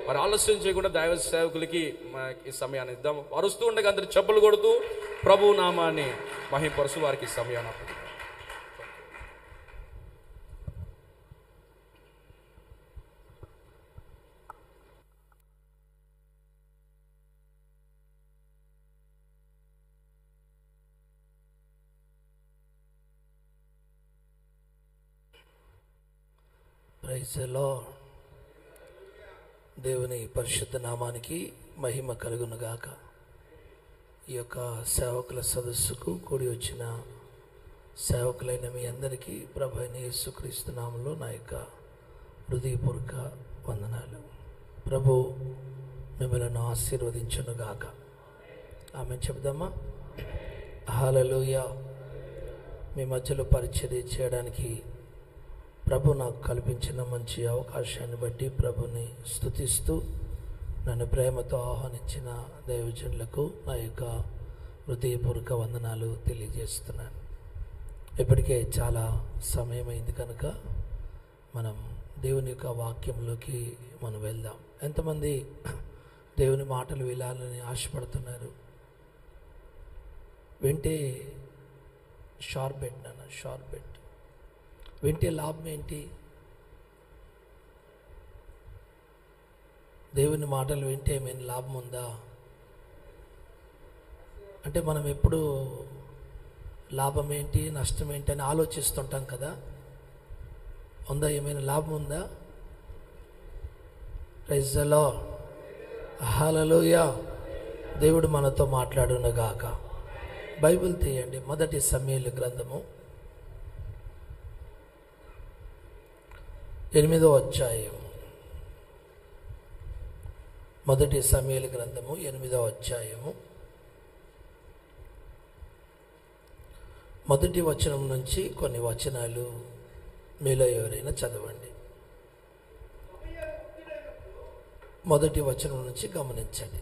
మరి ఆలస్యం చేయకుండా దైవ సేవకులకి ఈ సమయాన్ని ఇద్దాం. అరుస్తూ ఉండగా అందరు చెప్పులు కొడుతూ ప్రభు నామాన్ని మహింపరుస్తూ వారికి సమయాన్ని అప్పగిద్దాం. Praise the lord. దేవుని పరిశుద్ధ నామానికి మహిమ కలుగునుగాక. ఈ యొక్క సేవకుల సదస్సుకు కూడి వచ్చిన సేవకులైన మీ అందరికీ ప్రభు అయిన యేసుక్రీస్తు నామములో నా యొక్క హృదయపూర్వక వందనాలు. ప్రభు మిమ్మల్ని ఆశీర్వదించునుగాక. ఆమె చెప్దామా? హల్లెలూయా. మీ మధ్యలో పరిచర్య చేయడానికి ప్రభు నాకు కల్పించిన మంచి అవకాశాన్ని బట్టి ప్రభుని స్తుతిస్తూ నన్ను ప్రేమతో ఆహ్వానించిన దైవజనులకు నా యొక్క హృదయపూర్వక వందనాలు తెలియజేస్తున్నాను. ఇప్పటికే చాలా సమయమైంది కనుక మనం దేవుని యొక్క వాక్యంలోకి మనం వెళ్దాం. ఎంతమంది దేవుని మాటలు వినాలని ఆశపడుతున్నారు? వింటే షార్ప్ బెట్ నాన్న, షార్ప్ బెట్. వింటే లాభం ఏంటి? దేవుని మాటలు వింటే ఏమైనా లాభం ఉందా? అంటే మనం ఎప్పుడు లాభం ఏంటి, నష్టం ఏంటి అని ఆలోచిస్తుంటాం కదా. ఉందా? ఏమైనా లాభం ఉందా? Praise the Lord. హల్లెలూయా. దేవుడు మనతో మాట్లాడునుగాక. బైబిల్ తీయండి. మొదటి సమూయేలు గ్రంథము 8వ అధ్యాయం. మొదటి సమూయేలు గ్రంథము 8వ అధ్యాయము మొదటి వచనం నుంచి కొన్ని వచనాలు మీలో ఎవరైనా చదవండి. మొదటి వచనం నుంచి గమనించండి.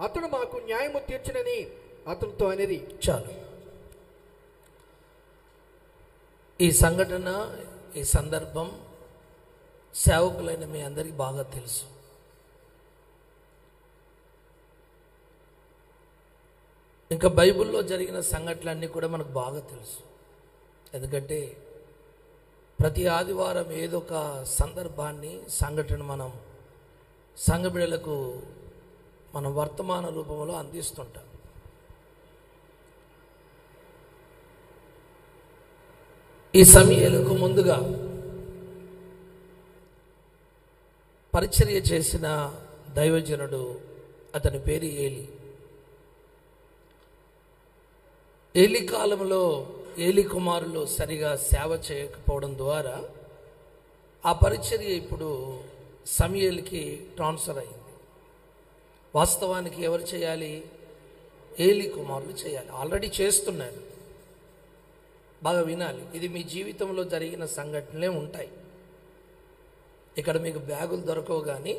అతడు మాకు న్యాయము తీర్చునని అతనితో అనేది. చాలు. ఈ సంఘటన, ఈ సందర్భం సేవకులైన మీ అందరికీ బాగా తెలుసు. ఇంకా బైబిల్లో జరిగిన సంఘటనలన్నీ కూడా మనకు బాగా తెలుసు. ఎందుకంటే ప్రతి ఆదివారం ఏదో ఒక సందర్భాన్ని, సంఘటన మనం సంఘ బిడ్డలకు మనం వర్తమాన రూపంలో అందిస్తుంటాం. ఈ సమూయేలుకు ముందుగా పరిచర్య చేసిన దైవజనుడు, అతని పేరు ఏలి. ఏలి కాలంలో ఏలి కుమారులు సరిగా సేవ చేయకపోవడం ద్వారా ఆ పరిచర్య ఇప్పుడు సమూయేలుకి ట్రాన్స్ఫర్ అయింది. వాస్తవానికి ఎవరు చేయాలి? ఏలి కుమారులు చేయాలి. ఆల్రెడీ చేస్తున్నారు. బాగా వినాలి. ఇది మీ జీవితంలో జరిగిన సంఘటనలే ఉంటాయి. ఇక్కడ మీకు బ్యాగులు దొరకవు, కానీ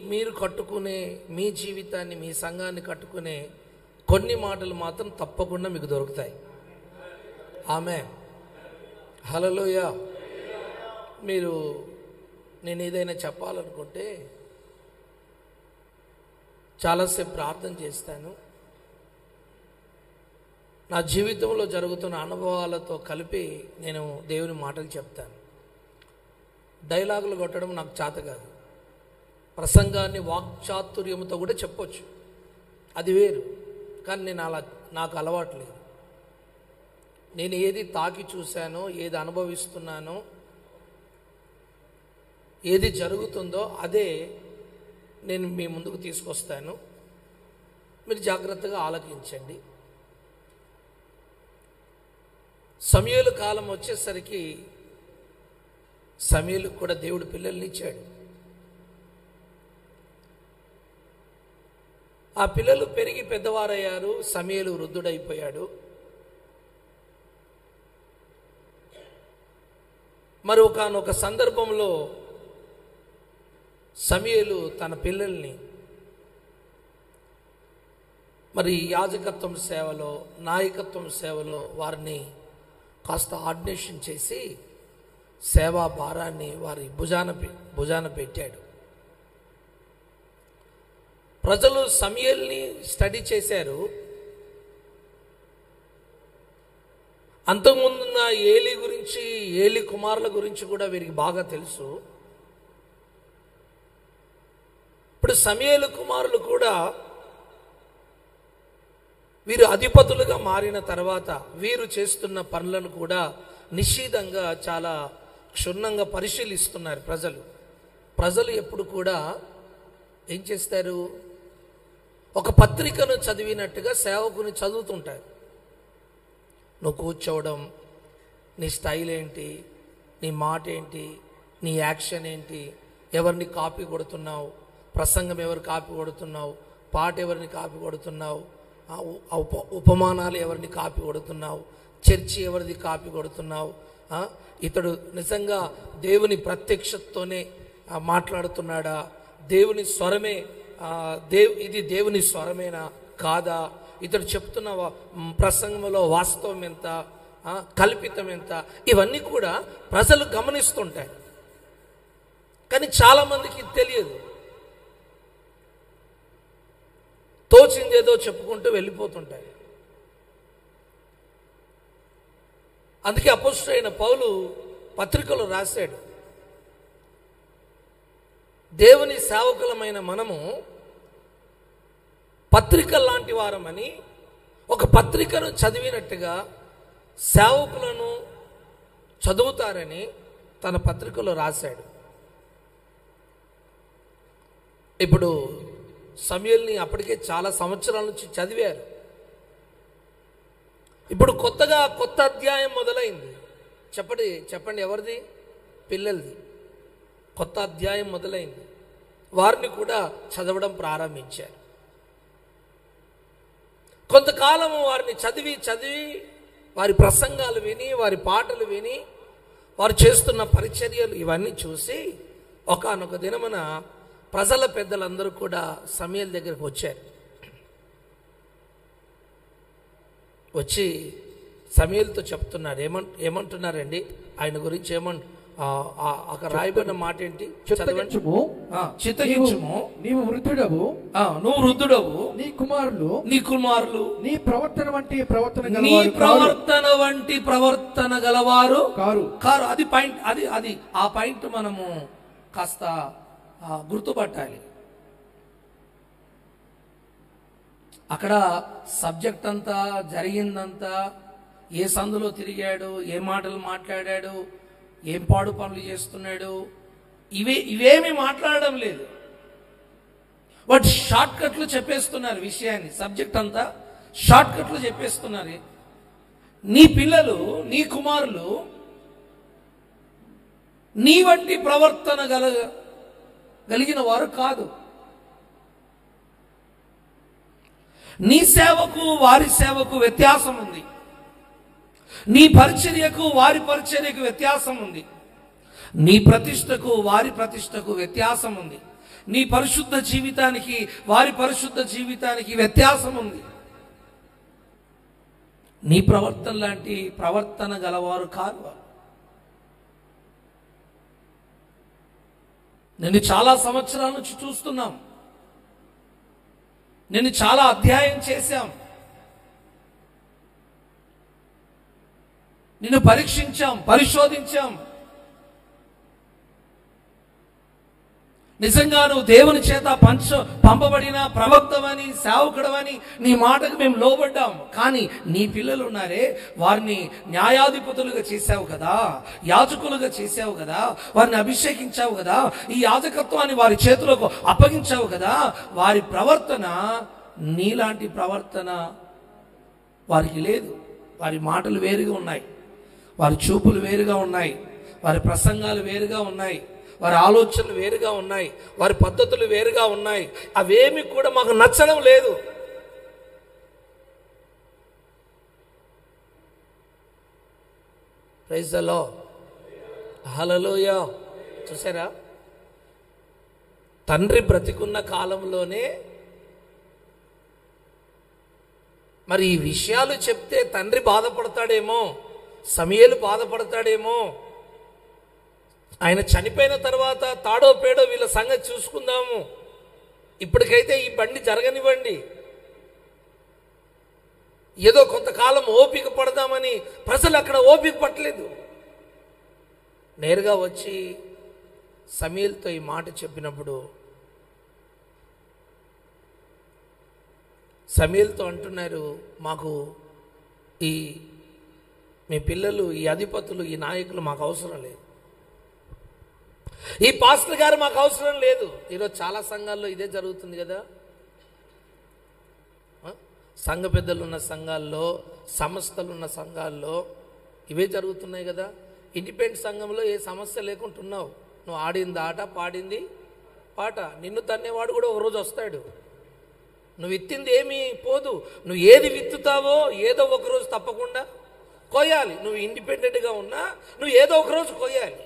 మీరు కట్టుకునే మీ జీవితాన్ని, మీ సంఘాన్ని కట్టుకునే కొన్ని మాటలు మాత్రం తప్పకుండా మీకు దొరుకుతాయి. ఆమేన్. హల్లెలూయా. నేను ఏదైనా చెప్పాలనుకుంటే చాలాసేపు ప్రార్థన చేస్తాను. నా జీవితంలో జరుగుతున్న అనుభవాలతో కలిపి నేను దేవుని మాటలు చెప్తాను. డైలాగులు కొట్టడం నాకు చేత కాదు. ప్రసంగాన్ని వాక్చాతుర్యంతో కూడా చెప్పొచ్చు, అది వేరు. కానీ నాకు అలవాటు లేదు. నేను ఏది తాకి చూశానో, ఏది అనుభవిస్తున్నానో, ఏది జరుగుతుందో అదే నేను మీ ముందుకు తీసుకొస్తాను. మీరు జాగ్రత్తగా ఆలకించండి. సమూయేలు కాలం వచ్చేసరికి సమూయేలుకు కూడా దేవుడు పిల్లల్ని ఇచ్చాడు. ఆ పిల్లలు పెరిగి పెద్దవారయ్యారు. సమూయేలు వృద్ధుడైపోయాడు. మరి ఒకానొక సందర్భంలో సమూయేలు తన పిల్లల్ని మరి యాజకత్వం సేవలో, నాయకత్వం సేవలో వారిని కాస్త ఆర్డినేషన్ చేసి సేవా భారాన్ని వారి భుజాన పెట్టాడు. ప్రజలు సమూయేలుని స్టడీ చేశారు. అంతకుముందున్న ఏలీ గురించి, ఏలీ కుమారుల గురించి కూడా వీరికి బాగా తెలుసు. ఇప్పుడు సమూయేలు కుమారులు కూడా వీరు అధిపతులుగా మారిన తర్వాత వీరు చేస్తున్న పనులను కూడా నిశ్చితంగా చాలా క్షుణ్ణంగా పరిశీలిస్తున్నారు ప్రజలు ఎప్పుడు కూడా ఏం చేస్తారు, ఒక పత్రికను చదివినట్టుగా సేవకుని చదువుతుంటారు. నువ్వు కూర్చోవడం, నీ స్టైల్ ఏంటి, నీ మాట ఏంటి, నీ యాక్షన్ ఏంటి, ఎవరిని కాపీ కొడుతున్నావు, ప్రసంగం ఎవరు కాపీ కొడుతున్నావు, పాట ఎవరిని కాపీ కొడుతున్నావు, ఉపమానాలు ఎవరిని కాపీ కొడుతున్నావు, చర్చి ఎవరిది కాపీ కొడుతున్నావు, ఇతడు నిజంగా దేవుని ప్రత్యక్షతతోనే మాట్లాడుతున్నాడా, దేవుని స్వరమే ఇది దేవుని స్వరమేనా కాదా, ఇతడు చెప్తున్న ప్రసంగంలో వాస్తవం ఎంత, కల్పితం ఎంత, ఇవన్నీ కూడా ప్రజలు గమనిస్తుంటారు. కానీ చాలామందికి తెలియదు. తోచిందేదో చెప్పుకుంటూ వెళ్ళిపోతుంటాయి. అందుకే అపోస్తలుడైన పౌలు పత్రికలు రాశాడు, దేవుని సేవకులమైన మనము పత్రిక లాంటి వారమని, ఒక పత్రికను చదివినట్టుగా సేవకులను చదువుతారని తన పత్రికలో రాశాడు. ఇప్పుడు సమూయేలుని అప్పటికే చాలా సంవత్సరాల నుంచి చదివారు. ఇప్పుడు కొత్త అధ్యాయం మొదలైంది. చెప్పండి ఎవరిది? పిల్లలది. కొత్త అధ్యాయం మొదలైంది. వారిని కూడా చదవడం ప్రారంభించారు. కొంతకాలము వారిని చదివి వారి ప్రసంగాలు విని, వారి పాటలు విని, వారు చేస్తున్న పరిచర్యలు ఇవన్నీ చూసి ఒకానొక దినమున ప్రజల పెద్దలందరూ కూడా సమూయేలు దగ్గరికి వచ్చారు. వచ్చి సమూయేలుతో చెప్తున్నారు. ఏమంటున్నారండి ఆయన గురించి? అక్కడ రాయబడిన మాట ఏంటి? చిత్తగించుము, నీవు వృద్ధుడవు, నువ్వు వృద్ధుడవు, నీ కుమారులు నీ ప్రవర్తన వంటి ప్రవర్తన గలవారు కారు. అది పాయింట్. అది ఆ పాయింట్ మనము కాస్త గుర్తుపట్టాలి. అక్కడ సబ్జెక్ట్ అంతా, జరిగిందంతా, ఏ సందులో తిరిగాడు, ఏ మాటలు మాట్లాడాడు, ఏం పాడు పనులు చేస్తున్నాడు, ఇవేమీ మాట్లాడడం లేదు. వాటి షార్ట్ కట్లు చెప్పేస్తున్నారు విషయాన్ని. సబ్జెక్ట్ అంతా షార్ట్ కట్లు చెప్పేస్తున్నారు. నీ పిల్లలు, నీ కుమారులు నీ వంటి ప్రవర్తన కలిగిన వారు కాదు. నీ సేవకు వారి సేవకు వ్యత్యాసం ఉంది. నీ పరిచర్యకు వారి పరిచర్యకు వ్యత్యాసం ఉంది. నీ ప్రతిష్టకు వారి ప్రతిష్టకు వ్యత్యాసం ఉంది. నీ పరిశుద్ధ జీవితానికి వారి పరిశుద్ధ జీవితానికి వ్యత్యాసం ఉంది. నీ ప్రవర్తన లాంటి ప్రవర్తన గలవారు కాదు. నేను చాలా సంవత్సరాల నుంచి చూస్తున్నాం. నేను చాలా అధ్యాయం చేశాం. నిన్ను పరీక్షించాం, పరిశోధించాం. నిజంగా నువ్వు దేవుని చేత పంపబడిన ప్రవక్తవని, సేవకుడవని నీ మాటకు మేము లోబడ్డాం. కానీ నీ పిల్లలు ఉన్నారే, వారిని న్యాయాధిపతులుగా చేశావు కదా, యాజకులుగా చేశావు కదా, వారిని అభిషేకించావు కదా, ఈ యాజకత్వాన్ని వారి చేతులకు అప్పగించావు కదా. వారి ప్రవర్తన నీలాంటి ప్రవర్తన వారికి లేదు. వారి మాటలు వేరుగా ఉన్నాయి, వారి చూపులు వేరుగా ఉన్నాయి, వారి ప్రసంగాలు వేరుగా ఉన్నాయి, వారి ఆలోచనలు వేరుగా ఉన్నాయి, వారి పద్ధతులు వేరుగా ఉన్నాయి. అవేమి కూడా మాకు నచ్చడం లేదు. ప్రైజ్ ద లార్డ్, హల్లెలూయా. చూసారా, తండ్రి బ్రతికున్న కాలంలోనే మరి ఈ విషయాలు చెప్తే తండ్రి బాధపడతాడేమో, సమూయేలు బాధపడతాడేమో. ఆయన చనిపోయిన తర్వాత తాడో పేడో వీళ్ళ సంగతి చూసుకుందాము, ఇప్పటికైతే ఈ బండి జరగనివ్వండి, ఏదో కొంతకాలం ఓపిక పడదామని ప్రజలు అక్కడ ఓపిక పట్టలేదు. నేరుగా వచ్చి సమూయేలుతో ఈ మాట చెప్పినప్పుడు సమూయేలుతో అంటున్నారు, మాకు ఈ మీ పిల్లలు, ఈ అధిపతులు, ఈ నాయకులు మాకు అవసరం లేదు, ఈ పాస్టర్ గారు మాకు అవసరం లేదు. ఈరోజు చాలా సంఘాల్లో ఇదే జరుగుతుంది కదా. సంఘ పెద్దలు ఉన్న సంఘాల్లో, సంస్థలు ఉన్న సంఘాల్లో ఇవే జరుగుతున్నాయి కదా. ఇండిపెండెంట్ సంఘంలో ఏ సమస్య లేకుంటున్నావు, నువ్వు ఆడింది ఆట, పాడింది పాట, నిన్ను తన్నేవాడు కూడా ఒకరోజు వస్తాడు. నువ్వు విత్తింది ఏమీ పోదు, నువ్వు ఏది విత్తుతావో ఏదో ఒకరోజు తప్పకుండా కోయాలి. నువ్వు ఇండిపెండెంట్గా ఉన్నా నువ్వు ఏదో ఒకరోజు కోయాలి.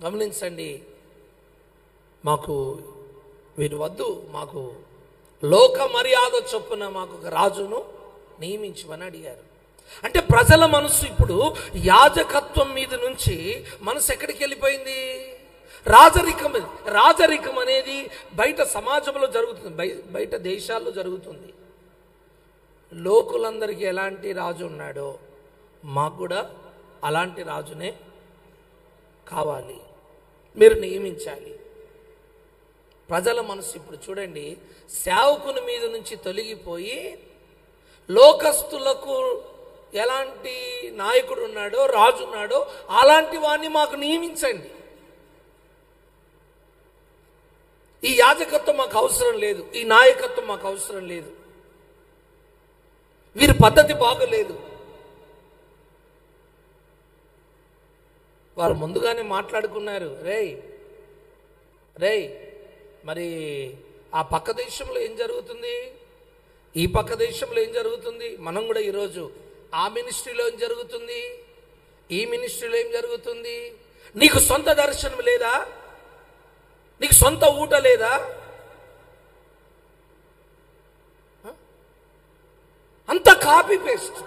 గమనించండి, మాకు వీరు వద్దు, మాకు లోక మర్యాద చొప్పున మాకు ఒక రాజును నియమించమని అడిగారు. అంటే ప్రజల మనసు ఇప్పుడు యాజకత్వం మీద నుంచి మనసు ఎక్కడికి వెళ్ళిపోయింది? రాజరికం. రాజరికం అనేది బయట సమాజంలో జరుగుతుంది, బయట దేశాల్లో జరుగుతుంది. లోకులందరికీ ఎలాంటి రాజు ఉన్నాడో మాకు కూడా అలాంటి రాజునే కావాలి, మీరు నియమించాలి. ప్రజల మనసు ఇప్పుడు చూడండి, సేవకుని మీద నుంచి తొలగిపోయి లోకస్తులకు ఎలాంటి నాయకుడు ఉన్నాడో, రాజు ఉన్నాడో అలాంటి వాడిని మాకు నియమించండి. ఈ యాజకత్వం మాకు అవసరం లేదు, ఈ నాయకత్వం మాకు అవసరం లేదు, వీరి పద్ధతి బాగోలేదు. వారు ముందుగానే మాట్లాడుకున్నారు, రేయ్ మరి ఆ పక్క దేశంలో ఏం జరుగుతుంది, ఈ పక్క దేశంలో ఏం జరుగుతుంది, మనం కూడా ఈరోజు ఆ మినిస్ట్రీలో ఏం జరుగుతుంది, ఈ మినిస్ట్రీలో ఏం జరుగుతుంది, నీకు సొంత దర్శనం లేదా, నీకు సొంత ఊట లేదా, అంత కాపీ పేస్ట్.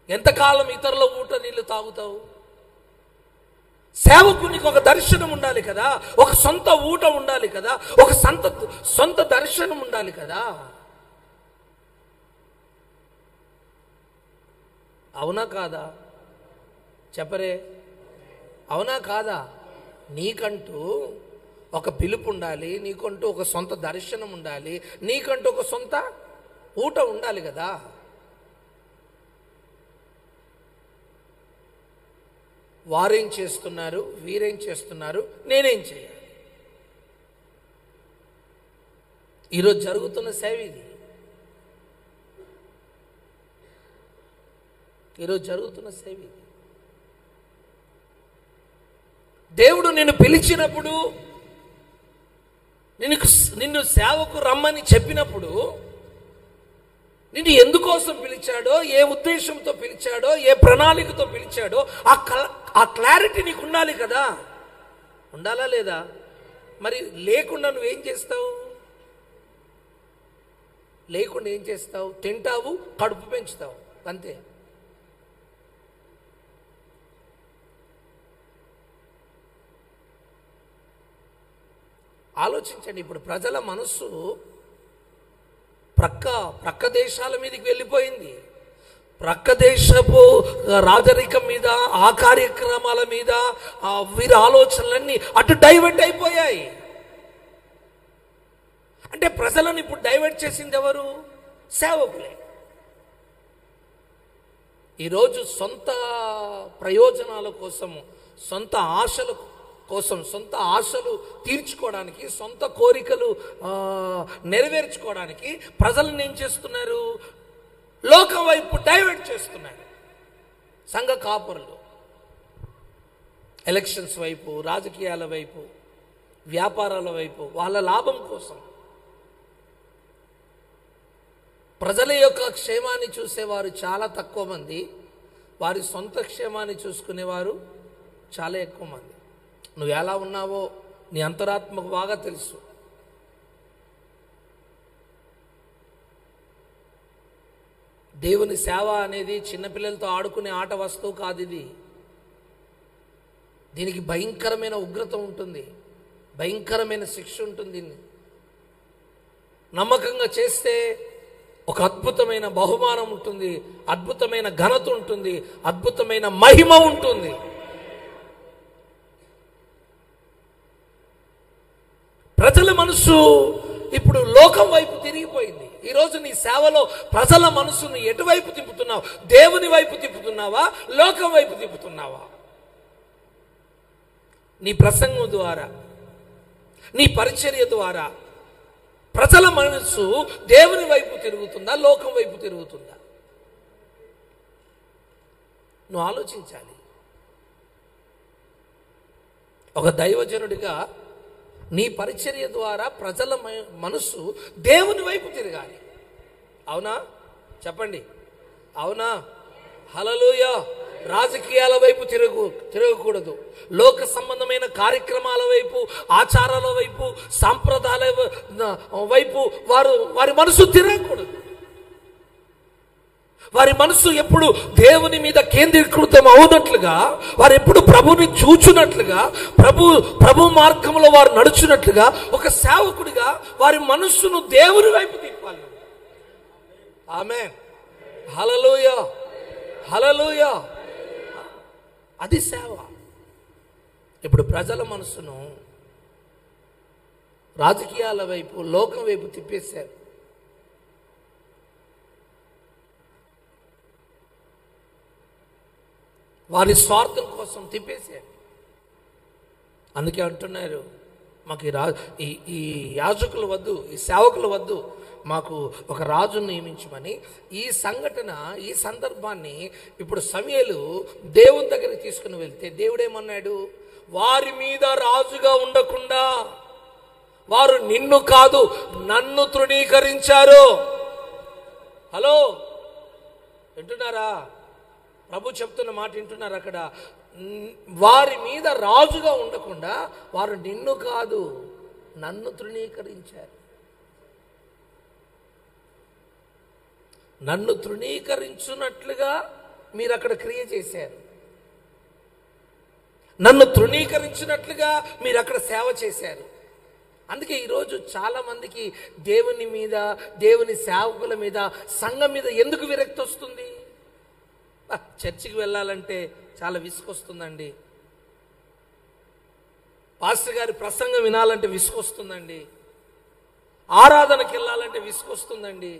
ఎంతకాలం ఇతరుల ఊట నీళ్ళు తాగుతావు? సేవకునికి ఒక దర్శనం ఉండాలి కదా, ఒక సొంత ఊట ఉండాలి కదా, ఒక సొంత దర్శనం ఉండాలి కదా. అవునా కాదా? చెప్పరే, అవునా కాదా? నీకంటూ ఒక పిలుపు ఉండాలి, నీకంటూ ఒక సొంత దర్శనం ఉండాలి, నీకంటూ ఒక సొంత ఊట ఉండాలి కదా. వారేం చేస్తున్నారు, వీరేం చేస్తున్నారు, నేనేం చేయాలి? ఈరోజు జరుగుతున్న సేవ ఇది. ఈరోజు జరుగుతున్న సేవ ఇది. దేవుడు నిన్ను పిలిచినప్పుడు, నిన్ను సేవకు రమ్మని చెప్పినప్పుడు, నిన్ను ఎందుకోసం పిలిచాడో, ఏ ఉద్దేశంతో పిలిచాడో, ఏ ప్రణాళికతో పిలిచాడో ఆ క్లారిటీ నీకు ఉండాలి కదా. ఉండాలా లేదా? మరి లేకుండా నువ్వేం చేస్తావు? లేకుండా ఏం చేస్తావు? తింటావు, కడుపు పెంచుతావు, అంతే. ఆలోచించండి, ఇప్పుడు ప్రజల మనస్సు ప్రక్క దేశాల మీదకి వెళ్ళిపోయింది. ప్రక్క దేశపు రాజరికం మీద, ఆ కార్యక్రమాల మీద వీరి ఆలోచనలన్నీ అటు డైవర్ట్ అయిపోయాయి. అంటే ప్రజలను ఇప్పుడు డైవర్ట్ చేసింది ఎవరు? సేవకులే. ఈరోజు సొంత ప్రయోజనాల కోసము, సొంత ఆశల కోసం, సొంత ఆశలు తీర్చుకోవడానికి, సొంత కోరికలు నెరవేర్చుకోవడానికి ప్రజలను ఏం చేస్తున్నారు? లోకం వైపు డైవర్ట్ చేస్తున్నారు. సంఘ కాపురులు ఎలక్షన్స్ వైపు, రాజకీయాల వైపు, వ్యాపారాల వైపు, వాళ్ళ లాభం కోసం. ప్రజల యొక్క క్షేమాన్ని చూసేవారు చాలా తక్కువ మంది, వారి సొంత క్షేమాన్ని చూసుకునేవారు చాలా ఎక్కువ మంది. నువ్వు ఎలా ఉన్నావో నీ అంతరాత్మకు బాగా తెలుసు. దేవుని సేవ అనేది చిన్నపిల్లలతో ఆడుకునే ఆట వస్తువు కాదు. ఇది దీనికి భయంకరమైన ఉగ్రత ఉంటుంది, భయంకరమైన శిక్ష ఉంటుంది. నమ్మకంగా చేస్తే ఒక అద్భుతమైన బహుమానం ఉంటుంది, అద్భుతమైన ఘనత ఉంటుంది, అద్భుతమైన మహిమ ఉంటుంది. ప్రజల మనసు ఇప్పుడు లోకం వైపు తిరిగిపోయింది. ఈరోజు నీ సేవలో ప్రజల మనసును ఎటువైపు తిప్పుతున్నావు? దేవుని వైపు తిప్పుతున్నావా? లోకం వైపు తిప్పుతున్నావా? నీ ప్రసంగం ద్వారా, నీ పరిచర్య ద్వారా ప్రజల మనసు దేవుని వైపు తిరుగుతుందా, లోకం వైపు తిరుగుతుందా? నువ్వు ఆలోచించాలి. ఒక దైవజనుడిగా నీ పరిచర్య ద్వారా ప్రజల మనసు దేవుని వైపు తిరగాలి. అవునా? చెప్పండి, అవునా? హల్లెలూయా. రాజకీయాల వైపు తిరగకూడదు. లోక సంబంధమైన కార్యక్రమాల వైపు, ఆచారాల వైపు, సాంప్రదాయాల వైపు వారి మనసు తిరగకూడదు. వారి మనసు ఎప్పుడు దేవుని మీద కేంద్రీకృతం అవునట్లుగా, వారు ఎప్పుడు ప్రభుని చూచున్నట్లుగా, ప్రభు మార్గంలో వారు నడుచున్నట్లుగా, ఒక సేవకుడిగా వారి మనస్సును దేవుని వైపు తిప్పాలి. ఆమేన్. హల్లెలూయా, హల్లెలూయా. అది సేవ. ఇప్పుడు ప్రజల మనసును రాజకీయాల వైపు, లోకం వైపు తిప్పేశారు. వారి స్వార్థం కోసం తిప్పేశారు. అందుకే అంటున్నారు, మాకు ఈ యాజకులు వద్దు, ఈ సేవకులు వద్దు, మాకు ఒక రాజును నియమించమని. ఈ సంఘటన, ఈ సందర్భాన్ని ఇప్పుడు సమూయేలు దేవుని దగ్గరికి తీసుకుని వెళ్తే దేవుడేమన్నాడు? వారి మీద రాజుగా ఉండకుండా వారు నిన్ను కాదు నన్ను తృణీకరించారు. హలో, వింటున్నారా? ప్రభు చెప్తున్న మాట వింటున్నారు అక్కడ? వారి మీద రాజుగా ఉండకుండా వారు నిన్ను కాదు నన్ను తృణీకరించారు. నన్ను తృణీకరించున్నట్లుగా మీరు అక్కడ క్రియ చేశారు. నన్ను తృణీకరించినట్లుగా మీరు అక్కడ సేవ చేశారు. అందుకే ఈరోజు చాలా మందికి దేవుని మీద, దేవుని సేవకుల మీద, సంఘం మీద ఎందుకు విరక్తి వస్తుంది? చర్చికి వెళ్ళాలంటే చాలా విసుకొస్తుందండి. పాస్టర్ గారి ప్రసంగం వినాలంటే విసుకొస్తుందండి. ఆరాధనకి వెళ్ళాలంటే విసుకొస్తుందండి.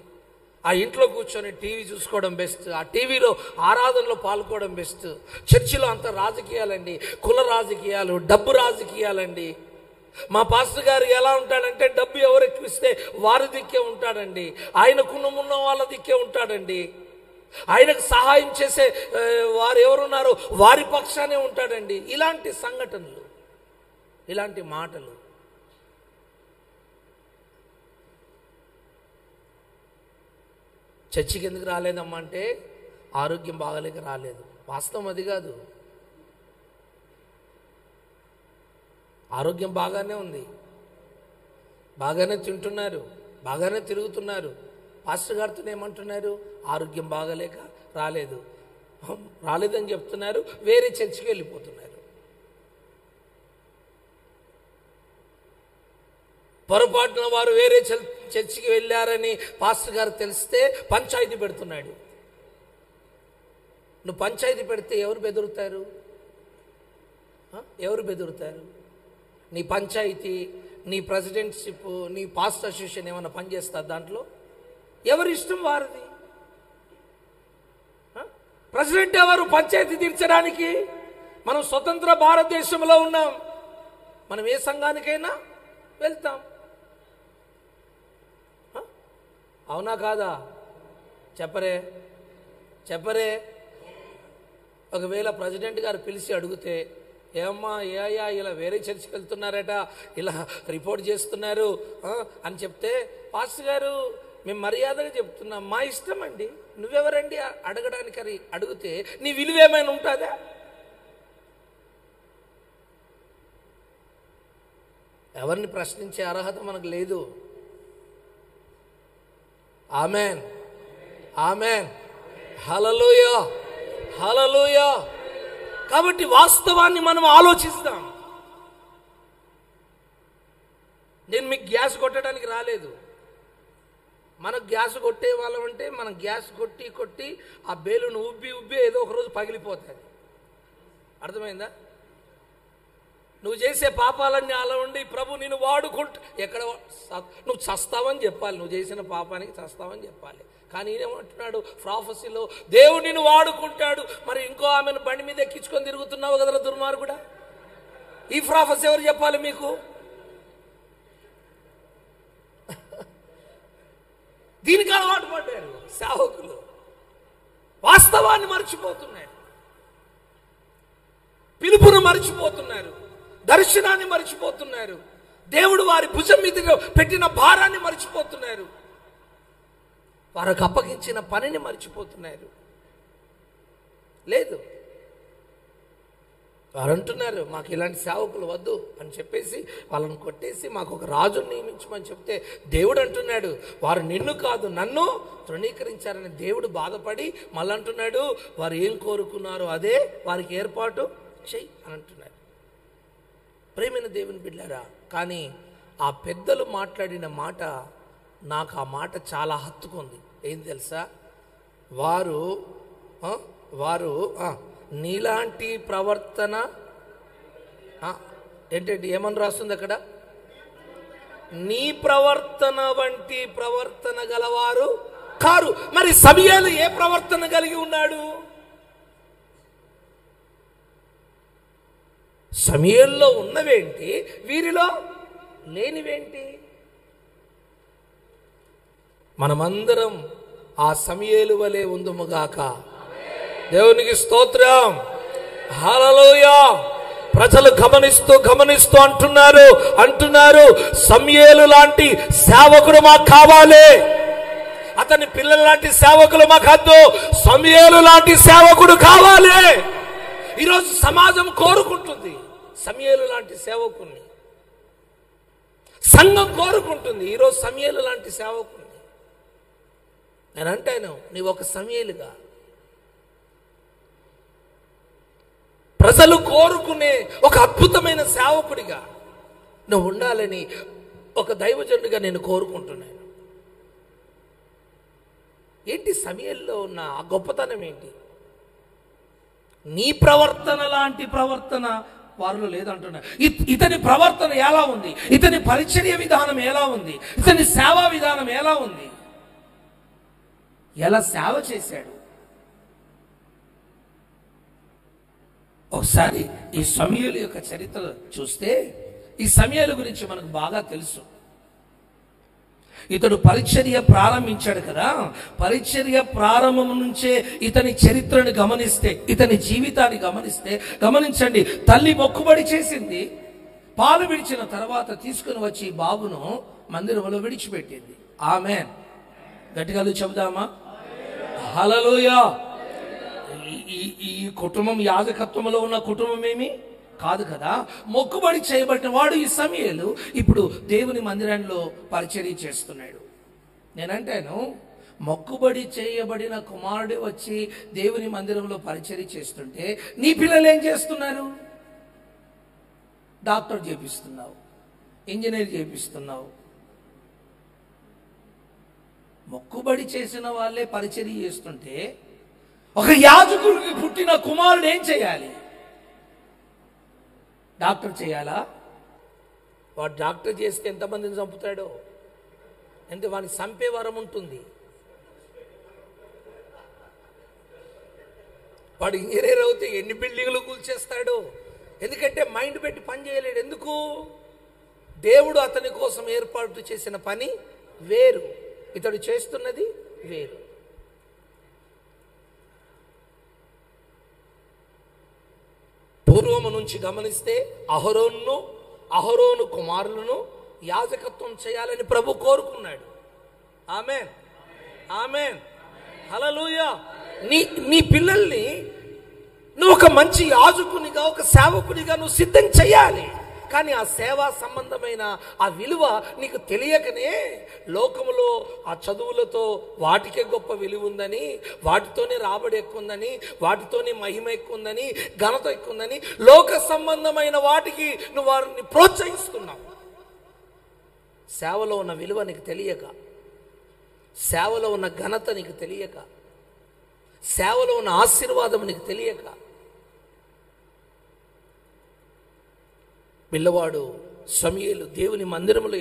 ఆ ఇంట్లో కూర్చొని టీవీ చూసుకోవడం బెస్ట్, ఆ టీవీలో ఆరాధనలో పాల్గొనడం బెస్ట్. చర్చిలో అంత రాజకీయాలండి, కుల రాజకీయాలు, డబ్బు రాజకీయాలండి. మా పాస్టర్ గారు ఎలా ఉంటాడంటే, డబ్బు ఎవరు ఎక్కువిస్తే వారి దిక్కే ఉంటాడండి, ఆయన కుటుంబం వాళ్ళ దిక్కే ఉంటాడండి, ఆయనకు సహాయం చేసే వారు ఎవరున్నారో వారి పక్షానే ఉంటాడండి. ఇలాంటి సంఘటనలు, ఇలాంటి మాటలు. చర్చికి ఎందుకు రాలేదమ్మా అంటే ఆరోగ్యం బాగలేక రాలేదు. వాస్తవం అది కాదు. ఆరోగ్యం బాగానే ఉంది, బాగానే తింటున్నారు, బాగానే తిరుగుతున్నారు. పాస్టర్ గారితో ఏమంటున్నారు? ఆరోగ్యం బాగలేక రాలేదని చెప్తున్నారు, వేరే చర్చికి వెళ్ళిపోతున్నారు. పొరపాటున వారు వేరే చర్చికి వెళ్ళారని పాస్టర్ గారు తెలిస్తే పంచాయతీ పెడుతున్నాడు. నువ్వు పంచాయతీ పెడితే ఎవరు బెదురుతారు? ఎవరు బెదురుతారు? నీ పంచాయతీ, నీ ప్రెసిడెంట్షిప్, నీ పాస్టర్ అసోసియేషన్ ఏమైనా పనిచేస్తారు దాంట్లో? ఎవరి ఇష్టం వారిది. ప్రెసిడెంట్ ఎవరు? పంచాయతీ తీర్చడానికి. మనం స్వతంత్ర భారతదేశంలో ఉన్నాం. మనం ఏ సంఘానికైనా వెళ్తాం. అవునా కాదా? చెప్పరే. ఒకవేళ ప్రెసిడెంట్ గారు పిలిచి అడిగితే, ఏమ్మా ఏయ్యా ఇలా వేరే చర్చికి వెళ్తున్నారట, ఇలా రిపోర్ట్ చేస్తున్నారు అని చెప్తే, పాస్టర్ గారు మేము మర్యాదగా చెప్తున్నాం, మా ఇష్టం అండి, నువ్వెవరండి అడగడానికి అని అడిగితే నీ విలువ ఏమైనా ఉంటుందా? ఎవరిని ప్రశ్నించే అర్హత మనకు లేదు. ఆమెన్, ఆమెన్, హల్లెలూయా, హల్లెలూయా. కాబట్టి వాస్తవాన్ని మనం ఆలోచిస్తాం. నేను మీకు గ్యాస్ కొట్టడానికి రాలేదు. మనకు గ్యాస్ కొట్టే వాళ్ళం అంటే మనం గ్యాస్ కొట్టి ఆ బేలును ఉబ్బి ఏదో ఒకరోజు పగిలిపోతుంది. అర్థమైందా? నువ్వు చేసే పాపాలన్నీ అలా ఉండి ప్రభు నేను వాడుకుంటూ ఎక్కడ నువ్వు చస్తావని చెప్పాలి. నువ్వు చేసిన పాపానికి చస్తావని చెప్పాలి. కానీ ఈయనేమంటున్నాడు ప్రాఫెసీలో, దేవుడు నిన్ను వాడుకుంటాడు. మరి ఇంకో ఆమెను బండి మీద ఎక్కించుకొని తిరుగుతున్నావు కదా దుర్మార్గుడా. ఈ ప్రాఫెసీ ఎవరు చెప్పాలి మీకు? దీనికి అలవాటు పడ్డారు సేవకులు. వాస్తవాన్ని మర్చిపోతున్నారు, పిలుపును మర్చిపోతున్నారు, దర్శనాన్ని మర్చిపోతున్నారు, దేవుడు వారి భుజం మీద పెట్టిన భారాన్ని మర్చిపోతున్నారు, వారికి అప్పగించిన పనిని మర్చిపోతున్నారు. లేదు, వారు అంటున్నారు మాకు ఇలాంటి సేవకులు వద్దు అని చెప్పేసి వాళ్ళని కొట్టేసి మాకు ఒక రాజును నియమించమని చెప్తే, దేవుడు అంటున్నాడు వారు నిన్ను కాదు నన్ను తృణీకరించారని దేవుడు బాధపడి మళ్ళీ అంటున్నాడు వారు ఏం కోరుకున్నారో అదే వారికి ఏర్పాటు చెయ్యి అని అంటున్నాడు. ప్రేమైన దేవుని బిడ్డారా, కానీ ఆ పెద్దలు మాట్లాడిన మాట నాకు ఆ మాట చాలా హత్తుకుంది. ఏం తెలుసా? వారు నీలాంటి ప్రవర్తన ఏంటంటే ఏమని రాస్తుంది అక్కడ? నీ ప్రవర్తన వంటి ప్రవర్తన గలవారు కారు. మరి సమూయేలు ఏ ప్రవర్తన కలిగి ఉన్నాడు? సమూయేలులో ఉన్నవేంటి, వీరిలో లేనివేంటి? మనమందరం ఆ సమూయేలు వలె ఉందుముగాక. దేవునికి స్తోత్రం, హల్లెలూయా. ప్రజలు గమనిస్తూ అంటున్నారు సమూయేలు లాంటి సేవకుడు మాకు కావాలి. అతని పిల్లల లాంటి సేవకులు మాకు వద్దు, సమూయేలు లాంటి సేవకుడు కావాలి. ఈరోజు సమాజం కోరుకుంటుంది సమూయేలు లాంటి సేవకుడిని, సంఘం కోరుకుంటుంది ఈరోజు సమూయేలు లాంటి సేవకుడిని. నేను అంటాను నీవు ఒక సమూయేలుగా, ప్రజలు కోరుకునే ఒక అద్భుతమైన సేవకుడిగా నువ్వు ఉండాలని ఒక దైవజనుడిగా నేను కోరుకుంటున్నాను. ఏంటి సమూయేలులో ఉన్న ఆ గొప్పతనం ఏంటి? నీ ప్రవర్తన లాంటి ప్రవర్తన వారిలో లేదంటున్నా. ఇతని ప్రవర్తన ఎలా ఉంది, ఇతని పరిచర్య విధానం ఎలా ఉంది, ఇతని సేవా విధానం ఎలా ఉంది, ఎలా సేవ చేశాడు. ఒకసారి ఈ సమూయేలు యొక్క చరిత్ర చూస్తే ఈ సమూయేలు గురించి మనకు బాగా తెలుసు. ఇతడు పరిచర్య ప్రారంభించాడు కదా. పరిచర్య ప్రారంభం నుంచే ఇతని చరిత్రను గమనిస్తే, ఇతని జీవితాన్ని గమనించండి. తల్లి మొక్కుబడి చేసింది, పాలు విడిచిన తర్వాత తీసుకుని వచ్చి బాబును మందిరంలో విడిచిపెట్టింది. ఆమేన్. గట్టిగా చెబుదామా? హల్లెలూయా. ఈ కుటుంబం యాజకత్వంలో ఉన్న కుటుంబం ఏమి కాదు కదా. మొక్కుబడి చేయబడిన వాడు ఈ సమూయేలు ఇప్పుడు దేవుని మందిరంలో పరిచర్య చేస్తున్నాడు. నేనంటాను మొక్కుబడి చేయబడిన కుమారుడు వచ్చి దేవుని మందిరంలో పరిచర్య చేస్తుంటే నీ పిల్లలు ఏం చేస్తున్నారు? డాక్టర్ చేపిస్తున్నావు, ఇంజనీర్ చేపిస్తున్నావు. మొక్కుబడి చేసిన వాళ్ళే పరిచర్య చేస్తుంటే ఒక యాజకుడికి పుట్టిన కుమారుడు ఏం చేయాలి? డాక్టర్ చేయాలా? వాడు డాక్టర్ చేస్తే ఎంతమందిని చంపుతాడో, అంటే వాడిని చంపే వరం ఉంటుంది. వాడు ఇంజనీర్ అవుతే ఎన్ని బిల్డింగ్లు కూల్చేస్తాడు. ఎందుకంటే మైండ్ పెట్టి పని చేయలేడు. ఎందుకు? దేవుడు అతని కోసం ఏర్పాటు చేసిన పని వేరు, ఇతడు చేస్తున్నది వేరు. పూర్వము నుంచి గమనిస్తే అహరోను కుమారులను యాజకత్వం చేయాలని ప్రభు కోరుకున్నాడు. ఆమేన్, ఆమేన్, హల్లెలూయా. నీ పిల్లల్ని నువ్వు ఒక మంచి యాజకునిగా, ఒక సేవకునిగా నువ్వు సిద్ధం చేయాలి. కానీ ఆ సేవా సంబంధమైన ఆ విలువ నీకు తెలియకనే లోకములో ఆ చదువులతో వాటికే గొప్ప విలువ ఉందని, వాటితోనే రాబడి ఎక్కువ ఉందని, వాటితోనే మహిమ ఎక్కువ ఉందని, ఘనత ఎక్కువ ఉందని లోక సంబంధమైన వాటికి నువ్వు వారిని ప్రోత్సహిస్తున్నావు. సేవలో ఉన్న విలువ నీకు తెలియక, సేవలో ఉన్న ఘనత నీకు తెలియక, సేవలో ఉన్న ఆశీర్వాదం నీకు తెలియక, పిల్లవాడు సమూయేలు దేవుని మందిరంలో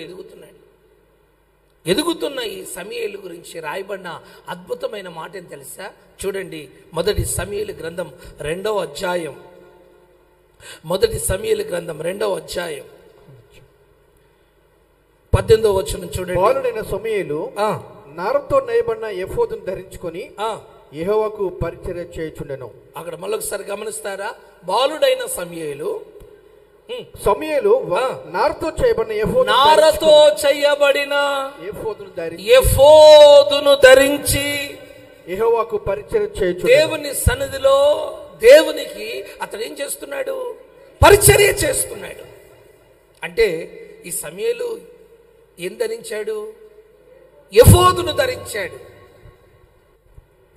ఎదుగుతున్న ఈ సమూయేలు గురించి రాయబడిన అద్భుతమైన మాట ఏం తెలుసా? చూడండి, మొదటి సమూయేలు గ్రంథం 2వ అధ్యాయం. మొదటి సమూయేలు గ్రంథం 2వ అధ్యాయం 18వ వచనం చూడండి. బాలుడైన సమూయేలు నారతో నేయబడిన ఎఫోదును ధరించుకొని యెహోవాకు పరిచర్య చేయుచుండెను. అక్కడ మళ్ళొకసారి గమనిస్తారా? బాలుడైన సమూయేలు నారతో చేయబడిన ఎఫోదును ధరించి యెహోవాకు పరిచర్య చేయుచు దేవుని సన్నిధిలో దేవునికి అతడు ఏం చేస్తున్నాడు? పరిచర్య చేస్తున్నాడు. అంటే ఈ సమూయేలు ఏం ధరించాడు? ఎఫోదును ధరించాడు.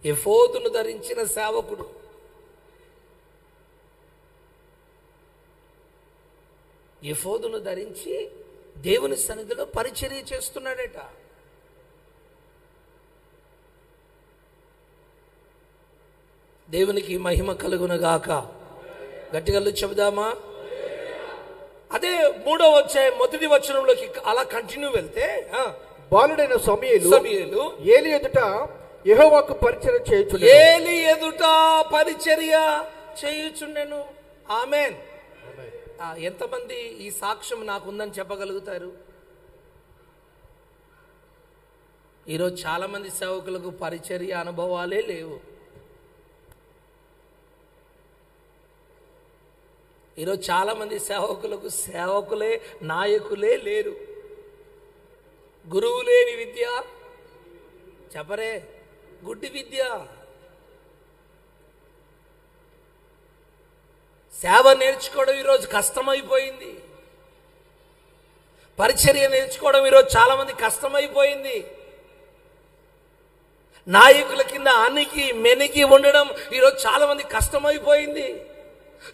ఎఫోదును ధరించిన సేవకుడు. ఎఫోదును ధరించి దేవుని సన్నిధిలో పరిచర్య చేస్తున్నాడట. దేవునికి మహిమ కలుగునుగాక. గట్టిగా చెబుదామా? అదే 3వ అధ్యాయం 1వ వచనంలోకి అలా కంటిన్యూ వెళ్తే, బాలుడైన సమూయేలు ఏలి ఎదుట యెహోవాకు పరిచర్య చేయుచుండెను. ఏలి ఎదుట పరిచర్య చేయుచుండెను. ఆమేన్. ఎంతమంది ఈ సాక్ష్యం నాకుందని చెప్పగలుగుతారు? ఈరోజు చాలా మంది సేవకులకు పరిచర్య అనుభవాలే లేవు. ఈరోజు చాలా మంది సేవకులకు సేవకులే నాయకులే లేరు. గురువు లేని విద్య చెప్పరే, గుడ్డి విద్య. సేవ నేర్చుకోవడం ఈరోజు కష్టమైపోయింది. పరిచర్య నేర్చుకోవడం ఈరోజు చాలా మంది కష్టమైపోయింది. నాయకుల కింద అణికి మెనికి ఉండడం ఈరోజు చాలా మంది కష్టమైపోయింది.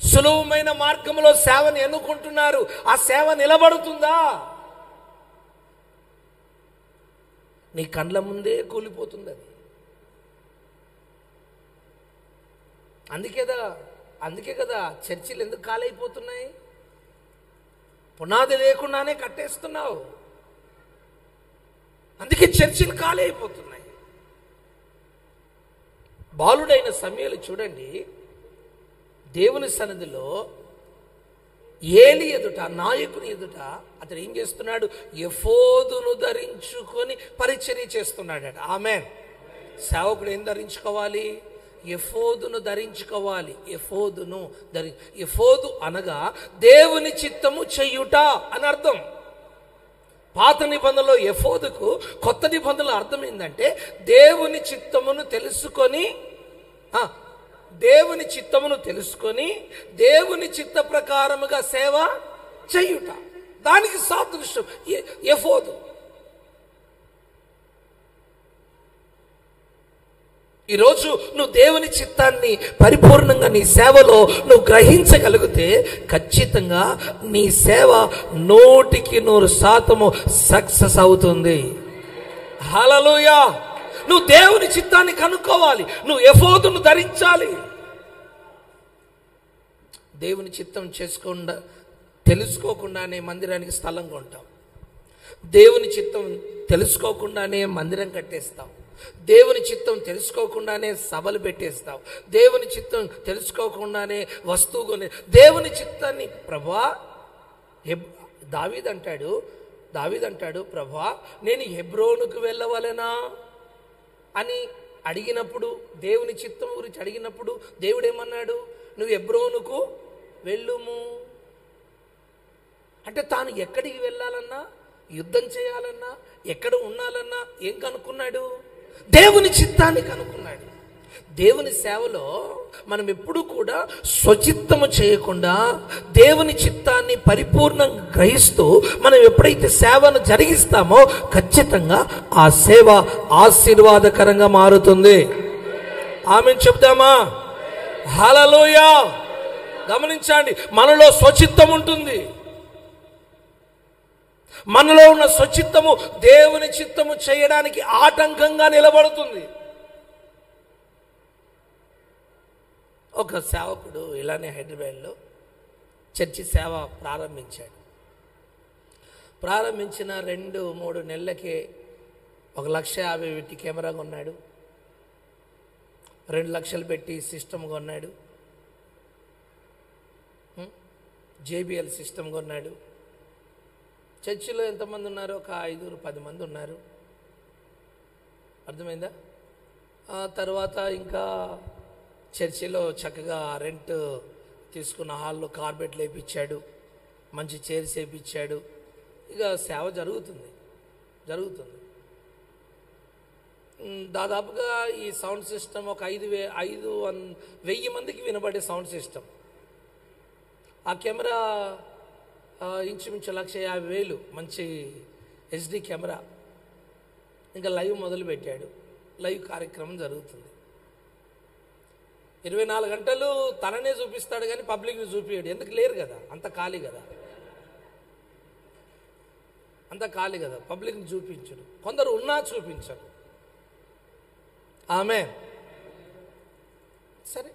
సులువమైన మార్గంలో సేవను ఎన్నుకుంటున్నారు. ఆ సేవ నిలబడుతుందా? నీ కండ్ల ముందే కూలిపోతుంది అది. అందుకే కదా చర్చిలు ఎందుకు ఖాళీ? పునాది లేకుండానే కట్టేస్తున్నావు. అందుకే చర్చిలు ఖాళీ అయిపోతున్నాయి. బాలుడైన సమూయేలు చూడండి, దేవుని సన్నిధిలో ఏలి ఎదుట, నాయకుని ఎదుట అతను ఏం చేస్తున్నాడు? ఎఫోదును ధరించుకొని పరిచర్య చేస్తున్నాడట. ఆమేన్. సేవకుడు ఏం ధరించుకోవాలి? ఎఫోదును ధరించుకోవాలి. ఎఫోదు అనగా దేవుని చిత్తము చెయ్యుట అని అర్థం. పాత నిబంధనలో ఎఫోదుకు, కొత్త నిబంధనలో అర్థం ఏంటంటే దేవుని చిత్తమును తెలుసుకొని దేవుని చిత్త ప్రకారముగా సేవ చెయ్యుట, దానికి సాదృశ్యం ఎఫోదు. ఈరోజు నువ్వు దేవుని చిత్తాన్ని పరిపూర్ణంగా నీ సేవలో నువ్వు గ్రహించగలిగితే ఖచ్చితంగా నీ సేవ 100% సక్సెస్ అవుతుంది. హల్లెలూయా. నువ్వు దేవుని చిత్తాన్ని కనుక్కోవాలి. నువ్వు ఎఫోదును ధరించాలి. దేవుని చిత్తం తెలుసుకోకుండానే మందిరానికి స్థలం కొంటాం. దేవుని చిత్తం తెలుసుకోకుండానే మందిరం కట్టేస్తాం. దేవుని చిత్తం తెలుసుకోకుండానే సభలు పెట్టేస్తావు, దేవుని చిత్తం తెలుసుకోకుండానే వస్తువు కొని, దేవుని చిత్తాన్ని ప్రభా దావీదు అంటాడు ప్రభా నేను హెబ్రోనుకు వెళ్ళవలెనా అని అడిగినప్పుడు, దేవుని చిత్తం గురించి అడిగినప్పుడు దేవుడు ఏమన్నాడు? నువ్వు హెబ్రోనుకు వెళ్ళుము. అంటే తాను ఎక్కడికి వెళ్ళాలన్నా, యుద్ధం చేయాలన్నా, ఎక్కడ ఉండాలన్నా ఏం కనుక్కున్నాడు? దేవుని చిత్తాన్ని కనుక్కున్నాడు. దేవుని సేవలో మనం ఎప్పుడు కూడా స్వచిత్తము చేయకుండా దేవుని చిత్తాన్ని పరిపూర్ణంగా గ్రహిస్తూ మనం ఎప్పుడైతే సేవను జరిగిస్తామో ఖచ్చితంగా ఆ సేవ ఆశీర్వాదకరంగా మారుతుంది. ఆమేన్ చెప్దామా? హల్లెలూయా. గమనించండి, మనలో స్వచిత్తం ఉంటుంది. మనలో ఉన్న స్వచిత్తము దేవుని చిత్తము చేయడానికి ఆటంకంగా నిలబడుతుంది. ఒక సేవకుడు ఇలానే హైదరాబాద్లో చర్చి సేవ ప్రారంభించాడు. ప్రారంభించిన 2-3 నెలలకే 1,50,000 పెట్టి కెమెరా కొన్నాడు, 2 లక్షలు పెట్టి సిస్టమ్ కొన్నాడు, JBL సిస్టమ్ కొన్నాడు. చర్చిలో ఎంతమంది ఉన్నారు? ఒక 5-10 మంది ఉన్నారు. అర్థమైందా? తర్వాత ఇంకా చర్చిలో చక్కగా రెంట్ తీసుకున్న హాల్లో కార్పెట్లు వేయించాడు, మంచి చైర్స్ వేయించాడు. ఇక సేవ జరుగుతుంది. దాదాపుగా ఈ సౌండ్ సిస్టమ్ ఒక 5,000 మందికి వినబడే సౌండ్ సిస్టమ్. ఆ కెమెరా ఇంచుమించు 1,50,000 మంచి HD కెమెరా. ఇంకా లైవ్ మొదలు పెట్టాడు. లైవ్ కార్యక్రమం జరుగుతుంది. 24 గంటలు తననే చూపిస్తాడు కానీ పబ్లిక్ని చూపించాడు. ఎందుకు? లేరు కదా, అంత ఖాళీ కదా, పబ్లిక్ని చూపించడు. కొందరు ఉన్నా చూపించడు. ఆమె సరే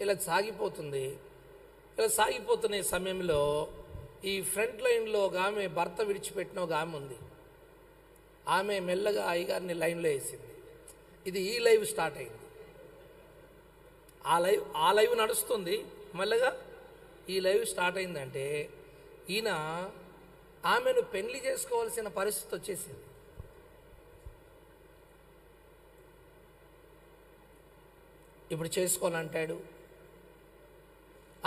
ఇలా సాగిపోతుంది. ఇలా సాగిపోతున్న సమయంలో ఈ ఫ్రంట్ లైన్లో ఒక ఆమె, భర్త విడిచిపెట్టిన ఒక ఆమె ఉంది. ఆమె మెల్లగా అయ్యగారిని లైన్లో వేసింది. ఇది ఈ లైవ్ స్టార్ట్ అయింది. ఆ లైవ్ నడుస్తుంది. మెల్లగా ఈ లైవ్ స్టార్ట్ అయిందంటే ఈయన ఆమెను పెళ్లి చేసుకోవాల్సిన పరిస్థితి వచ్చేసింది. ఇప్పుడు చేసుకోవాలంటాడు.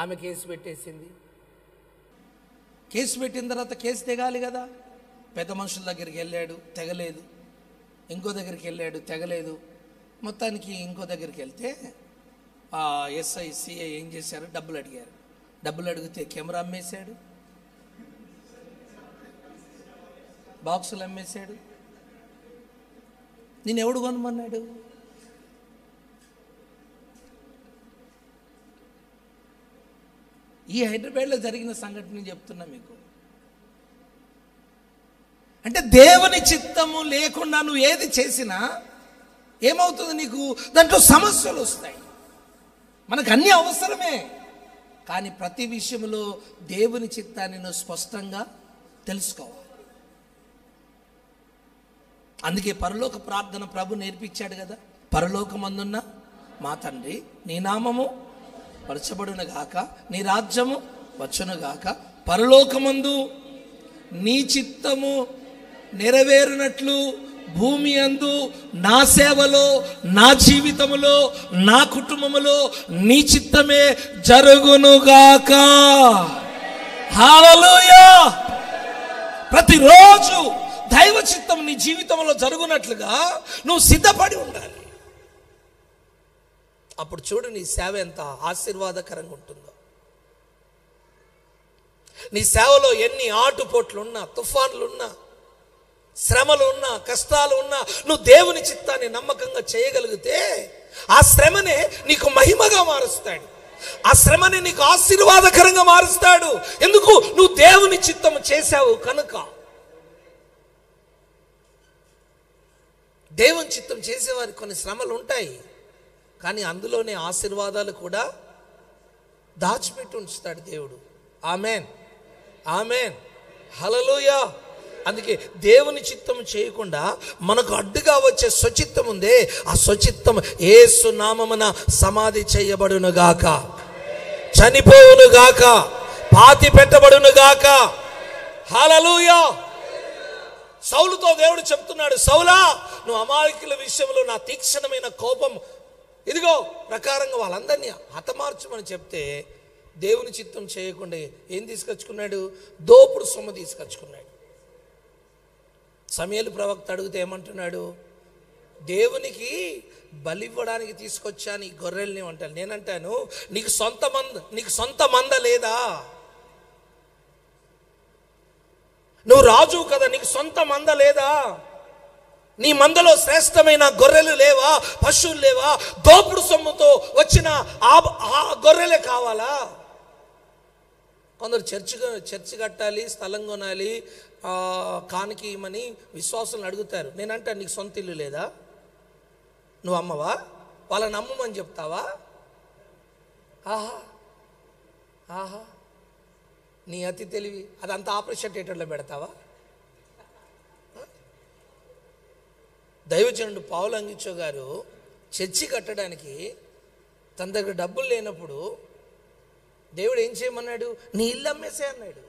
ఆమె కేసు పెట్టేసింది. కేసు పెట్టిన తర్వాత కేసు తెగాలి కదా. పెద్ద మనుషుల దగ్గరికి వెళ్ళాడు, తెగలేదు. ఇంకో దగ్గరికి వెళ్ళాడు, తెగలేదు. మొత్తానికి ఇంకో దగ్గరికి వెళ్తే SI CI ఏం చేశారు? డబ్బులు అడిగారు. డబ్బులు అడిగితే కెమెరా అమ్మేశాడు, బాక్సులు అమ్మేశాడు. నేను ఎవడు కొనమన్నాడు? ఈ హైదరాబాద్లో జరిగిన సంఘటన చెప్తున్నా మీకు. అంటే దేవుని చిత్తము లేకుండా నువ్వు ఏది చేసినా ఏమవుతుంది? నీకు దాంట్లో సమస్యలు వస్తాయి. మనకు అన్ని అవసరమే, కానీ ప్రతి విషయంలో దేవుని చిత్తాన్ని నువ్వు స్పష్టంగా తెలుసుకోవాలి. అందుకే పరలోక ప్రార్థన ప్రభు నేర్పించాడు కదా. పరలోకమందున్న మా తండ్రి, నీ నామము పరచబడును గాక, నీ రాజ్యము వచ్చును గాక, పరలోకమందు నీ చిత్తము నెరవేరునట్లు భూమి అందు నా సేవలో, నా జీవితములో, నా కుటుంబములో నీ చిత్తమే జరుగునుగాక. హల్లెలూయా. ప్రతిరోజు దైవ చిత్తం నీ జీవితంలో జరుగునట్లుగా నువ్వు సిద్ధపడి ఉండాలి. అప్పుడు చూడు నీ సేవ ఎంత ఆశీర్వాదకరంగా ఉంటుందో. నీ సేవలో ఎన్ని ఆటుపోట్లున్నా, తుఫాన్లున్నా, శ్రమలు ఉన్నా, కష్టాలు ఉన్నా, నువ్వు దేవుని చిత్తాన్ని నమ్మకంగా చేయగలిగితే ఆ శ్రమనే నీకు మహిమగా మారుస్తాడు. ఆ శ్రమని నీకు ఆశీర్వాదకరంగా మారుస్తాడు. ఎందుకు? నువ్వు దేవుని చిత్తము చేశావు కనుక. దేవుని చిత్తం చేసేవారికి కొన్ని శ్రమలు ఉంటాయి, కానీ అందులోనే ఆశీర్వాదాలు కూడా దాచిపెట్టి ఉంచుతాడు దేవుడు. ఆమెన్, ఆమెన్, హల్లెలూయా. అందుకే దేవుని చిత్తం చేయకుండా మనకు అడ్డుగా వచ్చే స్వచిత్తం ఉందే, ఆ స్వచిత్తం యేసు నామమున సమాధి చేయబడును గాక, చనిపోవును గాక, పాతి పెట్టబడును గాక. హల్లెలూయా. సౌలుతో దేవుడు చెప్తున్నాడు, సౌలా, నువ్వు అమాయకుల విషయంలో నా తీక్షణమైన కోపం ఇదిగో ప్రకారంగా వాళ్ళందరినీ హతమార్చమని చెప్తే దేవుని చిత్తం చేయకుండా ఏం తీసుకొచ్చుకున్నాడు? దోపుడు సొమ్ము తీసుకొచ్చుకున్నాడు. సమూయేలు ప్రవక్త అడిగితే ఏమంటున్నాడు? దేవునికి బలి ఇవ్వడానికి తీసుకొచ్చాను ఈ గొర్రెల్ని అంటాను. నేనంటాను, నీకు సొంత మంద లేదా? నువ్వు రాజు కదా, నీకు సొంత మంద లేదా? నీ మందలో శ్రేష్టమైన గొర్రెలు లేవా, పశువులు లేవా? దోపుడు సొమ్ముతో వచ్చిన ఆ గొర్రెలే కావాలా? కొందరు చర్చి కట్టాలి, స్థలం కొనాలి, కానికి ఇమ్మని విశ్వాసులను అడుగుతారు. నేనంటా, నీకు సొంత ఇల్లు లేదా? నువ్వు అమ్మవా? వాళ్ళని అమ్మమని చెప్తావా? ఆహా ఆహా, నీ అతి తెలివి. అదంతా ఆపరేషన్ థియేటర్లో పెడతావా? దైవజనుడు పౌలు అంగిచో గారు చర్చి కట్టడానికి తన దగ్గర డబ్బులు లేనప్పుడు దేవుడు ఏం చేయమన్నాడు? నీ ఇల్లు అమ్మేసే అన్నాడు.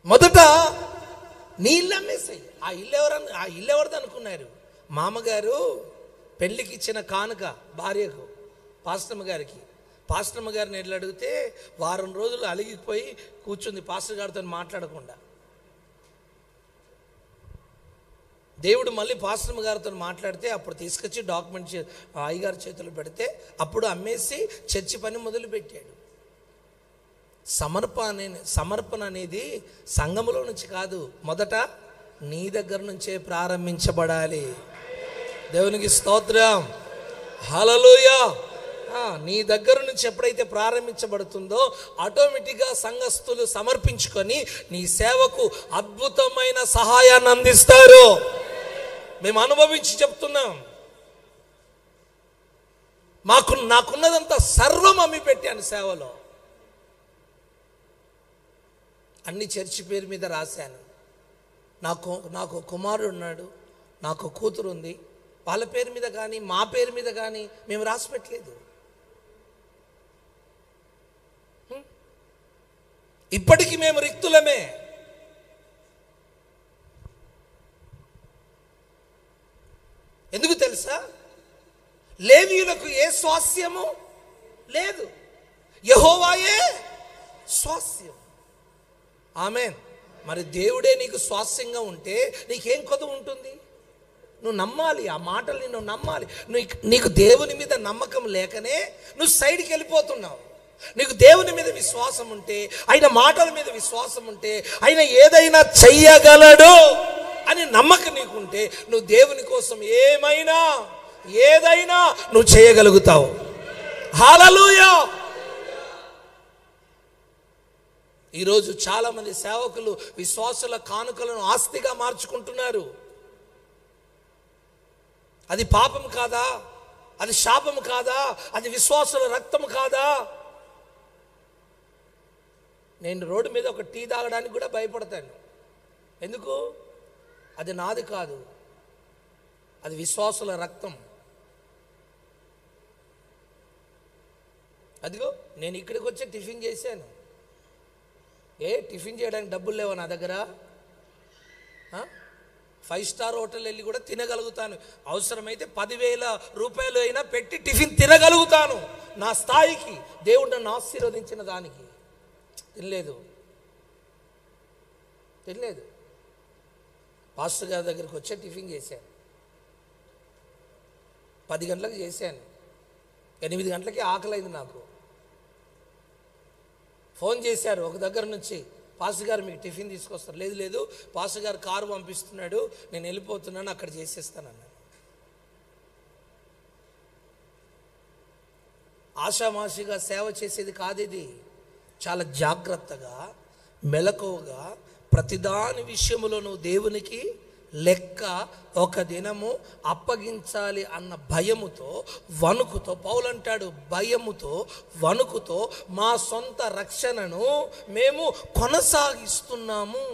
మొదట నీ ఇల్లు అమ్మేసాయి. ఆ ఇల్లు ఎవరిది అనుకున్నారు? మామగారు పెళ్ళికి ఇచ్చిన కానుక భార్యకు, పాస్టమ్మ గారికి. పాస్టమ్మ గారిని ఎట్లా అడిగితే వారం రోజులు అలిగిపోయి కూర్చుంది పాస్టర్ గారితో మాట్లాడకుండా. దేవుడు మళ్ళీ పాస్టమ్మ గారితో మాట్లాడితే అప్పుడు తీసుకొచ్చి డాక్యుమెంట్ అయ్యగారి చేతులు పెడితే అప్పుడు అమ్మేసి చర్చి పని మొదలుపెట్టాడు. సమర్పణ అనేది సంఘములో నుంచి కాదు, మొదట నీ దగ్గర నుంచే ప్రారంభించబడాలి. దేవునికి స్తోత్రం. హల్లెలూయా. నీ దగ్గర నుంచి ఎప్పుడైతే ప్రారంభించబడుతుందో ఆటోమేటిక్గా సంఘస్థులు సమర్పించుకొని నీ సేవకు అద్భుతమైన సహాయాన్ని అందిస్తారు. మేము అనుభవించి చెప్తున్నాం. నాకున్నదంతా సర్వం అమ్మి పెట్టాను సేవలో. అన్ని చర్చి పేరు మీద రాశాను. నాకు కుమారుడు ఉన్నాడు, నాకు కూతురు ఉంది. వాళ్ళ పేరు మీద కానీ మా పేరు మీద కానీ మేము రాసి పెట్టలేదు. ఇప్పటికీ మేము రిక్తులమే. ఎందుకు తెలుసా? లేవీయులకు ఏ స్వాస్యము లేదు, యెహోవాయే స్వాస్యం. ఆమేన్. మరి దేవుడే నీకు స్వాస్యంగా ఉంటే నీకేం కొదువు ఉంటుంది? నువ్వు నమ్మాలి, ఆ మాటల్ని నువ్వు నమ్మాలి. నీకు దేవుని మీద నమ్మకం లేకనే నువ్వు సైడ్కి వెళ్ళిపోతున్నావు. నీకు దేవుని మీద విశ్వాసం ఉంటే, ఆయన మాటల మీద విశ్వాసం ఉంటే, ఆయన ఏదైనా చెయ్యగలడు అని నమ్మకం నీకుంటే నువ్వు దేవుని కోసం ఏదైనా నువ్వు చేయగలుగుతావు. హల్లెలూయా. ఈరోజు చాలామంది సేవకులు విశ్వాసుల కానుకలను ఆస్తిగా మార్చుకుంటున్నారు. అది పాపం కాదా? అది శాపం కాదా? అది విశ్వాసుల రక్తం కాదా? నేను రోడ్డు మీద ఒక టీ తాగడానికి కూడా భయపడతాను. ఎందుకు? అది నాది కాదు, అది విశ్వాసుల రక్తం. అదిగో నేను ఇక్కడికి వచ్చి టిఫిన్ చేశాను. టిఫిన్ చేయడానికి డబ్బులు లేవా నా దగ్గర? 5 స్టార్ హోటల్ వెళ్ళి కూడా తినగలుగుతాను. అవసరమైతే 10,000 రూపాయలు అయినా పెట్టి టిఫిన్ తినగలుగుతాను. నా స్థాయికి దేవుడు నన్ను ఆశీర్వదించిన దానికి. తినలేదు. పాస్టర్ గారి దగ్గరికి వచ్చే టిఫిన్ చేశాను. 10 గంటలకు చేశాను. 8 గంటలకి ఆకలైంది నాకు. ఫోన్ చేశారు ఒక దగ్గర నుంచి, పాస్టర్ గారు మీకు టిఫిన్ తీసుకొస్తారు. లేదు పాస్టర్ గారు కారు పంపిస్తున్నాడు, నేను వెళ్ళిపోతున్నాను, అక్కడ చేసేస్తానన్నాను. ఆషామాషిగా సేవ చేసేది కాదు ఇది. చాలా జాగ్రత్తగా, మెలకువగా ప్రతిదాని విషయంలో నువ్వు దేవునికి లెక్క ఒక దినము అప్పగించాలి అన్న భయముతో వణుకుతో, పౌలు అంటాడు భయముతో వణుకుతో మా సొంత రక్షణను మేము కొనసాగిస్తున్నాము.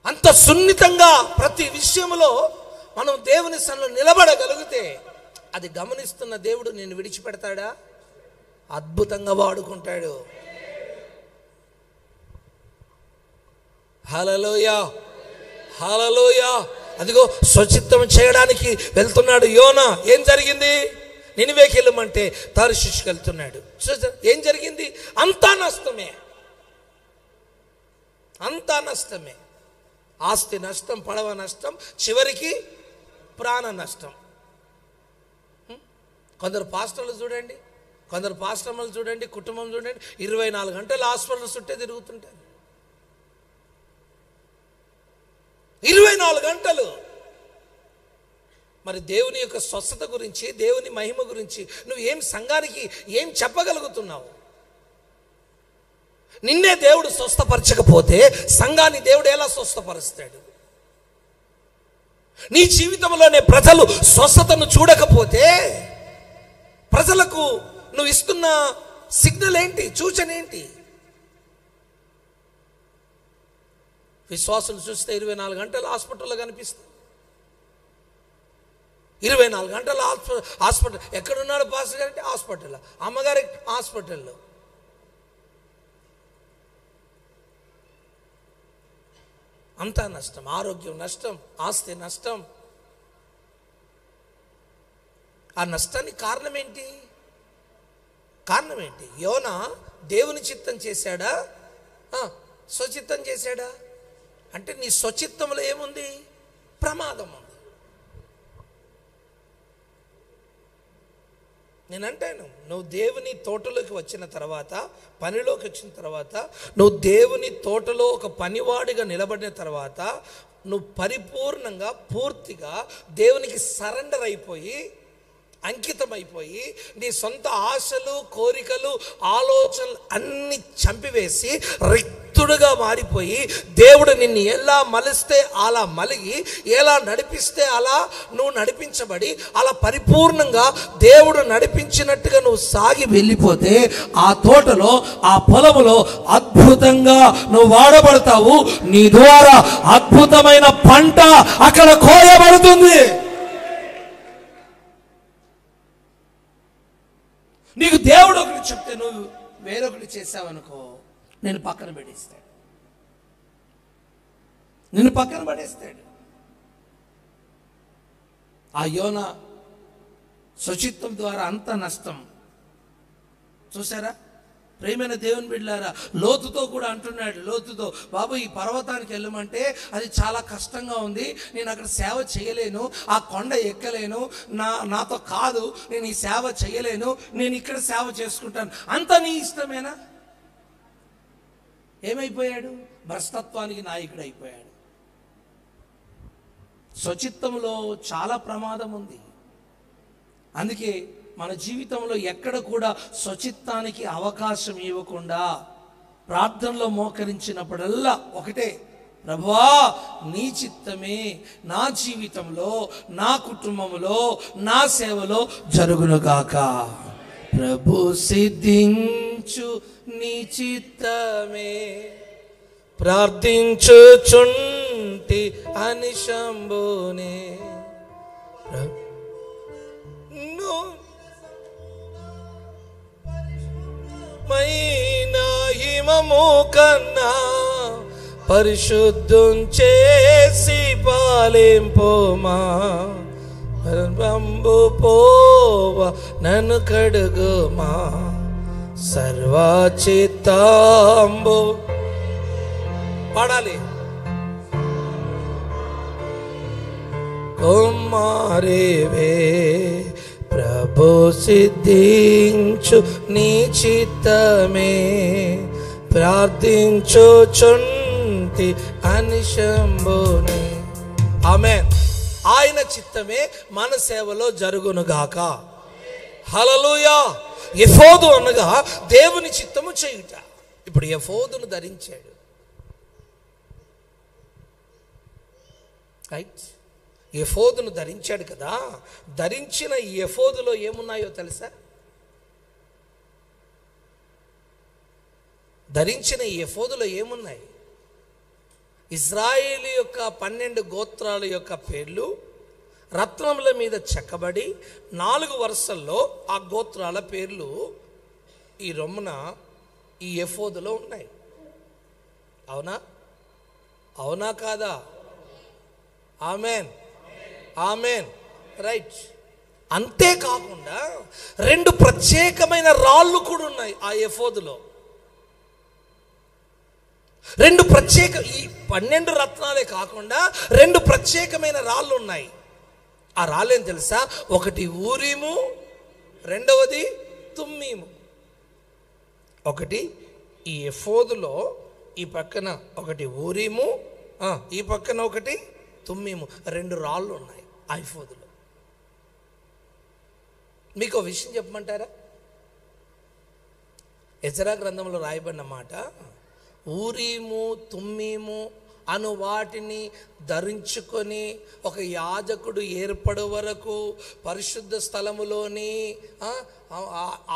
అంత సున్నితంగా ప్రతి విషయంలో మనం దేవుని సన్నిధిలో నిలబడగలిగితే అది గమనిస్తున్న దేవుడు నిన్ను విడిచిపెడతాడా? అద్భుతంగా వాడుకుంటాడు. హల్లెలూయా, హల్లెలూయా. అదిగో స్వచిత్తం చేయడానికి వెళ్తున్నాడు యోనా. ఏం జరిగింది? నినివేకి వెళ్ళమంటే తార్షీషుకి వెళ్తున్నాడు. ఏం జరిగింది? అంతా నష్టమే, అంతా నష్టమే. ఆస్తి నష్టం, పడవ నష్టం, చివరికి ప్రాణ నష్టం. కొందరు పాస్టర్లు చూడండి, కొందరు పాస్టర్లు చూడండి, కుటుంబం చూడండి, 24 గంటలు హాస్పిటల్ చుట్టే తిరుగుతుంటారు. 24 గంటలు. మరి దేవుని యొక్క స్వస్థత గురించి, దేవుని మహిమ గురించి నువ్వు ఏం సంఘానికి ఏం చెప్పగలుగుతున్నావు? నిన్నే దేవుడు స్వస్థపరచకపోతే సంఘాన్ని దేవుడు ఎలా స్వస్థపరుస్తాడు? నీ జీవితంలోనే ప్రజలు స్వస్థతను చూడకపోతే ప్రజలకు నువ్వు ఇస్తున్న సిగ్నల్ ఏంటి, సూచన ఏంటి? విశ్వాసులు చూస్తే 24 గంటలు హాస్పిటల్లో కనిపిస్తుంది. 24 గంటల హాస్పిటల్. ఎక్కడున్నాడు పాస్టర్ గారు అంటే హాస్పిటల్, అమ్మగారి హాస్పిటల్లో. అంతా నష్టం, ఆరోగ్యం నష్టం, ఆస్తి నష్టం. ఆ నష్టానికి కారణం ఏంటి? కారణం ఏంటి? యోనా దేవుని చిత్తం చేశాడా, స్వచిత్తం చేశాడా? అంటే నీ స్వచిత్తంలో ఏముంది? ప్రమాదం ఉంది. నేనంటాను, నువ్వు దేవుని తోటలోకి వచ్చిన తర్వాత, పనిలోకి వచ్చిన తర్వాత, నువ్వు దేవుని తోటలో ఒక పనివాడిగా నిలబడిన తర్వాత, నువ్వు పరిపూర్ణంగా పూర్తిగా దేవునికి సరెండర్ అయిపోయి, అంకితమైపోయి, నీ సొంత ఆశలు, కోరికలు, ఆలోచనలు అన్నీ చంపివేసి రిక్తుడుగా మారిపోయి, దేవుడు నిన్ను ఎలా మలిస్తే అలా మలిగి, ఎలా నడిపిస్తే అలా నువ్వు నడిపించబడి, అలా పరిపూర్ణంగా దేవుడు నడిపించినట్టుగా నువ్వు సాగి వెళ్ళిపోతే ఆ తోటలో, ఆ పొలములో అద్భుతంగా నువ్వు వాడబడతావు. నీ ద్వారా అద్భుతమైన పంట అక్కడ కోయబడుతుంది. నీకు దేవుడు ఒకటి చెప్తే నువ్వు వేరొకటి చేసావనుకో, నేను పక్కన పడేస్తాడు, నిన్ను పక్కన పడేస్తాడు. ఆ యోనా స్వచిత్తం ద్వారా అంత నష్టం చూసారా? ప్రేమైన దేవుని బిడ్డలారా, లోతుతో కూడా అంటున్నాడు. లోతుతో, బాబు ఈ పర్వతానికి వెళ్ళమంటే అది చాలా కష్టంగా ఉంది, నేను అక్కడ సేవ చేయలేను, ఆ కొండ ఎక్కలేను, నాతో కాదు, నేను ఈ సేవ చేయలేను, నేను ఇక్కడ సేవ చేసుకుంటాను. అంత నీ ఇష్టమేనా? ఏమైపోయాడు? భ్రష్టత్వానికి నాయకుడు అయిపోయాడు. స్వచిత్తంలో చాలా ప్రమాదం ఉంది. అందుకే మన జీవితంలో ఎక్కడ కూడా స్వచిత్తానికి అవకాశం ఇవ్వకుండా ప్రార్థనలో మోకరించినప్పుడల్లా ఒకటే, ప్రభువా నీ చిత్తమే నా జీవితంలో, నా కుటుంబంలో, నా సేవలో జరుగునుగాక. ప్రభు సిద్ధించు నీ చిత్తమే ప్రార్థించుచుంటి అని శంభునే. హిమము కన్నా పరిశుద్ధం చేసి పాలింపుమా, బంబు పోవ నన్ను కడుగుమా, సర్వచిత్తంబు. పాడాలి. కుమారివే ప్రభు సిద్ధించు నీ చిత్తమే ప్రార్థించుచుంటి అని శంభునే. ఆమేన్. ఆయన చిత్తమే మన సేవలో జరుగునుగాక. హల్లెలూయా. ఎఫోదు అనగా దేవుని చిత్తము చేయుట. ఇప్పుడు ఎఫోదును ధరించాడు. రైట్. ఎఫోదును ధరించాడు కదా, ధరించిన ఈ ఎఫోదులో ఏమున్నాయో తెలుసా? ధరించిన ఈ ఎఫోదులో ఏమున్నాయి? ఇజ్రాయేలు యొక్క 12 గోత్రాల యొక్క పేర్లు రత్నముల మీద చెక్కబడి 4 వరుసల్లో ఆ గోత్రాల పేర్లు ఈ రొమ్మున ఈ ఎఫోదులో ఉన్నాయి. అవునా? అవునా కాదా? Amen, amen. రైట్. అంతేకాకుండా 2 ప్రత్యేకమైన రాళ్ళు కూడా ఉన్నాయి ఆ ఎఫోదులో. 2 ప్రత్యేక, ఈ 12 రత్నాలే కాకుండా 2 ప్రత్యేకమైన రాళ్ళు ఉన్నాయి. ఆ రాళ్ళు ఏం తెలుసా? ఒకటి ఊరీము, రెండవది తుమ్మీము. ఒకటి ఈ ఎఫోదులో ఈ పక్కన ఒకటి ఊరీము, ఈ పక్కన ఒకటి తుమ్మీము, 2 రాళ్ళు ఉన్నాయి ఆ ఎఫోదులో. మీకు ఒక విషయం చెప్పమంటారా? ఎజ్రా గ్రంథంలో రాయబడిన మాట, ఊరీము తుమ్మీము అను వాటిని ధరించుకొని ఒక యాజకుడు ఏర్పడే వరకు పరిశుద్ధ స్థలములోని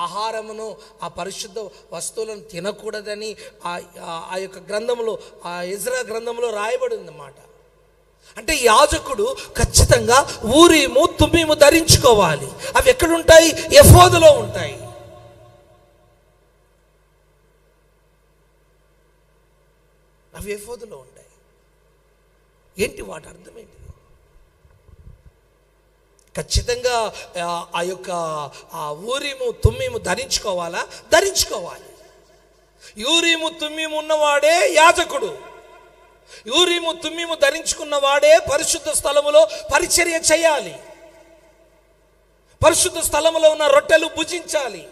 ఆహారమును, ఆ పరిశుద్ధ వస్తువులను తినకూడదని ఆ యొక్క గ్రంథంలో, ఆ ఎజ్రా గ్రంథంలో రాయబడి ఉందన్నమాట. అంటే యాజకుడు ఖచ్చితంగా ఊరీము తుమ్మీము ధరించుకోవాలి. అవి ఎక్కడుంటాయి? ఎఫోదులో ఉంటాయి. అవి ఎఫోదులో ఉంటాయి. ఏంటి వాటి అర్థం ఏంటి? ఖచ్చితంగా ఆ యొక్క ఊరీము తుమ్మీము ధరించుకోవాలా? ధరించుకోవాలి. ఊరీము తుమ్మీము ఉన్నవాడే యాజకుడు. ఊరీము తుమ్మీము ధరించుకున్న వాడే పరిశుద్ధ స్థలములో పరిచర్య చేయాలి. పరిశుద్ధ స్థలములో ఉన్న రొట్టెలు భుజించాలి.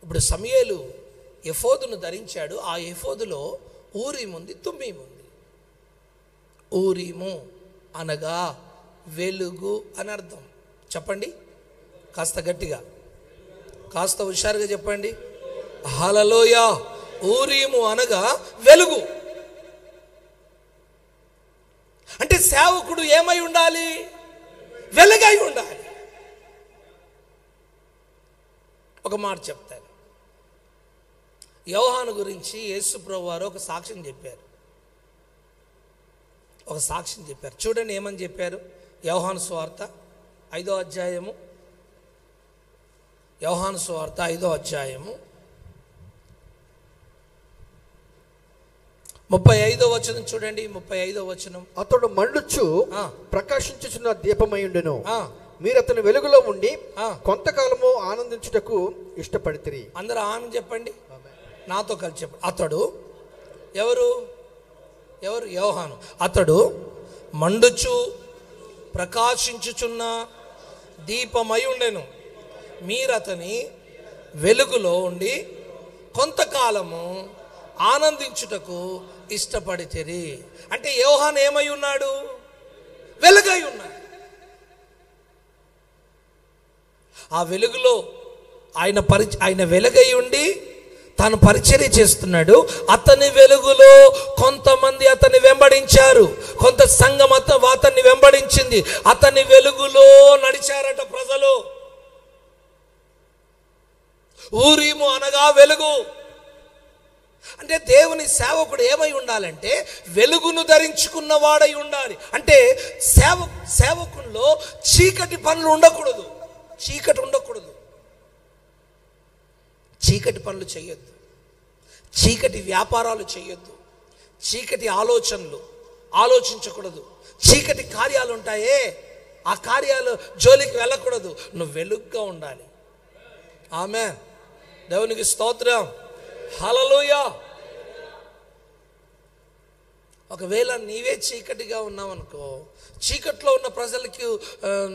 ఇప్పుడు సమూయేలు ఎఫోదును ధరించాడు. ఆ ఎఫోదులో ఊరీము ఉంది, తుమ్మీము ఉంది. ఊరీము అనగా వెలుగు అని అర్థం. చెప్పండి కాస్త గట్టిగా, కాస్త హుషారుగా చెప్పండి. హల్లెలూయా. ఊరీము అనగా వెలుగు. అంటే సేవకుడు ఏమై ఉండాలి? వెలుగై ఉండాలి. ఒక మాట చెప్తాను. యోహాను గురించి యేసు ప్రభువు వారు ఒక సాక్ష్యం చెప్పారు. ఒక సాక్ష్యం చెప్పారు. చూడండి ఏమని చెప్పారు. యోహాను సువార్త 5వ అధ్యాయము, యోహాను సువార్త 5వ అధ్యాయము 35వ వచనం చూడండి. 35వ వచనం, అతడు మండుచు ప్రకాశించుచున్న దీపమయుండెను, మీరు అతని వెలుగులో ఉండి కొంతకాలము ఆనందించుటకు ఇష్టపడితిరి. అందరూ ఆమె చెప్పండి, నాతో కలిసి చెప్పండి. అతడు ఎవరు? ఎవరు? యోహాను. అతడు మండుచు ప్రకాశించుచున్న దీపమై ఉండెను, మీరు అతని వెలుగులో ఉండి కొంతకాలము ఆనందించుటకు ఇష్టపడితిరి. అంటే యోహాను ఏమై ఉన్నాడు? వెలుగై ఉన్నాడు. ఆ వెలుగులో ఆయన వెలుగై ఉండి తాను పరిచర్య చేస్తున్నాడు. అతని వెలుగులో కొంతమంది అతన్ని వెంబడించారు, కొంత సంఘం అతన్ని వెంబడించింది. అతని వెలుగులో నడిచారట ప్రజలు. ఊరీము అనగా వెలుగు. అంటే దేవుని సేవకుడు ఏమై ఉండాలంటే వెలుగును ధరించుకున్న వాడై ఉండాలి. అంటే సేవకుల్లో చీకటి పనులు ఉండకూడదు, చీకటి ఉండకూడదు. చీకటి పనులు చేయొద్దు, చీకటి వ్యాపారాలు చేయొద్దు, చీకటి ఆలోచనలు ఆలోచించకూడదు. చీకటి కార్యాలు ఉంటాయే, ఆ కార్యాలు జోలికి వెళ్ళకూడదు. నువ్వు వెలుగుగా ఉండాలి. ఆమేన్. దేవునికి స్తోత్రం. హల్లెలూయా. ఒకవేళ నీవే చీకటిగా ఉన్నావనుకో, చీకట్లో ఉన్న ప్రజలకి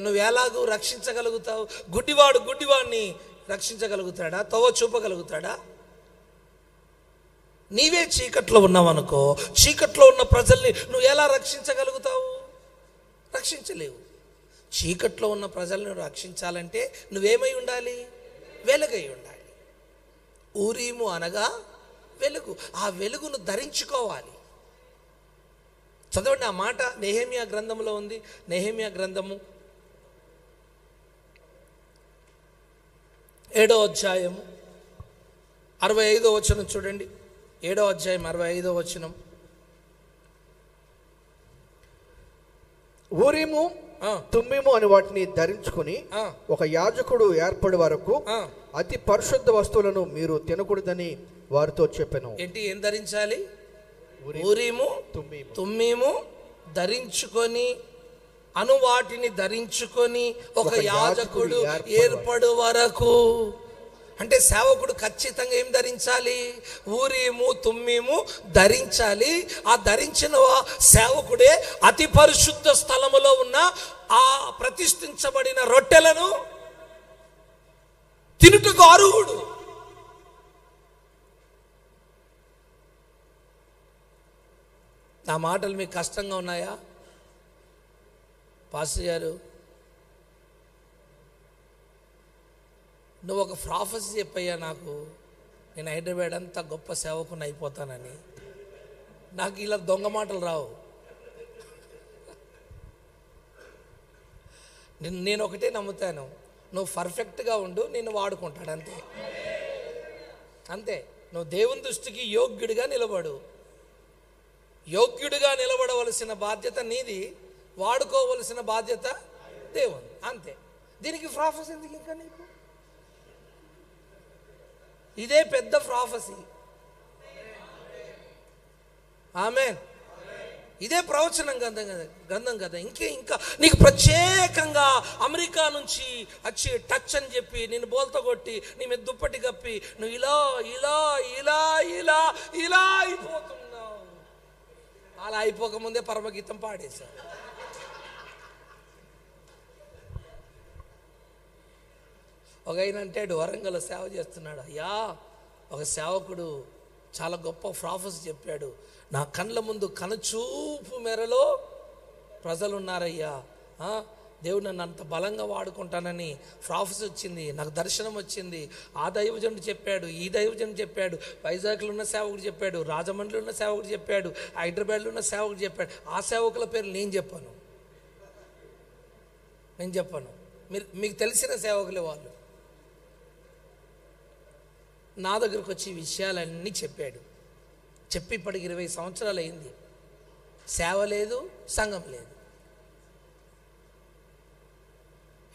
నువ్వు ఎలాగూ రక్షించగలుగుతావు? గుడ్డివాడిని రక్షించగలుగుతాడా? తోవ చూపగలుగుతాడా? నీవే చీకట్లో ఉన్నావనుకో, చీకట్లో ఉన్న ప్రజల్ని నువ్వు ఎలా రక్షించగలుగుతావు? రక్షించలేవు. చీకట్లో ఉన్న ప్రజలను రక్షించాలంటే నువ్వేమై ఉండాలి? వెలుగై ఉండాలి. ఊరీము అనగా వెలుగు. ఆ వెలుగును ధరించుకోవాలి. చదవండి ఆ మాట. నెహెమ్యా గ్రంథంలో ఉంది. నెహెమ్యా గ్రంథము 7వ అధ్యాయము 65వ వచనం చూడండి. 7వ అధ్యాయం 65వ వచనం. ఊరీము తుమ్మిము అని వాటిని ధరించుకుని ఒక యాజకుడు ఏర్పడి వరకు అతి పరిశుద్ధ వస్తువులను మీరు తినకూడదని వారితో చెప్పాను. ఏంటి? ఏం ధరించాలి? ఊరీము తుమ్మిము ధరించుకొని అను వాటిని ధరించుకొని ఒక యాజకుడు ఏర్పడు వరకు. అంటే సేవకుడు ఖచ్చితంగా ఏం ధరించాలి? ఊరీము తుమ్మిము ధరించాలి. ఆ ధరించిన సేవకుడే అతి పరిశుద్ధ స్థలములో ఉన్న ఆ ప్రతిష్ఠించబడిన రొట్టెలను తినుటకు అర్హుడు. నా మాటలు మీకు కష్టంగా ఉన్నాయా పాస్టర్ గారు? నువ్వు ఒక ప్రాఫెసీ చెప్పయ్యా నాకు, నేను హైదరాబాద్ అంతా గొప్ప సేవకుని అయిపోతానని. నాకు ఇలా దొంగ మాటలు రావు. నేను ఒకటే నమ్ముతాను, నువ్వు పర్ఫెక్ట్గా ఉండు, నేను వాడుకుంటాడు. అంతే అంతే. నువ్వు దేవుని దృష్టికి యోగ్యుడిగా నిలబడు. యోగ్యుడిగా నిలబడవలసిన బాధ్యత నీది, వాడుకోవలసిన బాధ్యత దేవుని. అంతే. దీనికి ప్రాఫెసీ ఎందుకు ఇంకా నీకు? ఇదే పెద్ద ప్రాఫెసీ. ఆమేన్. ఇదే ప్రవచనం గ్రంథం కదా. ఇంకా నీకు ప్రత్యేకంగా అమెరికా నుంచి వచ్చి టచ్ అని చెప్పి నేను బోల్తో కొట్టి నీ మీద దుప్పటి కప్పి నువ్వు ఇలా ఇలా ఇలా ఇలా ఇలా అయిపోతున్నావు. అలా అయిపోకముందే పరమగీతం పాడేశావు. ఒక ఆయన అంటాడు, వరంగల్ సేవ చేస్తున్నాడు. అయ్యా, ఒక సేవకుడు చాలా గొప్ప ప్రాఫెసీ చెప్పాడు. నా కళ్ళ ముందు కనుచూపు మేరలో ప్రజలు ఉన్నారయ్యా, దేవుడు నన్ను అంత బలంగా వాడుకుంటానని ప్రాఫెసీ వచ్చింది, నాకు దర్శనం వచ్చింది. ఆ దైవజనుడు చెప్పాడు, ఈ దైవజనుడు చెప్పాడు, వైజాగ్లో ఉన్న సేవకుడు చెప్పాడు, రాజమండ్రిలో ఉన్న సేవకుడు చెప్పాడు, హైదరాబాద్లో ఉన్న సేవకుడు చెప్పాడు. ఆ సేవకుల పేరు నేను చెప్పాను. మీకు తెలిసిన సేవకులే వాళ్ళు. నా దగ్గరకు వచ్చి విషయాలన్నీ చెప్పాడు. చెప్పి ఇప్పటికి 20 సంవత్సరాలు అయింది. సేవ లేదు, సంఘం లేదు.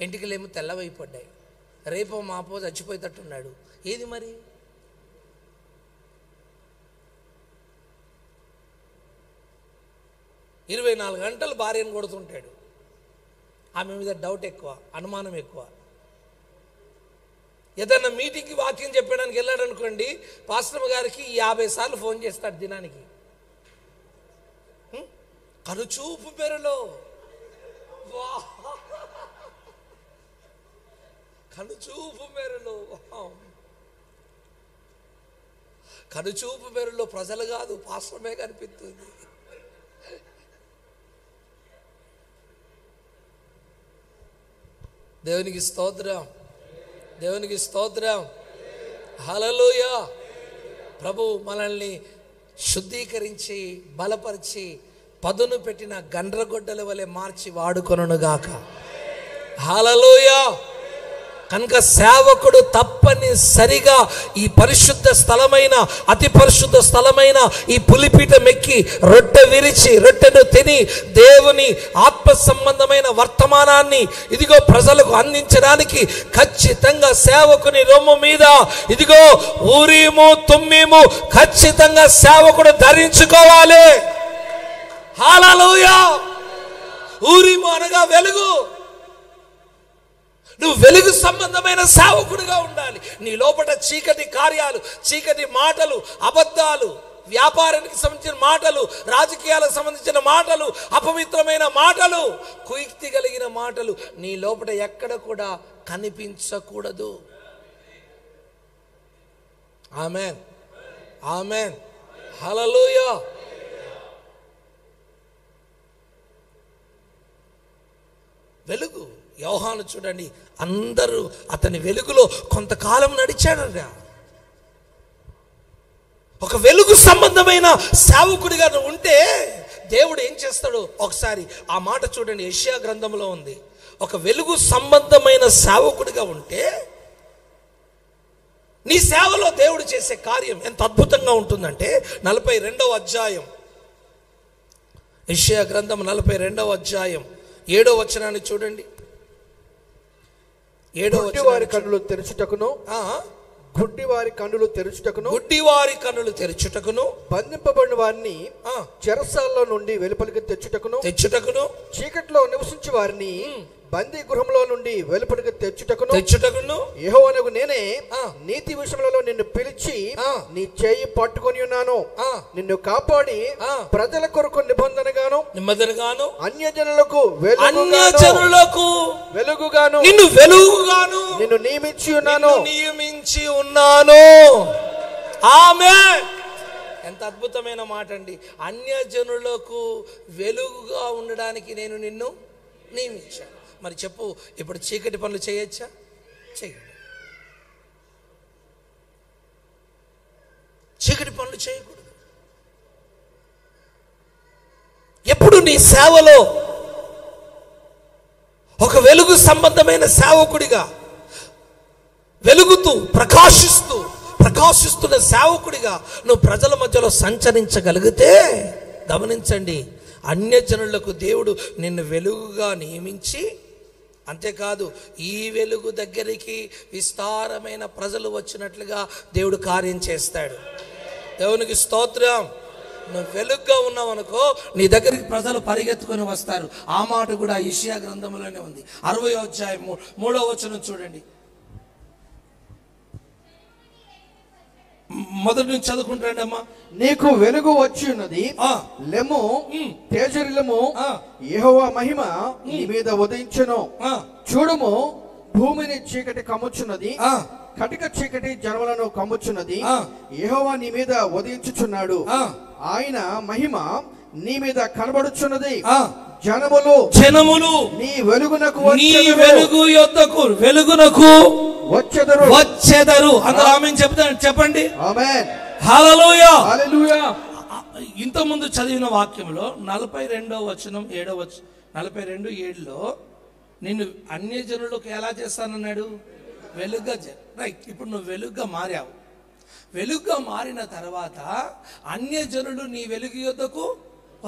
ఎంటికలేమో తెల్లవైపడ్డాయి. రేపో మాపో చచ్చిపోయేటట్టున్నాడు. ఏది మరి? – 24 గంటలు భార్యను కొడుతుంటాడు. ఆమె మీద డౌట్ ఎక్కువ, అనుమానం ఎక్కువ. ఏదన్నా మీటింగ్కి వాక్యం చెప్పడానికి వెళ్ళాడు అనుకోండి, పాస్టర్ గారికి 50 సార్లు ఫోన్ చేస్తాడు దినానికి. కనుచూపు మేరలో, కనుచూపు మేరలో, కనుచూపు మేరలో ప్రజలు కాదు, పాస్టర్మే కనిపిస్తుంది. దేవునికి స్తోత్రం, దేవునికి స్తోత్రం. హల్లెలూయా. ప్రభు మనల్ని శుద్ధీకరించి బలపరిచి పదును పెట్టిన గండ్రగొడ్డల వలె మార్చి వాడుకొనుగాక. హల్లెలూయా. కనుక సేవకుడు తప్పనిసరిగా ఈ పరిశుద్ధ స్థలమైన, అతి పరిశుద్ధ స్థలమైన ఈ పులిపీఠం ఎక్కి రొట్టె విరిచి రొట్టెను తిని దేవుని ఆత్మ సంబంధమైన వర్తమానాన్ని ఇదిగో ప్రజలకు అందించడానికి ఖచ్చితంగా సేవకుని రొమ్ము మీద ఇదిగో ఊరీము తుమ్మీము ఖచ్చితంగా సేవకుడు ధరించుకోవాలి. హల్లెలూయా. ఊరీము అనగా వెలుగు. నువ్వు వెలుగు సంబంధమైన సేవకుడిగా ఉండాలి. నీ లోపల చీకటి కార్యాలు, చీకటి మాటలు, అబద్ధాలు, వ్యాపారానికి సంబంధించిన మాటలు, రాజకీయాలకు సంబంధించిన మాటలు, అపవిత్రమైన మాటలు, కుయుక్తి కలిగిన మాటలు నీ లోపల ఎక్కడ కూడా కనిపించకూడదు. ఆమేన్, ఆమేన్, హల్లెలూయా. వెలుగు. యోహాను చూడండి, అందరూ అతని వెలుగులో కొంతకాలం నడిచాడట. ఒక వెలుగు సంబంధమైన సేవకుడిగా నువ్వు ఉంటే దేవుడు ఏం చేస్తాడు? ఒకసారి ఆ మాట చూడండి, యెషయా గ్రంథంలో ఉంది. ఒక వెలుగు సంబంధమైన సేవకుడిగా ఉంటే నీ సేవలో దేవుడు చేసే కార్యం ఎంత అద్భుతంగా ఉంటుందంటే 42వ అధ్యాయం, యెషయా గ్రంథం 42వ అధ్యాయం 7వ వచనాన్ని చూడండి. 7వ గుడ్డివారి కన్నులు తెరుచుటకును, గుడ్డివారి కన్నులు తెరుచుటకును, బంధింపబడిన వారిని చెరసాల్లో నుండి వెలుపలికి తెచ్చుటకును, చీకట్లో నివసించే వారిని బందీ గృహంలో నుండి వెలుపలికి తెచ్చుటకును యెహోవానగు నేనే నీతి విషయములలో నిన్ను పిలిచి నీ చేయి పట్టుకొని ఉన్నాను. నిన్ను కాపాడి ప్రజల కొరకు నిబంధనగాను అన్యజనులకు వెలుగుగాను నిన్ను నియమించి ఉన్నాను. ఆమేన్. ఎంత అద్భుతమైన మాట అండి. అన్యజనులకు వెలుగుగా ఉండడానికి నేను నిన్ను నియమించాను. మరి చెప్పు, ఇప్పుడు చీకటి పనులు చేయొచ్చా? చేయడు. చీకటి పనులు చేయకూడదు. ఎప్పుడు నీ సేవలో ఒక వెలుగు సంబంధమైన సేవకుడిగా వెలుగుతూ ప్రకాశిస్తున్న సేవకుడిగా నువ్వు ప్రజల మధ్యలో సంచరించగలిగితే, గమనించండి, అన్యజనులకు దేవుడు నిన్ను వెలుగుగా నియమించి, అంతేకాదు ఈ వెలుగు దగ్గరికి విస్తారమైన ప్రజలు వచ్చినట్లుగా దేవుడు కార్యం చేస్తాడు. దేవునికి స్తోత్రం. నువ్వు వెలుగుగా ఉన్నావు అనుకో, నీ దగ్గరికి ప్రజలు పరిగెత్తుకొని వస్తారు. ఆ మాట కూడా యెషయా గ్రంథంలోనే ఉంది. 60వ అధ్యాయం 3వ వచనం చూడండి. మొదటి నుంచి చదువుకుంటాండి అమ్మా. నీకు వెలుగు వచ్చి ఉన్నది, లెమ్ము తేజరిల్లము, యెహోవా మహిమ నీ మీద ఉదయించును. చూడుము, భూమిని చీకటి కమ్ముచున్నది, కటిక చీకటి జనములను కమ్ముచున్నది. యెహోవా నీ మీద ఉదయించుచున్నాడు, ఆయన మహిమ నీ మీద కనబడుచున్నది. జనములు నీ వెలుగునకు వచ్చెదరు. అందరూ ఆమేన్ చెప్తాను, చెప్పండి. ఆమేన్. హల్లెలూయా. ఇంత ముందు చదివిన వాక్యంలో 42వ వచనం 42:7లో నిన్ను అన్యజనులకు ఎలా చేస్తానన్నాడు? వెలుగుగా. రైట్. ఇప్పుడు నువ్వు వెలుగుగా మారావు. వెలుగుగా మారిన తర్వాత అన్యజనులు నీ వెలుగు యొద్దకు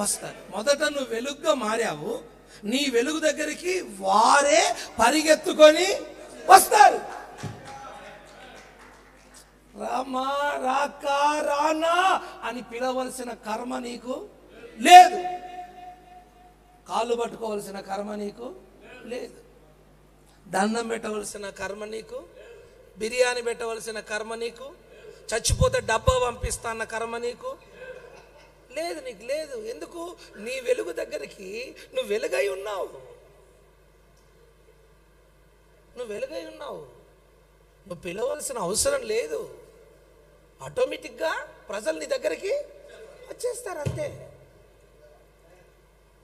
వస్తారు. మొదట నువ్వు వెలుగుగా మారావు, నీ వెలుగు దగ్గరికి వారే పరిగెత్తుకొని వస్తారు. రామా, రాకా, రానా అని పిలవలసిన కర్మ నీకు లేదు. కాళ్ళు పట్టుకోవలసిన కర్మ నీకు లేదు. దండం పెట్టవలసిన కర్మ నీకు, బిర్యానీ పెట్టవలసిన కర్మ నీకు, చచ్చిపోతే డబ్బా పంపిస్తా అన్న కర్మ నీకు లేదు. నీకు లేదు. ఎందుకు? నీ వెలుగు దగ్గరికి నువ్వు వెలుగై ఉన్నావు. నువ్వు పిలవలసిన అవసరం లేదు. ఆటోమేటిక్గా ప్రజలు నీ దగ్గరికి వచ్చేస్తారు, అంతే.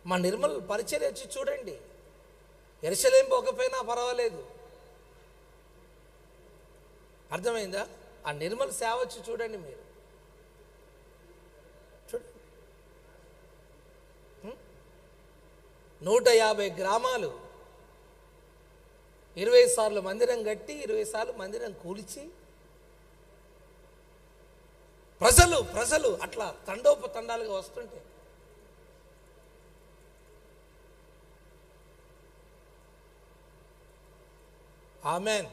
మా నిర్మల్ పరిచర్య వచ్చి చూడండి. యెరూషలేం పోకపోయినా పర్వాలేదు, అర్థమైందా? ఆ నిర్మల్ సేవ వచ్చి చూడండి మీరు. చూడండి, 150 గ్రామాలు, 20 సార్లు మందిరం కట్టి 20 సార్లు మందిరం కూల్చి ప్రజలు అట్లా తండోపతండాలుగా వస్తుంటే ఆమెన్.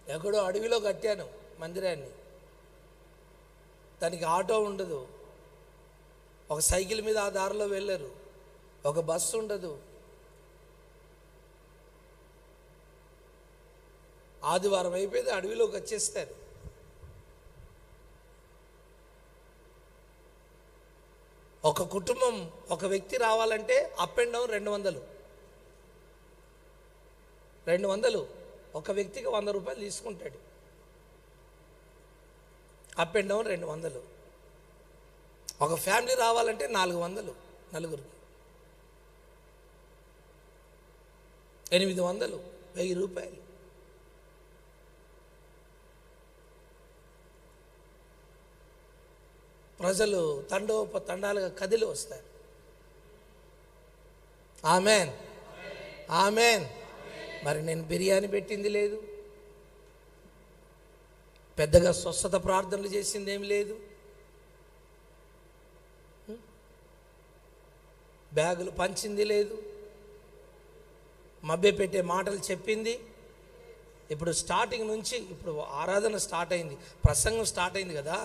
ఎక్కడో అడవిలో కట్టాను మందిరాన్ని, దానికి ఆటో ఉండదు, ఒక సైకిల్ మీద ఆ దారిలో వెళ్ళరు, ఒక బస్సు ఉండదు. ఆదివారం అయిపోయింది, అడవిలోకి వచ్చేస్తారు. ఒక కుటుంబం, ఒక వ్యక్తి రావాలంటే అప్ అండ్ డౌన్ 200 ఒక వ్యక్తికి 100 రూపాయలు తీసుకుంటాడు. Up and down 200. ఒక ఫ్యామిలీ రావాలంటే 400, నలుగురికి 800, 1000 రూపాయలు. ప్రజలు తండోపతండాలుగా కదిలి వస్తారు. Amen, amen. మరి నేను బిర్యానీ పెట్టింది లేదు, పెద్దగా స్వస్థత ప్రార్థనలు చేసింది ఏమి లేదు, బ్యాగులు పంచింది లేదు, మభ్య పెట్టే మాటలు చెప్పింది. ఇప్పుడు స్టార్టింగ్ నుంచి, ఇప్పుడు ఆరాధన స్టార్ట్ అయింది, ప్రసంగం స్టార్ట్ అయింది కదా,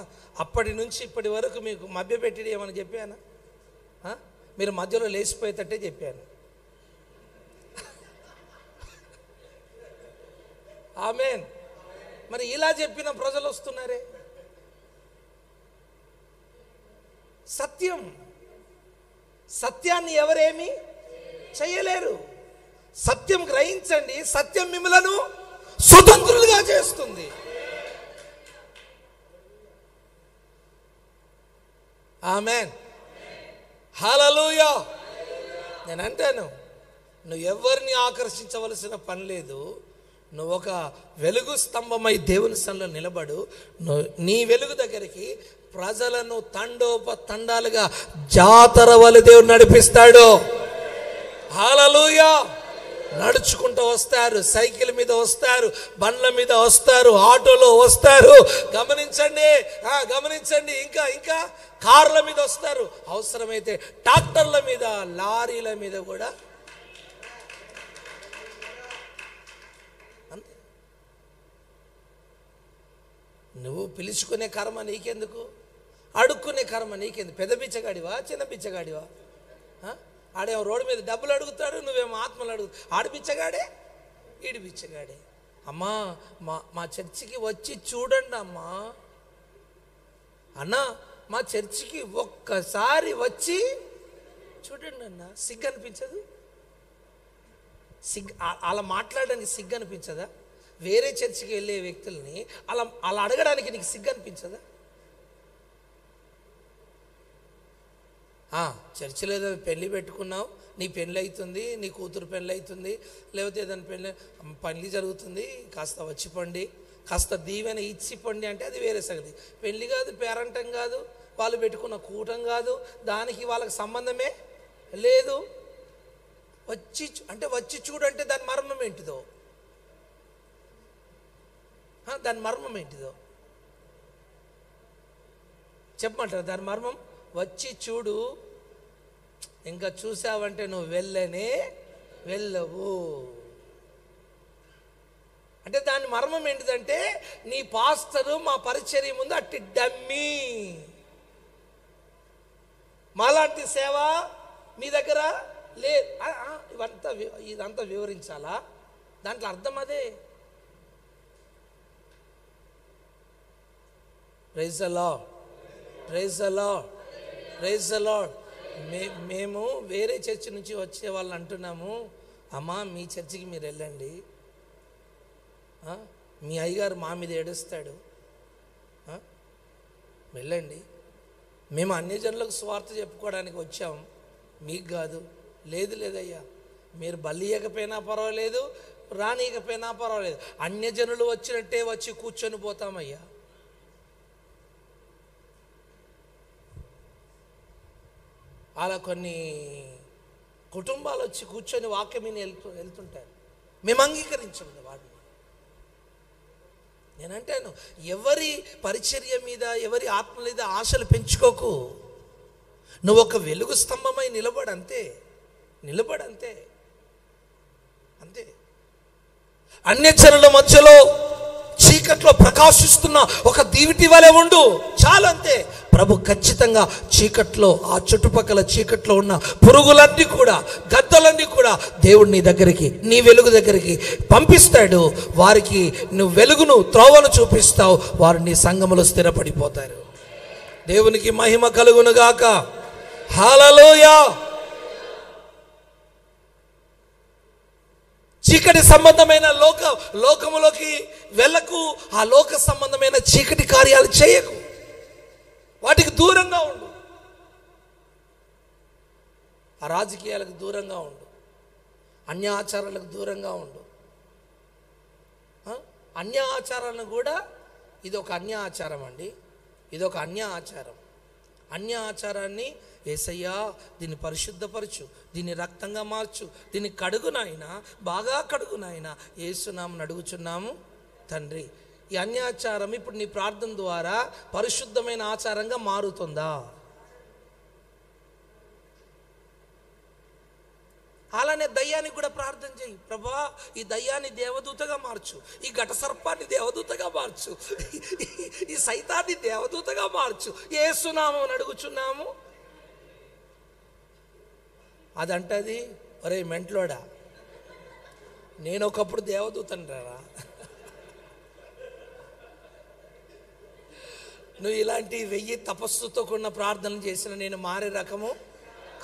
అప్పటి నుంచి ఇప్పటి వరకు మీకు మభ్య పెట్టి ఏమని చెప్పానా? మీరు మధ్యలో లేచిపోయేటట్టే చెప్పాను. ఆమేన్. మరి ఇలా చెప్పిన ప్రజలు వస్తున్నారే. సత్యం, సత్యాన్ని ఎవరేమి చేయలేరు. సత్యం గ్రహించండి, సత్యం మిమ్మలను స్వతంత్రులుగా చేస్తుంది. ఆమేన్, హల్లెలూయా. నేను అంటాను, నువ్వు ఎవరిని ఆకర్షించవలసిన పని లేదు. నువ్వు ఒక వెలుగు స్తంభమై దేవుని సన్నిధిలో నిలబడు. నీ వెలుగు దగ్గరికి ప్రజలను తండోపతండాలుగా జాతర వలె దేవుడు నడిపిస్తాడు. హల్లెలూయా. నడుచుకుంటూ వస్తారు, సైకిల్ మీద వస్తారు, బండ్ల మీద వస్తారు, ఆటోలో వస్తారు. గమనించండి, గమనించండి. ఇంకా ఇంకా కార్ల మీద వస్తారు, అవసరమైతే ట్రాక్టర్ల మీద, లారీల మీద కూడా. అంతే. నువ్వు పిలుచుకునే కర్మ నీకెందుకు, అడుక్కునే కర్మ నీకెందుకు? పెద్ద బిచ్చగాడివా, చిన్న బిచ్చగాడివా? ఆడేమో రోడ్డు మీద డబ్బులు అడుగుతాడు, నువ్వేమో ఆత్మలు అడుగు. ఆడి బిచ్చగాడే, ఈడి బిచ్చగాడే. అమ్మా, మా చర్చికి వచ్చి చూడండి అమ్మా. అన్నా, మా చర్చికి ఒక్కసారి వచ్చి చూడండి అన్న. సిగ్గు అనిపించదు? అలా మాట్లాడడానికి సిగ్గు అనిపించదా? వేరే చర్చికి వెళ్ళే వ్యక్తుల్ని అలా అడగడానికి నీకు సిగ్గు అనిపించదా? చర్చిలో ఏదో పెళ్ళి పెట్టుకున్నావు, నీ పెళ్ళి అవుతుంది, నీ కూతురు పెళ్ళి అవుతుంది, లేకపోతే ఏదైనా పెళ్ళి జరుగుతుంది, కాస్త వచ్చిపోండి, కాస్త దీవెన ఇచ్చిపోండి అంటే అది వేరే సంగతి. పెళ్ళి కాదు, పేరంటం కాదు, వాళ్ళు పెట్టుకున్న కూటం కాదు, దానికి వాళ్ళకి సంబంధమే లేదు. వచ్చి చూడంటే దాని మర్మం ఏంటిదో, దాని మర్మం ఏంటిదో చెప్పమంటారు. దాని మర్మం వచ్చి చూడు, ఇంకా చూసావంటే నువ్వు వెళ్ళవు. అంటే దాని మర్మం ఏంటిదంటే, నీ పాస్టరు మా పరిచర్య ముందు అట్టి డమ్మీ, మాలాంటి సేవ మీ దగ్గర లేదు. ఇదంతా వివరించాలా? దాంట్లో అర్థం అదే. Praise the lord, praise the lord, praise the lord. మేము వేరే చర్చి నుంచి వచ్చే వాళ్ళు అంటున్నాము, అమ్మా మీ చర్చికి మీరు వెళ్ళండి, మీ అయ్యగారు మా మీద ఏడుస్తాడు, వెళ్ళండి. మేము అన్యజనులకు స్వార్థ చెప్పుకోవడానికి వచ్చాం, మీకు కాదు. లేదయ్యా, మీరు బలియకపోయినా పర్వాలేదు, రానియకపోయినా పర్వాలేదు, అన్యజనులు వచ్చినట్టే వచ్చి కూర్చొని పోతామయ్యా. అలా కొన్ని కుటుంబాలు వచ్చి కూర్చొని వాక్యం మీద వెళ్తుంటారు. మేము అంగీకరించము వాటిని. నేనంటాను, ఎవరి పరిచర్య మీద, ఎవరి ఆత్మ మీద ఆశలు పెంచుకోకు. నువ్వు ఒక వెలుగు స్తంభమై నిలబడంతే. అంతే. అన్యజనుల మధ్యలో చీకట్లో ప్రకాశిస్తున్న ఒక దీవిటి వలె ఉండు, చాలంతే. ప్రభు ఖచ్చితంగా చీకట్లో, ఆ చుట్టుపక్కల చీకట్లో ఉన్న పురుగులన్నీ కూడా, గద్దలన్నీ కూడా దేవుడు నీ దగ్గరికి, నీ వెలుగు దగ్గరికి పంపిస్తాడు. వారికి నువ్వు వెలుగును, త్రోవను చూపిస్తావు, వారు నీ సంఘములో స్థిరపడిపోతారు. దేవునికి మహిమ కలుగునుగాక. హల్లెలూయా. చీకటి సంబంధమైన లోకములోకి వెళ్ళకు. ఆ లోక సంబంధమైన చీకటి కార్యాలు చేయకు, వాటికి దూరంగా ఉండు. ఆ రాజకీయాలకు దూరంగా ఉండు, అన్య ఆచారాలకు దూరంగా ఉండు. అన్య ఆచారాలను కూడా, ఇది ఒక అన్య ఆచారం అండి, ఇది ఒక అన్య ఆచారం. అన్య ఆచారాన్ని యేసయ్యా దీన్ని పరిశుద్ధపరచు, దీన్ని రక్తంగా మార్చు, దీన్ని కడుగు నాయనా, బాగా కడుగు నాయనా, యేసునామమున అడుగుచున్నాము తండ్రి. ఈ అన్యాచారం ఇప్పుడు నీ ప్రార్థన ద్వారా పరిశుద్ధమైన ఆచారంగా మారుతుందా? అలానే దయ్యానికి కూడా ప్రార్థన చేయి. ప్రభా, ఈ దయ్యాన్ని దేవదూతగా మార్చు, ఈ ఘట సర్పాన్ని దేవదూతగా మార్చు, ఈ సైతాన్ని దేవదూతగా మార్చు, యేసునామమున అడుగుచున్నాము. అదంటది, ఒరే మెంట్లోడా, నేను ఒకప్పుడు దేవదూతని రా, నువ్వు ఇలాంటి 1000 తపస్సుతో కూడిన ప్రార్థనలు చేసిన నేను మారే రకము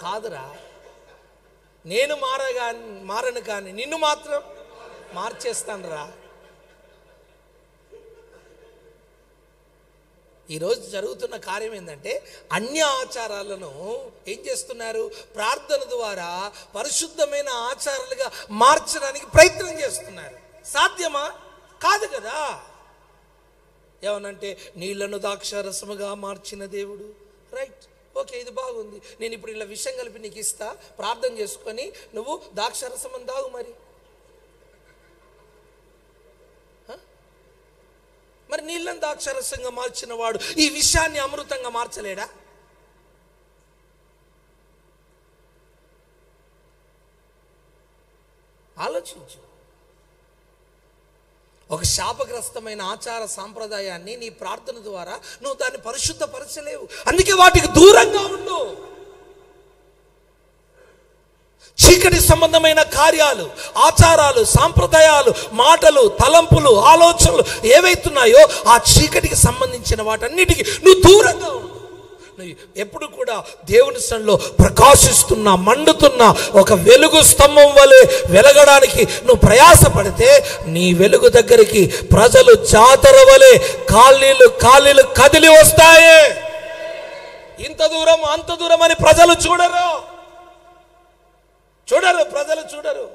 కాదురా. నేను మారను కానీ నిన్ను మాత్రం మార్చేస్తాను రా. ఈరోజు జరుగుతున్న కార్యం ఏంటంటే అన్య ఆచారాలను ఏం చేస్తున్నారు? ప్రార్థన ద్వారా పరిశుద్ధమైన ఆచారాలుగా మార్చడానికి ప్రయత్నం చేస్తున్నారు. సాధ్యమా? కాదు కదా. ఏమనంటే నీళ్లను ద్రాక్షారసముగా మార్చిన దేవుడు. రైట్, ఓకే, ఇది బాగుంది. నేను ఇప్పుడు ఇలా విషయం కలిపి నీకు ఇస్తా, ప్రార్థన చేసుకొని నువ్వు ద్రాక్షారసం అని తాగు. మరి నీళ్ళని ద్రాక్షారసంగా మార్చిన వాడు ఈ విషయాన్ని అమృతంగా మార్చలేడా? ఆలోచించు. ఒక శాపగ్రస్తమైన ఆచార సాంప్రదాయాన్ని నీ ప్రార్థన ద్వారా నువ్వు దాన్ని పరిశుద్ధపరచలేవు. అందుకే వాటికి దూరంగా ఉండు. చీకటి సంబంధమైన కార్యాలు, ఆచారాలు, సాంప్రదాయాలు, మాటలు, తలంపులు, ఆలోచనలు ఏవైతున్నాయో ఆ చీకటికి సంబంధించిన వాటన్నిటికీ నువ్వు దూరంగా ఉండు. ఎప్పుడు కూడా దేవుని సన్నిధిలో ప్రకాశిస్తున్న, మండుతున్న ఒక వెలుగు స్తంభం వలె వెలగడానికి నువ్వు ప్రయాసపడితే నీ వెలుగు దగ్గరికి ప్రజలు జాతర వలె కాళ్ళీలు కదిలి వస్తాయి. ఇంత దూరం అంత దూరం అని ప్రజలు చూడరు. ప్రజలు చూడరు.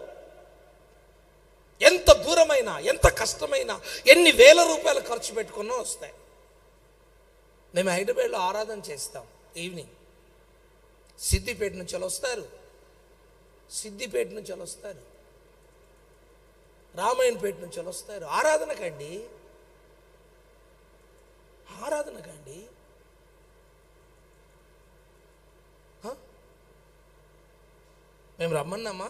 ఎంత దూరమైనా, ఎంత కష్టమైనా, ఎన్ని వేల రూపాయలు ఖర్చు పెట్టుకున్నా వస్తాయి. మేము హైదరాబాద్లో ఆరాధన చేస్తాం. ఈవినింగ్ సిద్దిపేట నుంచి వస్తారు, రామాయణపేట నుంచి వస్తారు ఆరాధనకండి. మేము రమ్మన్నామా?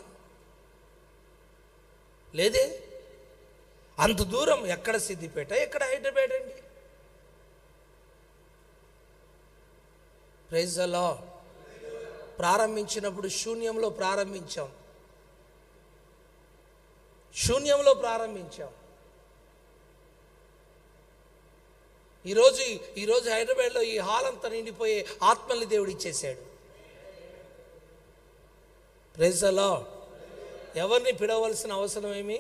లేదే. అంత దూరం. ఎక్కడ సిద్దిపేట, ఎక్కడ హైదరాబాద్ అండి? Praise the lord. ప్రారంభించినప్పుడు శూన్యంలో ప్రారంభించాం. ఈరోజు హైదరాబాద్లో ఈ హాల్ అంతా నిండిపోయే ఆత్మల్ని దేవుడు ఇచ్చేసాడు. Praise the lord. ఎవరిని పిలవలసిన అవసరం ఏమీ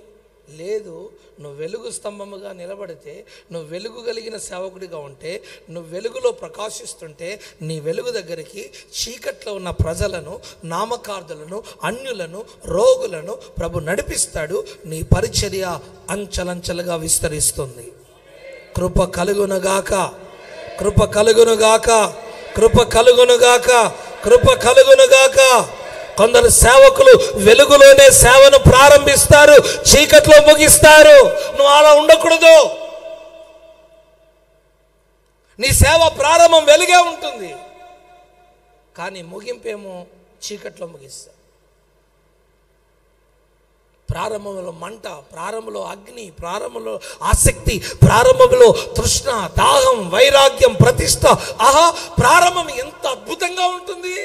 లేదు. నువ్వు వెలుగు స్తంభముగా నిలబడితే, నువ్వు వెలుగు కలిగిన సేవకుడిగా ఉంటే, నువ్వు వెలుగులో ప్రకాశిస్తుంటే, నీ వెలుగు దగ్గరికి చీకట్లో ఉన్న ప్రజలను, నామకార్థులను, అన్యులను, రోగులను ప్రభు నడిపిస్తాడు. నీ పరిచర్య అంచెలంచెలుగా విస్తరిస్తుంది. కృప కలుగునుగాక, కృప కలుగునుగాక, కృప కలుగునుగాక, కృప కలుగునుగాక. కొందరు సేవకులు వెలుగులోనే సేవను ప్రారంభిస్తారు, చీకట్లో ముగిస్తారు. నువ్వు అలా ఉండకూడదు. నీ సేవ ప్రారంభం వెలుగే ఉంటుంది, కానీ ముగింపేమో చీకట్లో ముగిస్తా. ప్రారంభంలో మంట, ప్రారంభంలో అగ్ని, ప్రారంభంలో ఆసక్తి, ప్రారంభంలో తృష్ణ, దాహం, వైరాగ్యం, ప్రతిష్ట. ఆహా, ప్రారంభం ఎంత అద్భుతంగా ఉంటుంది.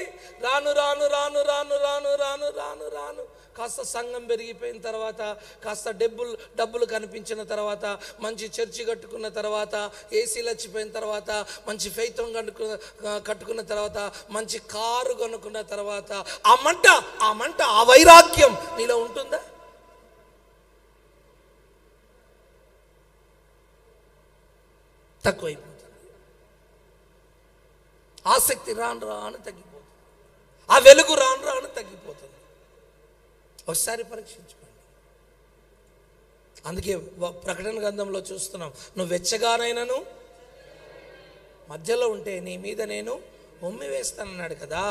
రాను రాను రాను రాను రాను రాను రాను రాను కాస్త సంఘం పెరిగిపోయిన తర్వాత, కాస్త డబ్బులు కనిపించిన తర్వాత, మంచి చర్చి కట్టుకున్న తర్వాత, ఏసీలు వచ్చిపోయిన తర్వాత, మంచి ఫెయితం కట్టుకున్న తర్వాత, మంచి కారు కొనుక్కున్న తర్వాత, ఆ మంట ఆ వైరాగ్యం నీలో ఉంటుందా? తక్కువైపోతుంది. ఆసక్తి రాను రాను తగ్గిపోతుంది. ఆ వెలుగు రాను రాను తగ్గిపోతుంది. ఒకసారి పరీక్షించుకోండి. అందుకే ప్రకటన గ్రంథంలో చూస్తున్నాం, నువ్వు వెచ్చగానైనను మధ్యలో ఉంటే నీ మీద నేను ఉమ్మి వేస్తానన్నాడు కదా.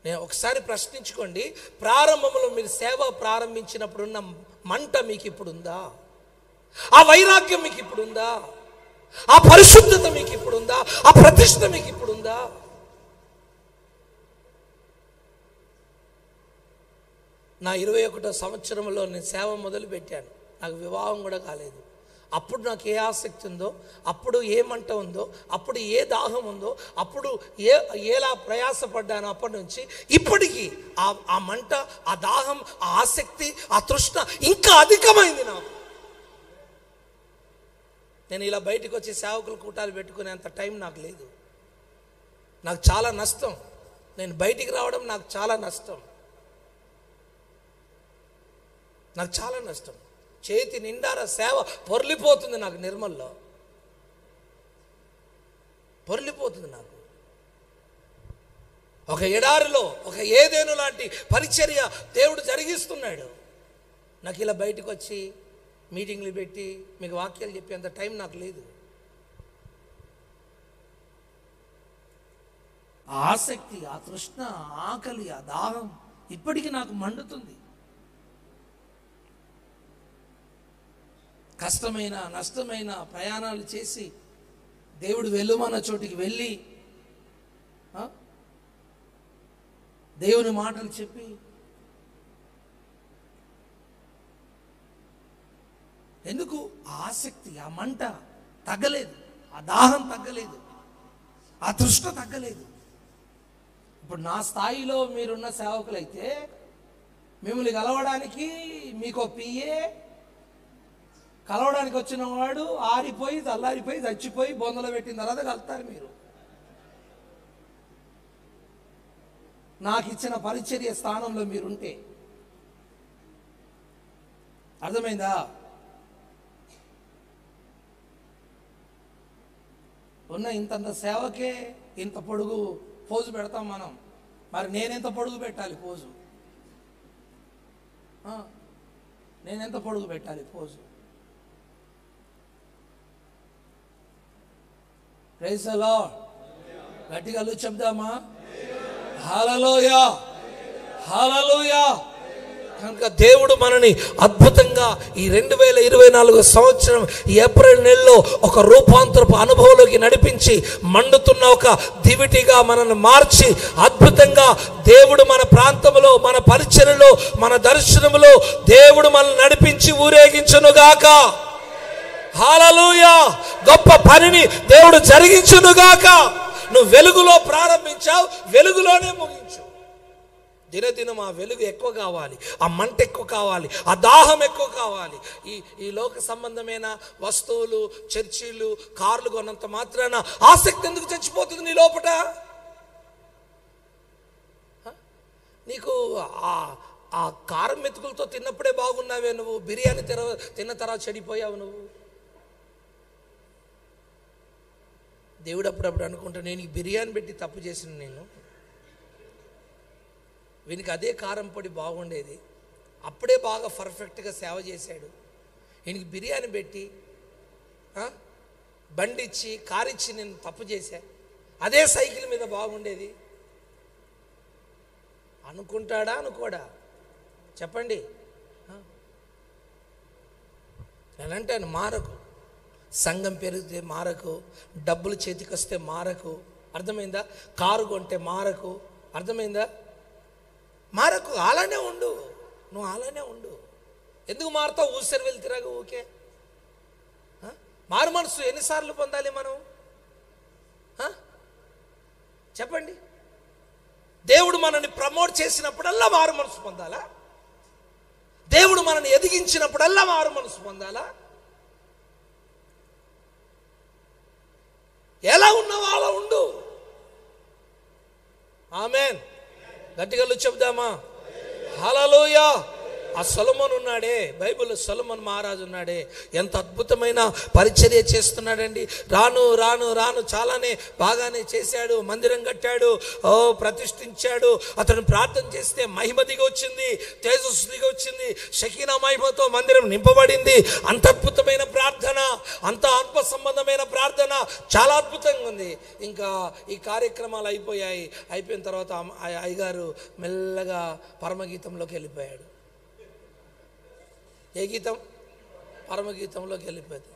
నేను ఒకసారి ప్రశ్నించుకోండి, ప్రారంభంలో మీరు సేవ ప్రారంభించినప్పుడు ఉన్న మంట మీకు ఇప్పుడు ఉందా? ఆ వైరాగ్యం మీకు ఇప్పుడు ఉందా? ఆ పరిశుద్ధత మీకు ఇప్పుడు ఉందా? ఆ ప్రతిష్ఠ మీకు ఇప్పుడు ఉందా? నా 21వ సంవత్సరంలో నేను సేవ మొదలు పెట్టాను. నాకు వివాహం కూడా కాలేదు. అప్పుడు నాకు ఏ ఆసక్తి ఉందో, అప్పుడు ఏ మంట ఉందో, అప్పుడు ఏ దాహం ఉందో, అప్పుడు ఎలా ప్రయాసపడ్డానో అప్పటి నుంచి ఇప్పటికీ ఆ మంట, ఆ దాహం, ఆ ఆసక్తి, ఆ తృష్ణ ఇంకా అధికమైంది నాకు. నేను ఇలా బయటకు వచ్చి సేవకుల కూటాలు పెట్టుకునేంత టైం నాకు లేదు. నాకు చాలా నష్టం. నేను బయటికి రావడం నాకు చాలా నష్టం. నాకు చాలా నష్టం. చేతి నిండార సేవ పొర్లిపోతుంది నాకు. నిర్మల్లో పొర్లిపోతుంది నాకు. ఒక ఎడారిలో ఒక ఏదేను లాంటి పరిచర్య దేవుడు జరిగిస్తున్నాడు. నాకు ఇలా బయటకు వచ్చి మీటింగ్లు పెట్టి మీకు వాక్యాలు చెప్పేంత టైం నాకు లేదు. ఆ ఆసక్తి, ఆ తృష్ణ, ఆకలి, ఆ దాహం ఇప్పటికీ నాకు మండుతుంది. కష్టమైన నష్టమైన ప్రయాణాలు చేసి దేవుడు వెళ్ళుమన్న చోటికి వెళ్ళి దేవుని మాటలు చెప్పి ఎందుకు ఆ ఆసక్తి, ఆ మంట తగ్గలేదు, ఆ దాహం తగ్గలేదు, ఆ తృష్ణ తగ్గలేదు. ఇప్పుడు నా స్థాయిలో మీరున్న సేవకులైతే మిమ్మల్ని కలవడానికి మీకు పిఏ, కలవడానికి వచ్చిన వాడు ఆరిపోయి చల్లారిపోయి చచ్చిపోయి బొందలో పెట్టిన తర్వాత కలుస్తారు. మీరు నాకు ఇచ్చిన పరిచర్య స్థానంలో మీరుంటే అర్థమైందా? ఉన్న ఇంతంత సేవకే ఇంత పొడుగు పోజు పెడతాం మనం. మరి నేనెంత పొడుగు పెట్టాలి పోజు? నేనెంత పొడుగు పెట్టాలి పోజు? Praise the lord. గట్టిగా చెప్దామా? హల్లెలూయా, హల్లెలూయా. కనుక దేవుడు మనని అద్భుతంగా ఈ 2024 సంవత్సరం ఏప్రిల్ నెలలో ఒక రూపాంతరపు అనుభవంలోకి నడిపించి మండుతున్న ఒక దివిటిగా మనల్ని మార్చి అద్భుతంగా దేవుడు మన ప్రాంతంలో, మన పరిచర్యలో, మన దర్శనములో దేవుడు మనల్ని నడిపించి ఊరేగించునుగాక. హల్లెలూయా. గొప్ప పనిని దేవుడు జరిగించునుగాక. నువ్వు వెలుగులో ప్రారంభించావు, వెలుగులోనే ముగించు. దినదినం ఆ వెలుగు ఎక్కువ కావాలి, ఆ మంట ఎక్కువ కావాలి, ఆ దాహం ఎక్కువ కావాలి. ఈ లోక సంబంధమైన వస్తువులు, చర్చీలు, కార్లు కొన్నంత మాత్రాన ఆసక్తి ఎందుకు చచ్చిపోతుంది నీ లోపట? నీకు ఆ కారం మెతుకులతో తిన్నప్పుడే బాగున్నావే నువ్వు, బిర్యానీ తిన్న తర్వాత చెడిపోయావు నువ్వు. దేవుడు అప్పుడప్పుడు అనుకుంటా, నేను ఈ బిర్యానీ పెట్టి తప్పు చేసిన నేను, వీనికి అదే కారం పొడి బాగుండేది, అప్పుడే బాగా పర్ఫెక్ట్గా సేవ చేశాడు, వీనికి బిర్యానీ పెట్టి బండిచ్చి కారిచ్చి నేను తప్పు చేశా, అదే సైకిల్ మీద బాగుండేది అనుకుంటాడా అనుకోడా? చెప్పండి. నేనంటాను మారకు, సంఘం పెరిగితే మారకు, డబ్బులు చేతికి వస్తే మారకు, అర్థమైందా? కారు కొంటే మారకు, అర్థమైందా? మారకు. అలానే ఉండు, నువ్వు అలానే ఉండు. ఎందుకు మారుతావు? ఊసరి వెళ్తిరాగా ఊకే. మారు మనసు ఎన్నిసార్లు పొందాలి మనం? చెప్పండి. దేవుడు మనల్ని ప్రమోట్ చేసినప్పుడల్లా మారు మనసు పొందాలా? దేవుడు మనల్ని ఎదిగించినప్పుడల్లా మారు మనసు పొందాలా? ఎలా ఉన్నావో అలా ఉండు. ఆమేన్. గట్టిగా చెప్దామా? హల్లెలూయా. ఆ సొలొమోను ఉన్నాడే, బైబిల్లో సొలొమోను మహారాజు ఉన్నాడే, ఎంత అద్భుతమైన పరిచర్య చేస్తున్నాడండి. రాను రాను రాను చాలానే బాగానే చేశాడు, మందిరం కట్టాడు, ప్రతిష్ఠించాడు. అతను ప్రార్థన చేస్తే మహిమ దిగి వచ్చింది, తేజస్సు దిగి వచ్చింది, షకీనా మహిమతో మందిరం నింపబడింది. అంత అద్భుతమైన ప్రార్థన, అంత ఆత్మ సంబంధమైన ప్రార్థన, చాలా అద్భుతంగా ఉంది. ఇంకా ఈ కార్యక్రమాలు అయిపోయాయి. అయిపోయిన తర్వాత అయ్యగారు మెల్లగా పరమగీతంలోకి వెళ్ళిపోయాడు. ఏ గీతం? పరమగీతంలోకి వెళ్ళిపోయింది.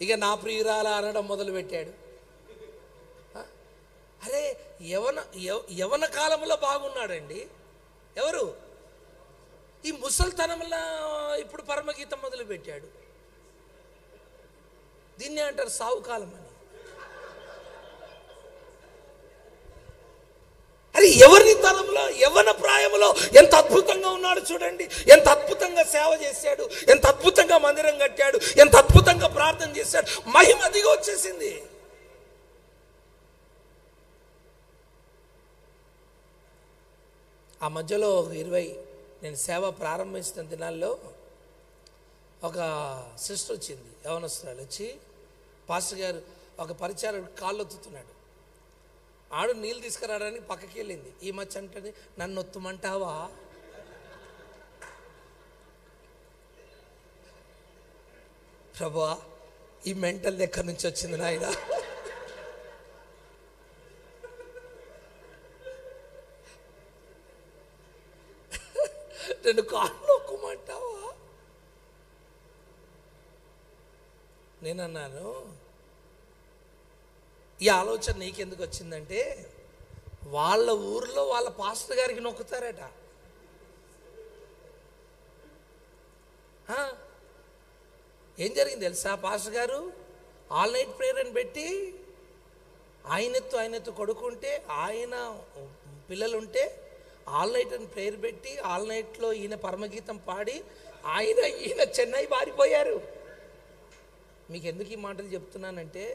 ఇక నా ప్రియురాల అనడం మొదలుపెట్టాడు. అరే యవన కాలంలో బాగున్నాడండి. ఎవరు? ఈ ముసల్తనంలో ఇప్పుడు పరమగీతం మొదలుపెట్టాడు. దీన్నే అంటారు సావుకాలం అని. అరే ఎవరి తరంలో, యవ్వన ప్రాయంలో ఎంత అద్భుతంగా ఉన్నాడు చూడండి. ఎంత అద్భుతంగా సేవ చేశాడు, ఎంత అద్భుతంగా మందిరం కట్టాడు, ఎంత అద్భుతంగా ప్రార్థన చేశాడు. మహిమ దిగి వచ్చేసింది. ఆ మధ్యలో 20 నేను సేవ ప్రారంభిస్తున్న దినాల్లో ఒక సిస్టర్ వచ్చింది, యవనస్తురాలు వచ్చి, పాస్టర్ గారు ఒక పరిచారుడు కాళ్ళు ఒత్తుతున్నాడు. ఆడు నీళ్ళు తీసుకురావడానికి పక్కకి వెళ్ళింది. ఈ మధ్య అంటే నన్ను ఒత్తుమంటావా? ప్రభువా ఈ మెంటల్ ఎక్కడి నుంచి వచ్చింది నాయనా? నన్ను కాళ్ళు నొక్కమంటావా? నేనన్నాను, ఈ ఆలోచన నీకెందుకు వచ్చిందంటే, వాళ్ళ ఊర్లో వాళ్ళ పాస్టర్ గారికి నొక్కుతారట. ఏం జరిగింది తెలుసా? పాస్టర్ గారు ఆల్ నైట్ ప్రేయర్ అని పెట్టి ఆయనెత్తు కొడుకుంటే, ఆయన పిల్లలుంటే ఆల్ నైట్ అని ప్రేయర్ పెట్టి ఆల్ నైట్లో ఈయన పరమగీతం పాడి ఈయన చెన్నై పారిపోయారు. మీకు ఎందుకు ఈ మాటలు చెప్తున్నానంటే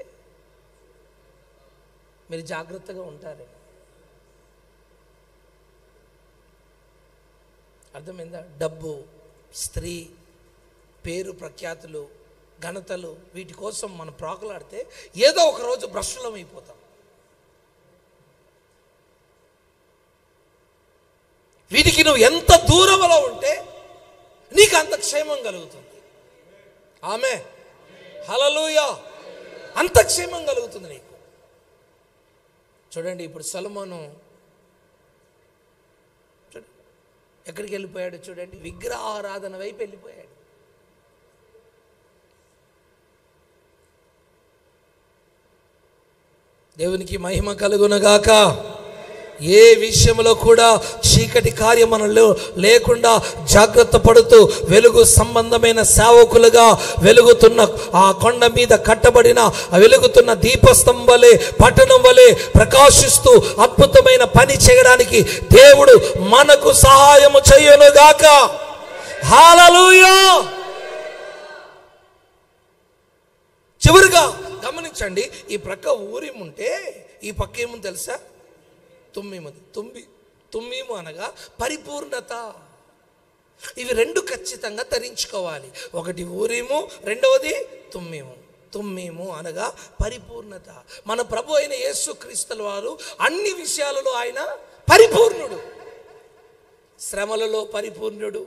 మీరు జాగ్రత్తగా ఉంటారు. అర్థమైందా? డబ్బు, స్త్రీ, పేరు ప్రఖ్యాతులు, ఘనతలు, వీటి కోసం మనం ప్రాకులాడితే ఏదో ఒక రోజు భ్రష్టులం అయిపోతాం. వీటికి నువ్వు ఎంత దూరంలో ఉంటే నీకు అంత క్షేమం కలుగుతుంది. ఆమె హల్లెలూయా. అంత క్షేమం కలుగుతుంది నీకు. చూడండి, ఇప్పుడు సొలొమోను ఎక్కడికి వెళ్ళిపోయాడు చూడండి, విగ్రహారాధన వైపు వెళ్ళిపోయాడు. దేవునికి మహిమ కలుగునగాక. ఏ విషయంలో కూడా చీకటి కార్యములలో లేకుండా జాగ్రత్త పడుతూ వెలుగు సంబంధమైన సేవకులుగా వెలుగుతున్న ఆ కొండ మీద కట్టబడిన వెలుగుతున్న దీపస్తంభం వలె, పట్టణం వలె ప్రకాశిస్తూ అద్భుతమైన పని చేయడానికి దేవుడు మనకు సహాయము చేయునుగాక. హల్లెలూయా. చివరిగా గమనించండి, ఈ ప్రక్క ఊరిముంటే ఈ పక్క ఏముంది తెలుసా? తుమ్మీము అనగా పరిపూర్ణత. ఇవి రెండు ఖచ్చితంగా ధరించుకోవాలి. ఒకటి ఊరిము, రెండవది తుమ్మీము అనగా పరిపూర్ణత. మన ప్రభు అయిన యేసుక్రీస్తుల వారు అన్ని విషయాలలో ఆయన పరిపూర్ణుడు. శ్రమలలో పరిపూర్ణుడు,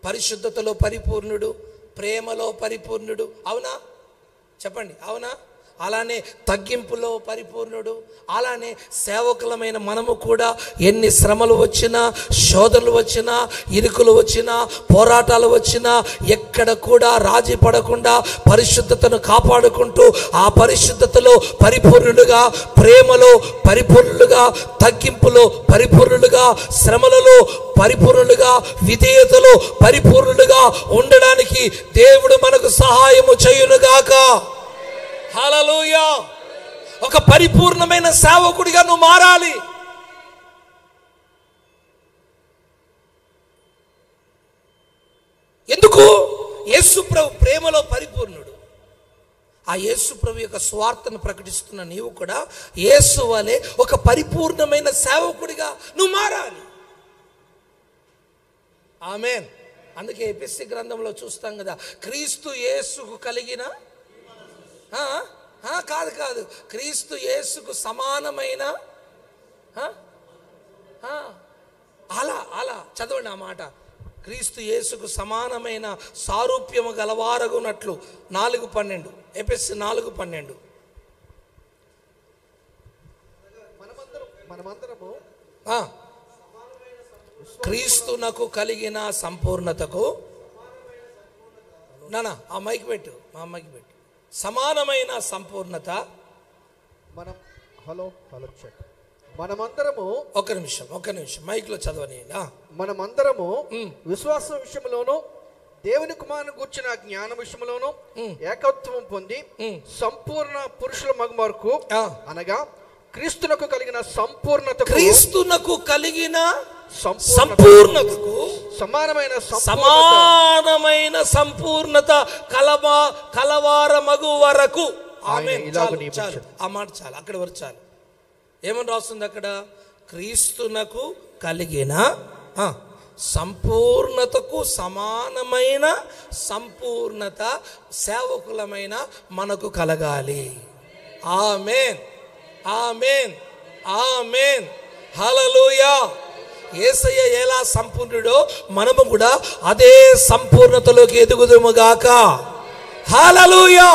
పరిశుద్ధతలో పరిపూర్ణుడు, ప్రేమలో పరిపూర్ణుడు. అవునా? చెప్పండి, అవునా? అలానే తగ్గింపులో పరిపూర్ణుడు. అలానే సేవకులమైన మనము కూడా ఎన్ని శ్రమలు వచ్చినా, శోధనలు వచ్చినా, ఇరుకులు వచ్చినా, పోరాటాలు వచ్చినా ఎక్కడ కూడా రాజీ పడకుండా పరిశుద్ధతను కాపాడుకుంటూ ఆ పరిశుద్ధతలో పరిపూర్ణులుగా, ప్రేమలో పరిపూర్ణులుగా, తగ్గింపులో పరిపూర్ణులుగా, శ్రమలలో పరిపూర్ణులుగా, విధేయతలో పరిపూర్ణులుగా ఉండడానికి దేవుడు మనకు సహాయము చేయునుగాక. హల్లెలూయా. ఒక పరిపూర్ణమైన సేవకుడిగా నువ్వు మారాలి. ఎందుకు? యేసు ప్రభు ప్రేమలో పరిపూర్ణుడు. ఆ యేసు ప్రభు యొక్క స్వార్థను ప్రకటిస్తున్న నీవు కూడా యేసు వలె ఒక పరిపూర్ణమైన సేవకుడిగా నువ్వు మారాలి. ఆమేన్. అందుకే ఎపిసి గ్రంథంలో చూస్తాం కదా, క్రీస్తు యేసుకు కలిగిన కాదు క్రీస్తు యేసుకు సమానమైన అలా చదవండి ఆ మాట. క్రీస్తు యేసుకు సమానమైన సారూప్యము గలవారగునట్లు 4:12 ఎపిసి 4:12. మనమందరము క్రీస్తునకు కలిగిన సంపూర్ణతకు ఆ మైక్ పెట్టు, సమానమైన సంపూర్ణత. మనం హలో చెక్. మనమందరము ఒక నిమిషం మైక్ లో చదవని. మనమందరము విశ్వాసం విషయంలోను దేవుని కుమారుని గూర్చిన జ్ఞాన విషయంలోను ఏకత్వం పొంది సంపూర్ణ పురుషుల మగమరకు అనగా క్రీస్తునకు కలిగిన సంపూర్ణతకు సమానమైన సంపూర్ణత కలవారమగు వరకు. చాలు, ఆ మాట చాలు, అక్కడ వరకు చాలు. ఏమని రాస్తుంది అక్కడ? క్రీస్తునకు కలిగిన సంపూర్ణతకు సమానమైన సంపూర్ణత సేవకులమైన మనకు కలగాలి. ఆమేన్, ఆమేన్, ఆమేన్, హల్లెలూయా. యేసయ్య ఎలా సంపూర్ణుడో మనము కూడా అదే సంపూర్ణతలోకి ఎదుగుదుముగాక. హల్లెలూయా.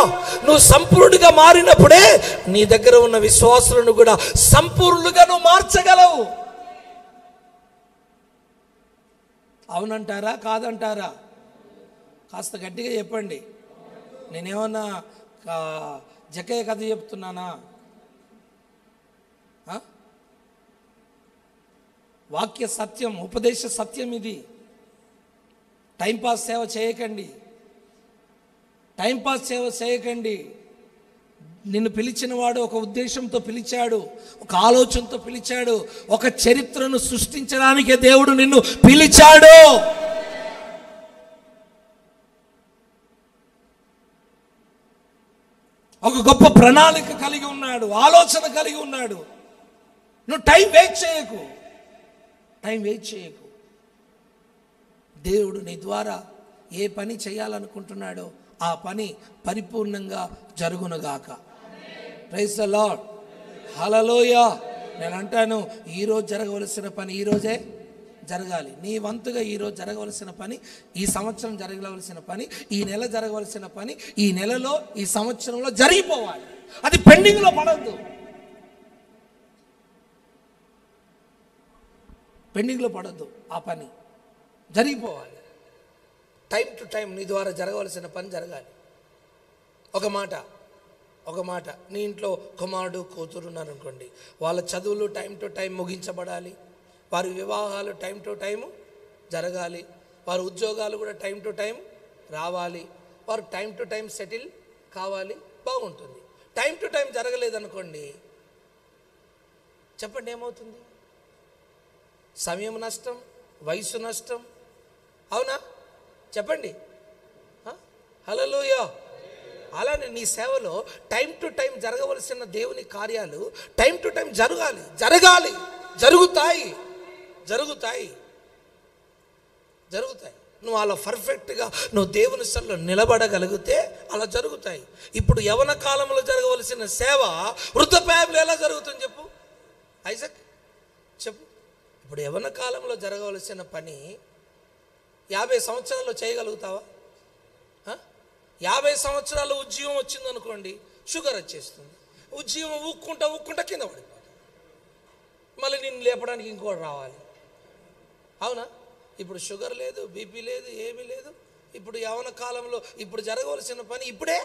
నువ్వు సంపూర్ణుడిగా మారినప్పుడే నీ దగ్గర ఉన్న విశ్వాసులను కూడా సంపూర్ణులుగా నువ్వు మార్చగలవు. అవునంటారా కాదంటారా? కాస్త గట్టిగా చెప్పండి. నేనేమన్నా జక్కయ్య కథ చెప్తున్నానా? వాక్య సత్యం, ఉపదేశ సత్యం ఇది. టైంపాస్ సేవ చేయకండి, టైంపాస్ సేవ చేయకండి. నిన్ను పిలిచిన వాడు ఒక ఉద్దేశంతో పిలిచాడు, ఒక ఆలోచనతో పిలిచాడు, ఒక చరిత్రను సృష్టించడానికే దేవుడు నిన్ను పిలిచాడు. ఒక గొప్ప ప్రణాళిక కలిగి ఉన్నాడు, ఆలోచన కలిగి ఉన్నాడు. నువ్వు టైం వేస్ట్ చేయకు. దేవుడు నీ ద్వారా ఏ పని చేయాలనుకుంటున్నాడో ఆ పని పరిపూర్ణంగా జరుగునుగాక. ప్రైజ్ ది లార్డ్, హల్లెలూయా. నేను అంటాను, ఈరోజు జరగవలసిన పని ఈరోజే జరగాలి. నీ వంతుగా ఈరోజు జరగవలసిన పని, ఈ సంవత్సరం జరగవలసిన పని, ఈ నెల జరగవలసిన పని ఈ నెలలో, ఈ సంవత్సరంలో జరిగిపోవాలి. అది పెండింగ్లో పడద్దు. ఆ పని జరిగిపోవాలి. టైం టు టైం నీ ద్వారా జరగవలసిన పని జరగాలి. ఒక మాట నీ ఇంట్లో కుమారుడు కూతురు ఉన్నారనుకోండి, వాళ్ళ చదువులు టైం టు టైం ముగించబడాలి. వారి వివాహాలు టైం టు టైం జరగాలి. వారి ఉద్యోగాలు కూడా టైం టు టైం రావాలి. వారు టైం టు టైం సెటిల్ కావాలి. బాగుంటుంది. టైం టు టైం జరగలేదనుకోండి, చెప్పండి ఏమవుతుంది? సమయం నష్టం, వయసు నష్టం. అవునా? చెప్పండి. హల్లెలూయా. అలానే నీ సేవలో టైం టు టైం జరగవలసిన దేవుని కార్యాలు టైం టు టైం జరుగుతాయి. నువ్వు అలా పర్ఫెక్ట్గా నువ్వు దేవుని సన్నిధిలో నిలబడగలిగితే అలా జరుగుతాయి. ఇప్పుడు యవన కాలంలో జరగవలసిన సేవ వృద్ధాప్యంలో ఎలా జరుగుతుంది చెప్పు ఐజక్, చెప్పు. ఇప్పుడు యవన కాలంలో జరగవలసిన పని 50 సంవత్సరాల్లో చేయగలుగుతావా? 50 సంవత్సరాలు ఉద్యోగం వచ్చిందనుకోండి, షుగర్ వచ్చేస్తుంది. ఉద్యోగం ఊక్కుంటా కింద పడిపోతుంది. మళ్ళీ నిన్ను లేపడానికి ఇంకోటి రావాలి. అవునా? ఇప్పుడు షుగర్ లేదు, బీపీ లేదు, ఏమీ లేదు. ఇప్పుడు యవన కాలంలో ఇప్పుడు జరగవలసిన పని ఇప్పుడే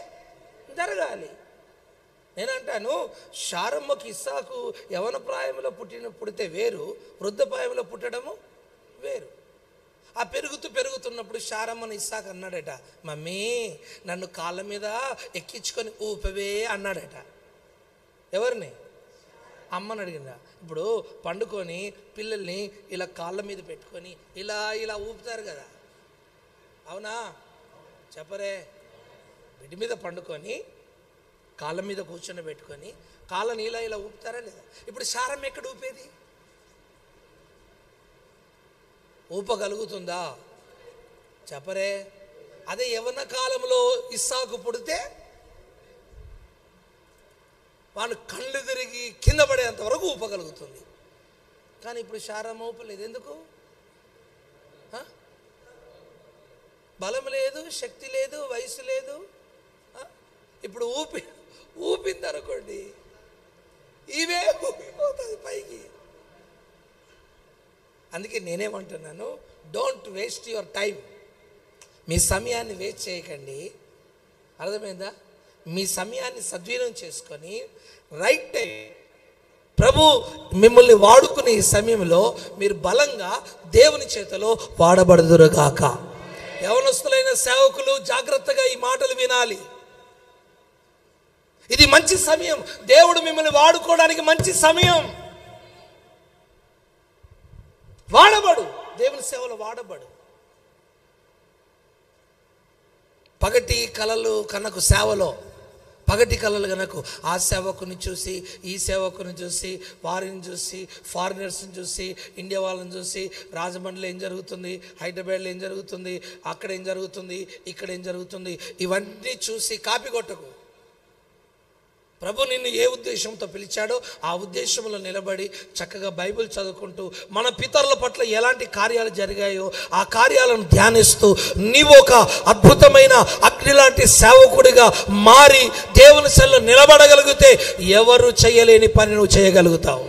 జరగాలి. నేనంటాను, శారమ్మకి ఇస్సాకు యవన ప్రాయంలో పుడితే వేరు, వృద్ధ ప్రాయంలో పుట్టడము వేరు. ఆ పెరుగుతున్నప్పుడు శారమ్మని ఇస్సాకు అన్నాడట, మమ్మీ నన్ను కాళ్ళ మీద ఎక్కించుకొని ఊపవే అన్నాడట. ఎవరిని? అమ్మని అడిగిందా? ఇప్పుడు పండుకొని పిల్లల్ని ఇలా కాళ్ళ మీద పెట్టుకొని ఇలా ఊపుతారు కదా, అవునా? చెప్పరే. బిడ్డ మీద పండుకొని కాళ్ళ మీద కూర్చొని పెట్టుకొని కాళ్ళని ఇలా ఊపుతారా లేదా? ఇప్పుడు సారం ఎక్కడ ఊపేది? ఊపగలుగుతుందా? చెప్పరే. అదే యవ్వన కాలంలో ఇస్సాకు పుడితే వాడు కళ్ళు తిరిగి కింద పడేంత వరకు ఊపగలుగుతుంది. కానీ ఇప్పుడు శారం ఊపలేదు. ఎందుకు? బలం లేదు, శక్తి లేదు, వయసు లేదు. ఇప్పుడు ఊపింది అనుకోండి, ఇవే ఊపిపోతుంది పైకి. అందుకే నేనేమంటున్నాను, డోంట్ వేస్ట్ యువర్ టైం. మీ సమయాన్ని వేస్ట్ చేయకండి. అర్థమైందా? మీ సమయాన్ని సద్వినియోగం చేసుకొని రైట్ టైం ప్రభు మిమ్మల్ని వాడుకునే ఈ సమయంలో మీరు బలంగా దేవుని చేతిలో వాడబడుదురుగాక. యవనస్తులైన సేవకులు జాగ్రత్తగా ఈ మాటలు వినాలి. ఇది మంచి సమయం. దేవుడు మిమ్మల్ని వాడుకోవడానికి మంచి సమయం. వాడబడు, దేవుని సేవలో వాడబడు. పగటి కలలు కనకు సేవలో, పగటి కళలు కనుక ఆ సేవకుని చూసి, ఈ సేవకుని చూసి, వారిని చూసి, ఫారినర్స్ని చూసి, ఇండియా వాళ్ళని చూసి, రాజమండ్రిలో ఏం జరుగుతుంది, హైదరాబాద్లో ఏం జరుగుతుంది, అక్కడ ఏం జరుగుతుంది, ఇక్కడ ఏం జరుగుతుంది, ఇవన్నీ చూసి కాపీ కొట్టకు. ప్రభు నిన్ను ఏ ఉద్దేశంతో పిలిచాడో ఆ ఉద్దేశంలో నిలబడి చక్కగా బైబిల్ చదువుకుంటూ, మన పితరుల పట్ల ఎలాంటి కార్యాలు జరిగాయో ఆ కార్యాలను ధ్యానిస్తూ నీవు ఒక అద్భుతమైన అగ్ని లాంటి సేవకుడిగా మారి దేవుని సెల్లో నిలబడగలిగితే ఎవరు చేయలేని పని నువ్వు చేయగలుగుతావు.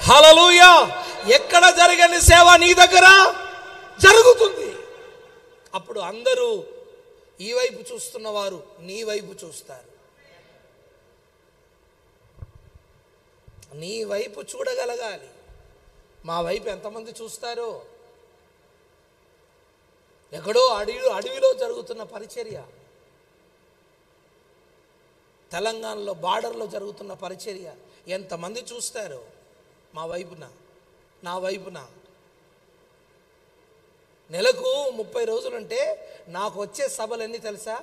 హల్లెలూయా. ఎక్కడ జరగని సేవ నీ దగ్గర జరుగుతుంది. అప్పుడు అందరూ ఈ వైపు చూస్తున్నవారు నీ వైపు చూస్తారు. నీ వైపు చూడగలగాలి. మా వైపు ఎంతమంది చూస్తారో? ఎక్కడో అడవిలో జరుగుతున్న పరిచర్య, తెలంగాణలో బార్డర్లో జరుగుతున్న పరిచర్య ఎంతమంది చూస్తారో మా వైపున, నా వైపున. నెలకు 30 రోజులుంటే నాకు వచ్చే సభలు ఎన్ని తెలుసా?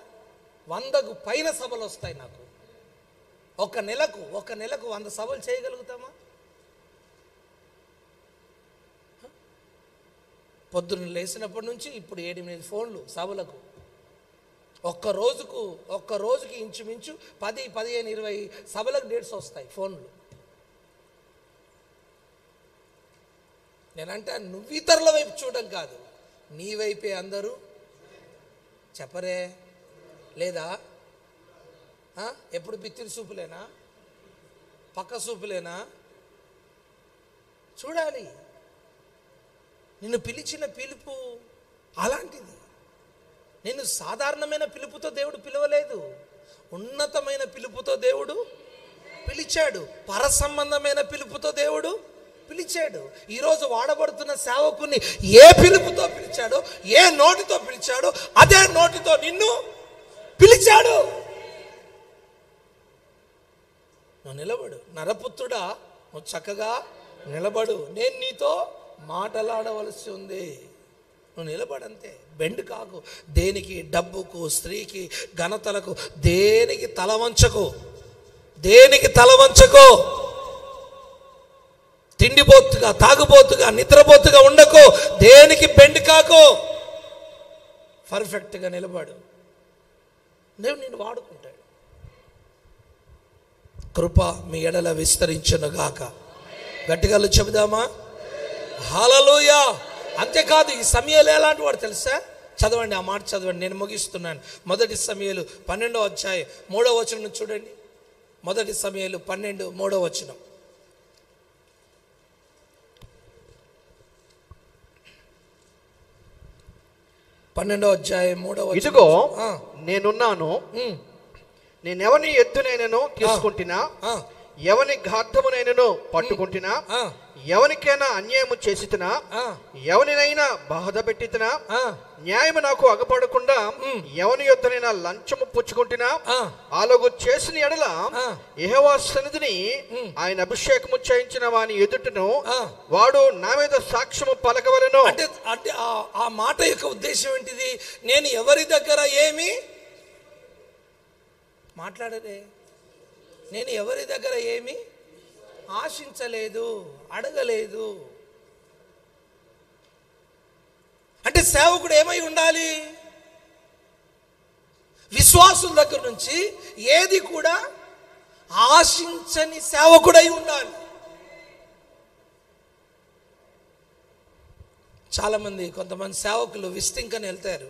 100కు పైన సభలు వస్తాయి నాకు. ఒక నెలకు 100 సభలు చేయగలుగుతామా? పొద్దున్న లేచినప్పటి నుంచి ఇప్పుడు 7-8 ఫోన్లు సభలకు. ఒక్క రోజుకి ఇంచుమించు 10, 15, 20 సభలకు డేట్స్ వస్తాయి ఫోన్లు. నేనంటే నువ్వు ఇతరుల వైపు చూడడం కాదు, నీ వైపే అందరూ చెప్పరే. లేదా ఎప్పుడు బిత్తిరి సూపులేనా, పక్క సూపులేనా? చూడాలి. నిన్ను పిలిచిన పిలుపు అలాంటిది. నిన్ను సాధారణమైన పిలుపుతో దేవుడు పిలవలేదు, ఉన్నతమైన పిలుపుతో దేవుడు పిలిచాడు, పరసంబంధమైన పిలుపుతో దేవుడు పిలిచాడు. ఈరోజు వాడబడుతున్న సేవకుని ఏ పిలుపుతో పిలిచాడో, ఏ నోటితో పిలిచాడో అదే నోటితో నిన్ను పిలిచాడు. నువ్వు నిలబడు. నరపుత్రుడా, నువ్వు చక్కగా నిలబడు. నేను నీతో మాటలాడవలసి ఉంది. నువ్వు నిలబడంతే, బెండ్ కాకు. దేనికి, డబ్బుకు, స్త్రీకి, ఘనతలకు దేనికి తల వంచకు. దేనికి తల వంచకు. తిండిపోతుగా, తాగుబోతుగా, నిద్రపోతుగా ఉండకు. దేనికి బెండ్ కాకు. పర్ఫెక్ట్గా నిలబడు. దేవుడు నిన్ను వాడుకుంటాడు. కృప మీ ఎడల విస్తరించునుగాక. గట్టిగా చెబుదామా? హల్లెలూయా. అంతేకాదు, ఈ సమయాలు ఎలాంటి వాడు తెలుసా? చదవండి, ఆ మాట చదవండి, నేను ముగిస్తున్నాను. 1 సమూయేలు 12వ అధ్యాయం 3వ వచనం చూడండి. 1 సమూయేలు 12, 3వ వచనం. ఇదిగో నేనున్నాను, నేనెవని ఎద్దునైనను తీసుకుంటున్నా, ఎవని గార్ధమునైనను పట్టుకుంటున్నా, ఎవనికైనా అన్యాయము చేసినా, ఎవరినైనా బాధ పెట్టినా, న్యాయము నాకు అగపడకుండా ఎవని యొద్దనైనా లంచము పుచ్చుకుంటున్నా, అలాగూ చేసిన ఎడల యెహోవా సన్నిధిని ఆయన అభిషేకము చేయించిన వాని ఎదుటను వాడు నా మీద సాక్ష్యము పలకవలెను. అంటే ఆ మాట యొక్క ఉద్దేశం ఏంటిది? నేను ఎవరి దగ్గర ఏమి మాట్లాడదే, నేను ఎవరి దగ్గర ఏమీ ఆశించలేదు, అడగలేదు. అంటే సేవకుడు ఏమై ఉండాలి? విశ్వాసుల దగ్గర నుంచి ఏది కూడా ఆశించని సేవకుడై ఉండాలి. చాలామంది కొంతమంది సేవకులు విజిటింగ్ అని వెళ్తారు.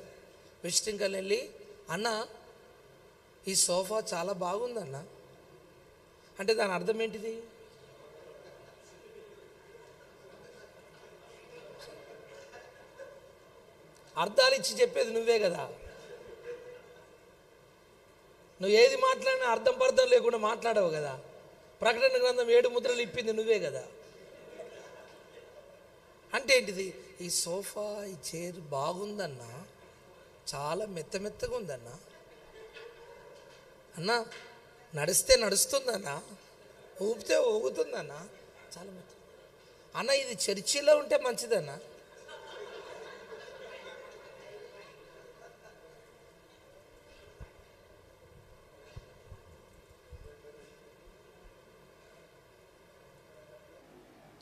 విజిటింగ్ అని వెళ్ళి, అన్న ఈ సోఫా చాలా బాగుందన్న అంటే దాని అర్థం ఏంటిది? అర్థాలు ఇచ్చి చెప్పేది నువ్వే కదా. నువ్వు ఏది మాట్లాడినా అర్థం పర్థం లేకుండా మాట్లాడవు కదా. ప్రకటన గ్రంథం 7 ముద్రలు ఇప్పింది నువ్వే కదా. అంటే ఏంటిది? ఈ సోఫా, ఈ చైర్ బాగుందన్నా, చాలా మెత్తగా ఉందన్నా, అన్నా నడిస్తే నడుస్తుందన్నా, ఊపితే ఊగుతుందన్నా, చాలా మెత్త అన్న. ఇది చర్చిలో ఉంటే మంచిదన్నా.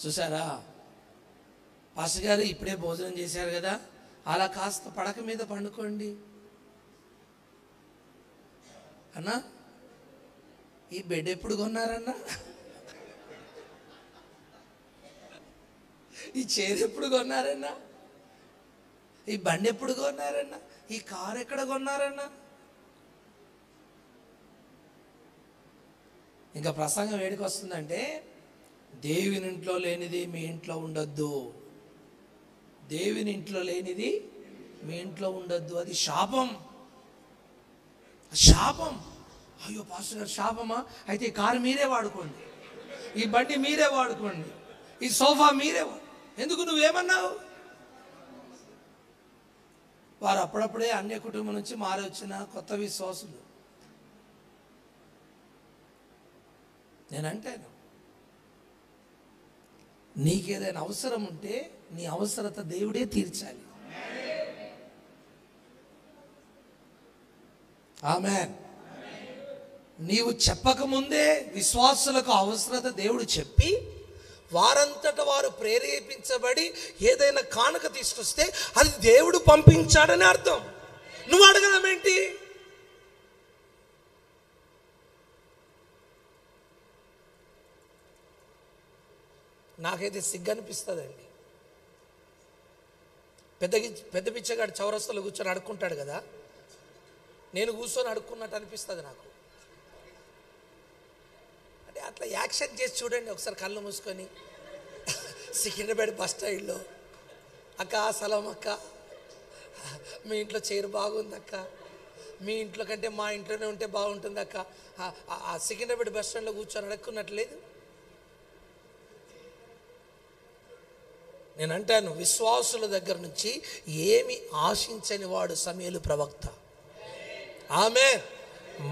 చూసారా పాస్టర్ గారు, ఇప్పుడే భోజనం చేశారు కదా, అలా కాస్త పడక మీద పండుకోండి అన్నా. ఈ బెడ్ ఎప్పుడు కొన్నారన్నా? ఈ చైర్ ఎప్పుడు కొన్నారన్నా? ఈ బండి ఎప్పుడు కొన్నారన్నా? ఈ కారు ఎక్కడ కొన్నారన్నా? ఇంకా ప్రసంగం వేడికి వస్తుందంటే, దేవుని ఇంట్లో లేనిది మీ ఇంట్లో ఉండొద్దు. దేవుని ఇంట్లో లేనిది మీ ఇంట్లో ఉండొద్దు. అది శాపం, శాపం. అయ్యో పాస్టర్ గారు శాపమా? అయితే ఈ కారు మీరే వాడుకోండి, ఈ బండి మీరే వాడుకోండి, ఈ సోఫా మీరే. ఎందుకు? నువ్వేమన్నావు? వారు అప్పుడప్పుడే అన్య కుటుంబం నుంచి మారి వచ్చిన కొత్త విశ్వాసులు. నేనంటాను, నీకేదైనా అవసరం ఉంటే నీ అవసరత దేవుడే తీర్చాలి. ఆమేన్. నీవు చెప్పకముందే విశ్వాసులకు అవసరత దేవుడు చెప్పి, వారంతట వారు ప్రేరేపించబడి ఏదైనా కానుక తీసుకొస్తే అది దేవుడు పంపించాడని అర్థం. నువ్వు అడగడం ఏంటి? నాకైతే సిగ్గు అనిపిస్తుందండి. పెద్ద పిచ్చగాడు చౌరస్తాలో కూర్చొని అడుక్కుంటాడు కదా, నేను కూర్చొని అడుక్కున్నట్టు అనిపిస్తుంది నాకు. అంటే అట్లా యాక్షన్ చేసి చూడండి ఒకసారి, కళ్ళు మూసుకొని. సికింద్రాబాద్ బస్ స్టాండ్లో, అక్క సలాం అక్క, మీ ఇంట్లో చైర్ బాగుంది అక్క, మీ ఇంట్లో కంటే మా ఇంట్లోనే ఉంటే బాగుంటుంది అక్క. ఆ సికింద్రాబాద్ బస్ స్టాండ్లో కూర్చొని అడుక్కున్నట్లేదు. నేను అంటాను, విశ్వాసుల దగ్గర నుంచి ఏమి ఆశించని వాడు సమూయేలు ప్రవక్త. ఆమేన్.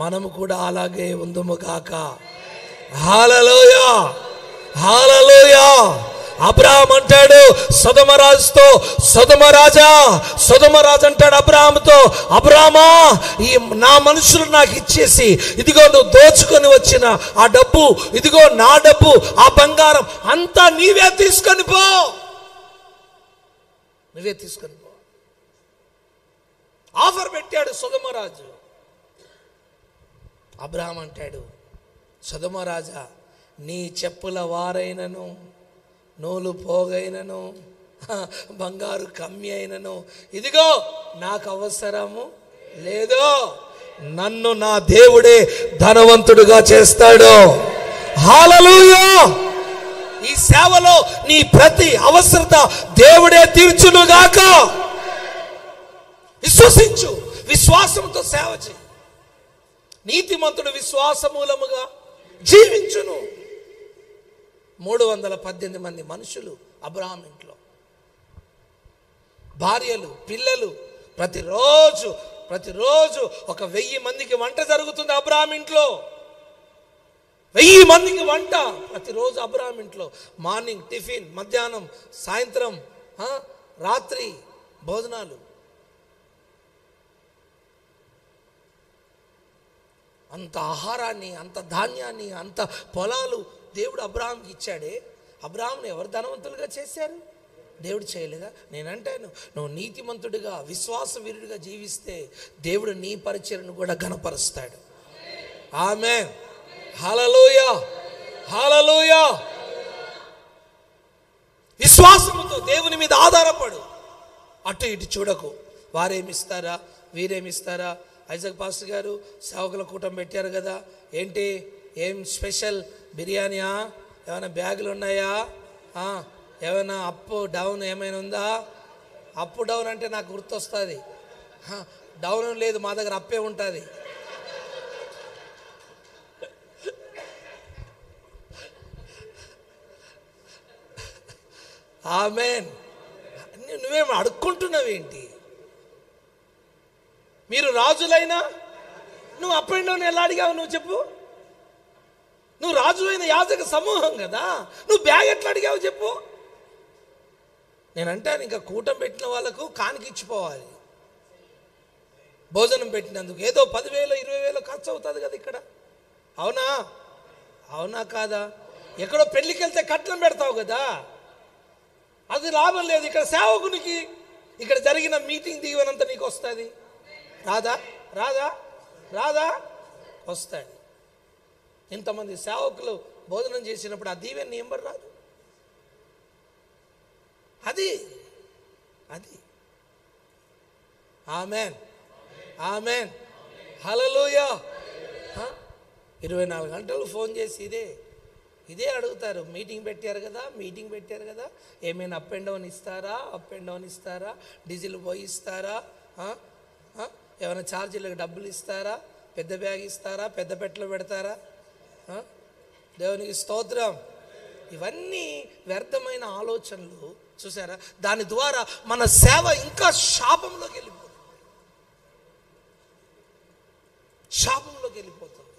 మనము కూడా అలాగే ఉందుము గాక. హల్లెలూయా, హల్లెలూయా. అబ్రహాం అంటాడు సొదొమరాజుతో, సొదొమరాజు అంటాడు అబ్రహాముతో, అబ్రహామా, ఈ నా మనుషులు నాకు ఇచ్చేసి, ఇదిగో నువ్వు దోచుకొని వచ్చిన ఆ డబ్బు, ఇదిగో నా డబ్బు, ఆ బంగారం అంతా నీవే తీసుకొని పో, నువ్వే తీసుకొని పో. ఆఫర్ పెట్టాడు సొదొమరాజు. అబ్రహాం అంటాడు, సొదొమరాజా, నీ చెప్పుల వారైనను, నూలు పోగైనను, బంగారు కమ్మి అయినను, ఇదిగో నాకు అవసరము లేదో, నన్ను నా దేవుడే ధనవంతుడుగా చేస్తాడు. హల్లెలూయా. ఈ సేవలో నీ ప్రతి అవసరత దేవుడే తీర్చునుగాక. విశ్వసించు, విశ్వాసంతో సేవ చేయి. నీతిమంతుడు విశ్వాస మూలముగా జీవించును. 318 మంది మనుషులు అబ్రహాం ఇంట్లో, భార్యలు, పిల్లలు. ప్రతిరోజు 1000 మందికి వంట జరుగుతుంది అబ్రహాం ఇంట్లో. 1000 మందికి వంట ప్రతిరోజు అబ్రహాం ఇంట్లో. మార్నింగ్ టిఫిన్, మధ్యాహ్నం, సాయంత్రం, రాత్రి భోజనాలు. అంత ఆహారాన్ని, అంత ధాన్యాన్ని, అంత పొలాలు దేవుడు అబ్రాహాంకి ఇచ్చాడే. అబ్రాహాంని ఎవరు ధనవంతులుగా చేశారు? దేవుడు చేయలేదా? నేనంటాను, నువ్వు నీతిమంతుడిగా విశ్వాసవీరుడిగా జీవిస్తే దేవుడు నీ పరిచర్ను కూడా ఘనపరుస్తాడు. ఆమేన్. హల్లెలూయా, హల్లెలూయా. విశ్వాసముతో దేవుని మీద ఆధారపడు. అటు ఇటు చూడకు. వారేమిస్తారా, వీరేమిస్తారా. ఐజాక్ పాస్టర్ గారు సేవకుల కూటమి పెట్టారు కదా, ఏంటి, ఏం స్పెషల్? బిర్యానీయా? ఏమైనా బ్యాగులు ఉన్నాయా? ఏమైనా అప్పు డౌన్ ఏమైనా ఉందా? అప్పు డౌన్ అంటే నాకు గుర్తొస్తుంది. డౌన్ లేదు, మా దగ్గర అప్పే ఉంటుంది. ఆమేన్. నువ్వేమో అడుక్కుంటున్నావేంటి? మీరు రాజులైనా నువ్వు అప్ అండ్ డౌన్ ఎలా అడిగావు? నువ్వు చెప్పు. నువ్వు రాజు అయిన యాజక సమూహం కదా, నువ్వు బ్యాగ్ ఎట్లా అడిగావు చెప్పు. నేనంటాను, ఇంకా కూటం పెట్టిన వాళ్ళకు కానికిచ్చిపోవాలి. భోజనం పెట్టినందుకు ఏదో 10,000 20,000 ఖర్చు అవుతుంది కదా ఇక్కడ. అవునా? అవునా కాదా? ఎక్కడో పెళ్ళికి వెళ్తే కట్నం పెడతావు కదా, అది లాభం లేదు. ఇక్కడ సేవకునికి ఇక్కడ జరిగిన మీటింగ్ దీవెనంతా నీకు వస్తుంది. రాదా? రాదా? రాదా? వస్తాడు. ఇంతమంది సేవకులు భోజనం చేసినప్పుడు ఆ దీవెన ఎంబడి రాదు. అది అది ఆమేన్, ఆమేన్, హల్లెలూయా. 24 గంటలు ఫోన్ చేసి ఇదే అడుగుతారు. మీటింగ్ పెట్టారు కదా, ఏమైనా అప్ అండ్ డౌన్ ఇస్తారా? డీజిల్ పోయిస్తారా? ఏమైనా ఛార్జీలకు డబ్బులు ఇస్తారా? పెద్ద బ్యాగ్ ఇస్తారా? పెద్ద పెట్టెలో పెడతారా? దేవునికి స్తోత్రం. ఇవన్నీ వ్యర్థమైన ఆలోచనలు. చూసారా? దాని ద్వారా మన సేవ ఇంకా శాపంలోకి వెళ్ళిపోతుంది.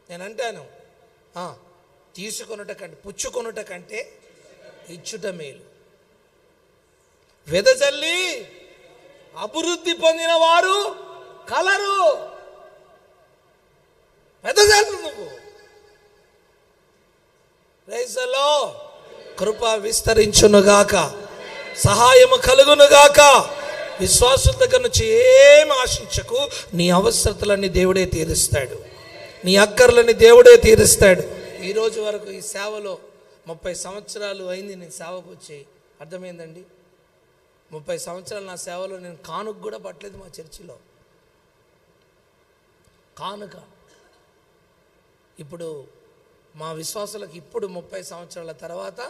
నేను అంటాను, తీసుకొనుట కంటే పుచ్చుకొనుట కంటే ఇచ్చుట మేలు. వెదజల్లి అభివృద్ధి పొందిన వారు కలరు. వెదజల్లు నువ్వు. Praise the Lord. కృప విస్తరించునుగాక, సహాయము కలుగునుగాక. విశ్వాసం దగ్గర నుంచి ఏం ఆశించకు. నీ అవసరతలన్నీ దేవుడే తీరుస్తాడు, నీ అక్కర్లని దేవుడే తీరుస్తాడు. ఈరోజు వరకు ఈ సేవలో 30 సంవత్సరాలు అయింది నేను సేవకు వచ్చి. అర్థమైందండి? 30 సంవత్సరాలు నా సేవలో నేను కానుక కూడా పట్టలేదు మా చర్చిలో. కానుక ఇప్పుడు మా విశ్వాసులకు ఇప్పుడు 30 సంవత్సరాల తర్వాత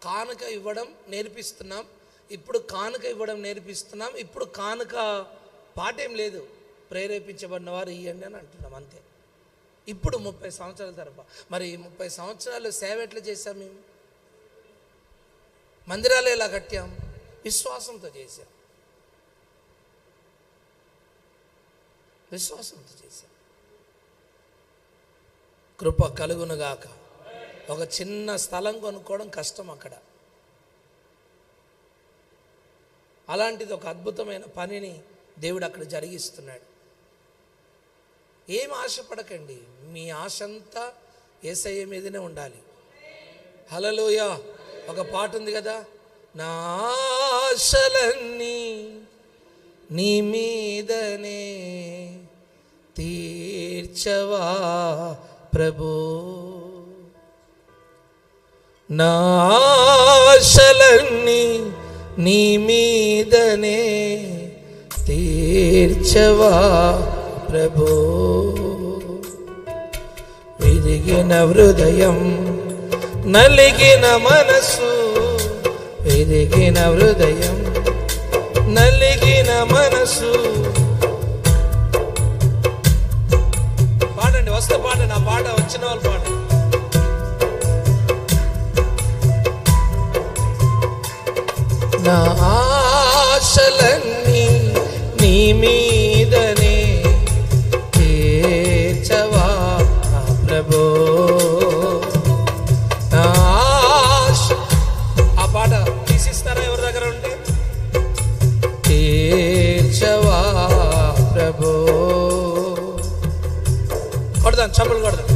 కానుక ఇవ్వడం నేర్పిస్తున్నాం. ఇప్పుడు కానుక పాఠం లేదు. ప్రేరేపించబడిన వారు ఇవ్వండి అని అంటున్నాం, అంతే. ఇప్పుడు 30 సంవత్సరాల తర్వాత. మరి 30 సంవత్సరాలు సేవ ఎట్లా చేశాం మేము? మందిరాలు ఎలా కట్టాం? విశ్వాసంతో చేశాం. కృప కలుగునుగాక. ఒక చిన్న స్థలం కొనుక్కోవడం కష్టం అక్కడ. అలాంటిది ఒక అద్భుతమైన పనిని దేవుడు అక్కడ జరిగిస్తున్నాడు. ఏం ఆశపడకండి, మీ ఆశ అంతా యేసయ్య మీదనే ఉండాలి. హల్లెలూయా. ఒక పాట ఉంది కదా, నా ఆశలన్నీ నీ మీదనే తీర్చవా ప్రభు, నా ఆశలన్నీ నీ మీదనే తీర్చవా ప్రభు. విరిగిన హృదయం నలిగిన మనసు, విరిగిన హృదయం నలిగిన మనసు. పాడండి, వస్తే పాడండి. ఆ పాట వచ్చిన వాళ్ళు పాడండి. నా ఆశలన్నీ నీ మీదనే తీర్చవా ప్రభు. నా ఆశ, ఆ పాట తీసిస్తారా ఎవరి దగ్గర ఉంటే? తీర్చవా ప్రభు, కొడదాం, చప్పలు కొడదాం.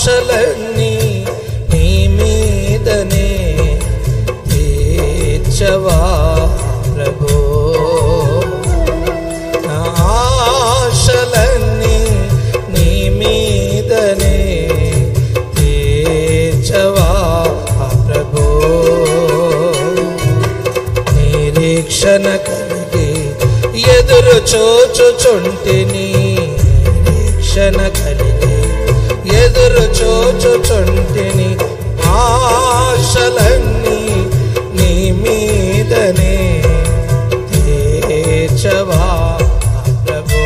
ఆశలన్నీ నీ మీదనే తీర్చవా ప్రభో, నా ఆశలన్నీ నీ మీదనే తీర్చవా ప్రభో. నిరీక్షణ కలిగి ఎదురు చూచుచుంటిని, నిరీక్షణ కలిగి ఎదురు చూచుచుంటిని, ఆశలన్నీ నీ మీదనే తీర్చవా ప్రభో.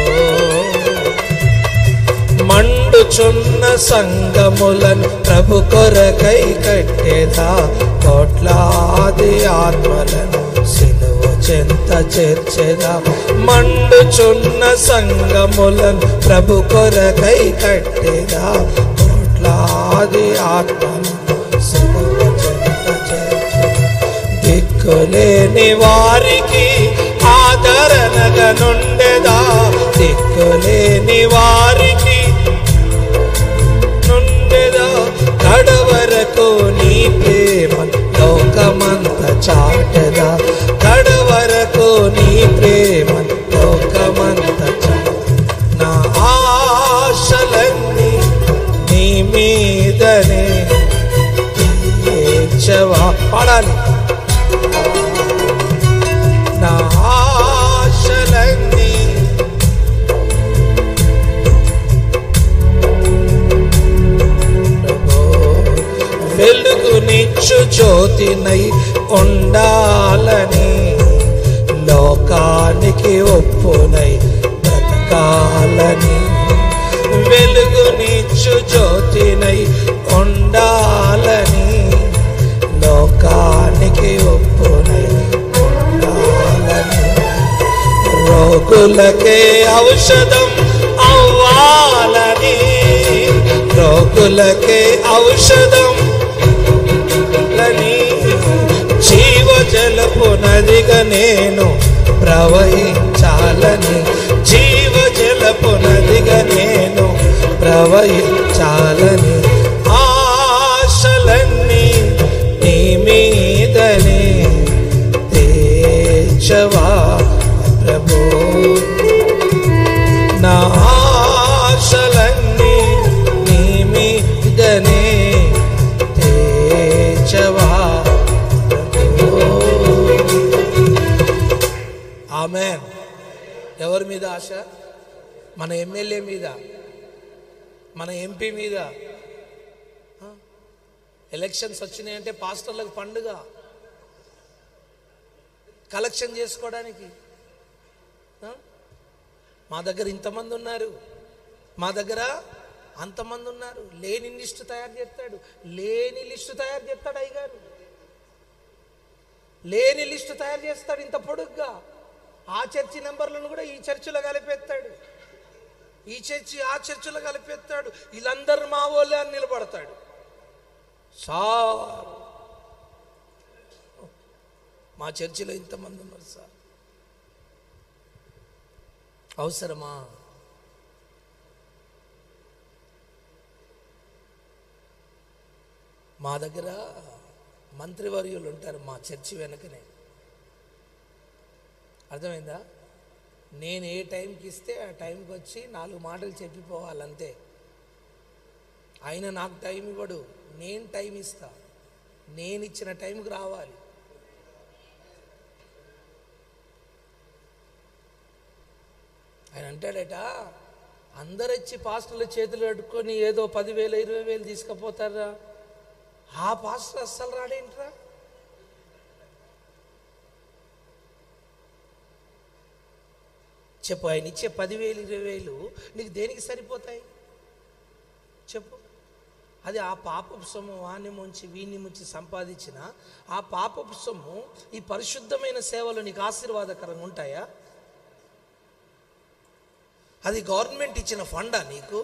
మండుచున్న సంగములను ప్రభు కొరకై కట్టెదా, కోట్లాది ఆత్మలను సిలువ చెంత చేర్చెదా. మండుచున్న సంగములను ప్రభు కొరకై కట్టెదా, కోట్లాది ఆత్మలను సిలువ చెంత చేర్చెదా. దిక్కులేని వారికి ఆదరణగా నుండెదా, దిక్కులేని వారికి నుండెదా. కడవరకు నీ ప్రేమ లోకమంత చాటెదా, కడవరకు నీ ప్రేమ లోకమంత చాటెదా. నా ఆశలన్నీ నీ మీదనే తీర్చవా. పాడాలి. నా ఆశలన్నీ వెలుగునిచ్చు జ్యోతినై ఉండాలని, లోకానికి ఒప్పునై బ్రతకాలని. వెలుగునిచ్చు జ్యోతినై ఉండాలని, లోకానికి ఒప్పునై ఉండాలని. రోగులకే ఔషధం అవ్వాలని, రోగులకే ఔషధం లని. జీవజలపు నదిగా నేను ప్రవహించాలని, జీవజలపు నదిగా నేను ప్రవహించాలని. ఆశలన్నీ నీ మీదనే తీర్చవా ప్రభో. నా ఆశలన్నీ నీ మీదనే తీర్చవా ప్రభో. ఆమేన్. ఎవరి మీద ఆశ? మన ఎమ్మెల్యే మీద, మన ఎంపీ మీద. ఎలక్షన్స్ వచ్చినాయంటే పాస్టర్లకు పండుగ, కలెక్షన్ చేసుకోవడానికి. మా దగ్గర ఇంతమంది ఉన్నారు, మా దగ్గర అంతమంది ఉన్నారు. లేని లిస్టు తయారు చేస్తాడు, లేని లిస్టు తయారు చేస్తాడు అయ్యగారు, లేని లిస్టు తయారు చేస్తాడు ఇంత పొడుగ్గా. ఆ చర్చి నెంబర్లను కూడా ఈ చర్చిలో కలిపేస్తాడు, ఈ చర్చి ఆ చర్చిలో కలిపేస్తాడు. వీళ్ళందరూ మా వాళ్ళే అని నిలబడతాడు. సార్ మా చర్చిలో ఇంతమంది ఉన్నారు సార్, అవసరమా? మా దగ్గర మంత్రివర్యులు ఉంటారు మా చర్చి వెనకనే. అర్థమైందా? నేను ఏ టైంకి ఇస్తే ఆ టైంకి వచ్చి 4 మాటలు చెప్పిపోవాలంతే. ఆయన నాకు టైం ఇవ్వడు, నేను టైం ఇస్తా. నేను ఇచ్చిన టైంకి రావాలి. ఆయన అంటాడట, అందరు వచ్చి పాస్టర్ల చేతులు కట్టుకొని ఏదో 10,000 20,000 తీసుకుపోతారా? ఆ పాస్టర్ అస్సలు రాడేంట్రా? చెప్పు, ఆయన ఇచ్చే 10,000 20,000 నీకు దేనికి సరిపోతాయి చెప్పు? అది ఆ పాపపు సొమ్ము వాణ్ణి ముంచి వీణ్ణి ముంచి సంపాదించిన ఆ పాపపు సొమ్ము ఈ పరిశుద్ధమైన సేవలు నీకు ఆశీర్వాదకరంగా ఉంటాయా? అది గవర్నమెంట్ ఇచ్చిన ఫండా నీకు?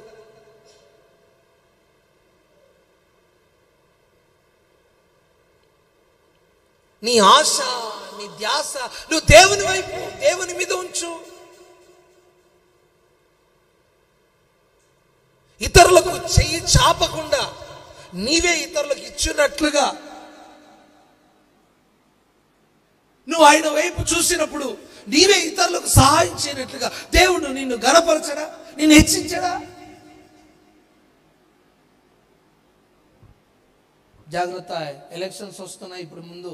నీ ఆశ, నీ ధ్యాస నువ్వు దేవుని వైపు, దేవుని మీద ఉంచు. ఇతరులకు చెయ్యి చాపకుండా నీవే ఇతరులకు ఇచ్చినట్లుగా నువ్వు ఆయన వైపు చూసినప్పుడు నీవే ఇతరులకు సహాయం చేయనట్లుగా దేవుడు నిన్ను గణపరచడా, నిన్ను హెచ్చించడా? జాగ్రత్త, ఎలక్షన్స్ వస్తున్నాయి ఇప్పుడు. ముందు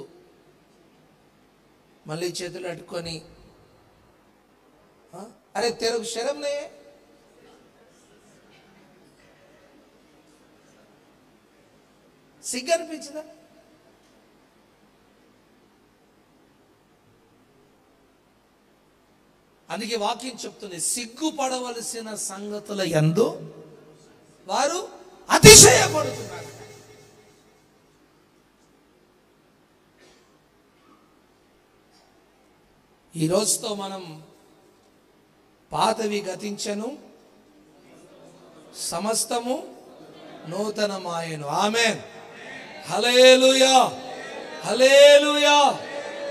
మళ్ళీ చేతులు అట్టుకొని అరే తెరకు శరంనే సిగ్గు అనిపించదా? అందుకే వాక్యం చెప్తుంది, సిగ్గుపడవలసిన సంగతుల యందు వారు అతిశయపడుతున్నారు. ఈ రోజుతో మనం పాతవి గతించెను, సమస్తము నూతనమాయెను. ఆమేన్, హల్లెలూయా, హల్లెలూయా.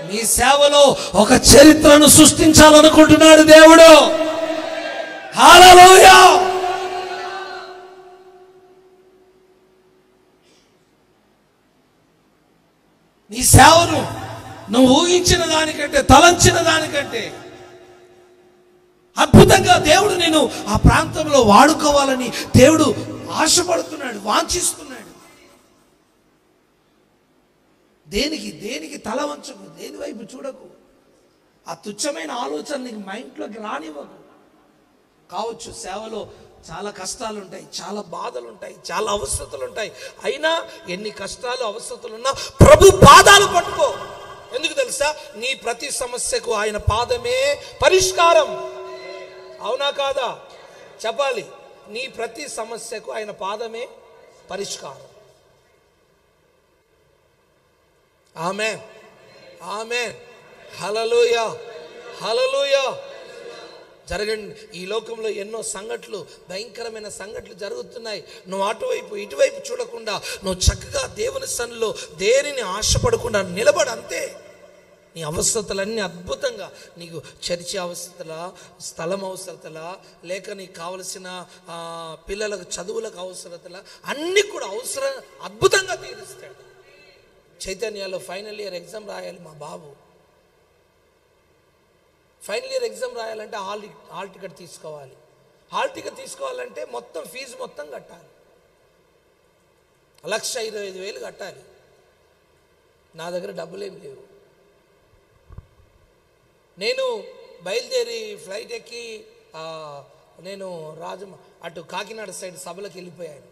నీ సేవలో ఒక చరిత్రను సృష్టించాలనుకుంటున్నాడు దేవుడు. హల్లెలూయా. నీ సేవను నువ్వు ఊహించిన దానికంటే, తలంచిన దానికంటే అద్భుతంగా దేవుడు నేను ఆ ప్రాంతంలో వాడుకోవాలని దేవుడు ఆశపడుతున్నాడు, వాంఛిస్తున్నాడు. దేనికి తల వంచకు, దేని వైపు చూడకు. ఆ తుచ్చమైన ఆలోచన నీకు మైండ్లోకి రానివ్వకు. కావచ్చు సేవలో చాలా కష్టాలు ఉంటాయి, చాలా బాధలు ఉంటాయి, చాలా అవసరతలు ఉంటాయి. అయినా ఎన్ని కష్టాలు అవసరతలున్నా ప్రభు పాదాలు పట్టుకో. ఎందుకు తెలుసా? నీ ప్రతి సమస్యకు ఆయన పాదమే పరిష్కారం. అవునా కాదా? చెప్పాలి. నీ ప్రతి సమస్యకు ఆయన పాదమే పరిష్కారం. ఆమేన్, ఆమేన్, హల్లెలూయా, హల్లెలూయా. జరగండి. ఈ లోకంలో ఎన్నో సంఘటనలు, భయంకరమైన సంఘటనలు జరుగుతున్నాయి. నువ్వు అటువైపు ఇటువైపు చూడకుండా నువ్వు చక్కగా దేవుని సన్నిధిలో దేనిని ఆశపడకుండా నిలబడి, అంతే. నీ అవసరతలన్నీ అద్భుతంగా, నీకు చర్చి అవసరతలా, స్థలం అవసరతలా, లేక నీకు కావలసిన పిల్లలకు చదువులకు అవసరతలా, అన్నీ కూడా అవసరం అద్భుతంగా తీరుస్తాడు. చైతన్యలో ఫైనల్ ఇయర్ ఎగ్జామ్ రాయాలి మా బాబు. ఫైనల్ ఇయర్ ఎగ్జామ్ రాయాలంటే హాల్ టికెట్ తీసుకోవాలి. హాల్ టికెట్ తీసుకోవాలంటే మొత్తం ఫీజు మొత్తం కట్టాలి. 1,25,000 కట్టాలి. నా దగ్గర డబ్బులేం లేవు. నేను బయలుదేరి ఫ్లైట్ ఎక్కి నేను అటు కాకినాడ సైడ్ సభలకు వెళ్ళిపోయాను.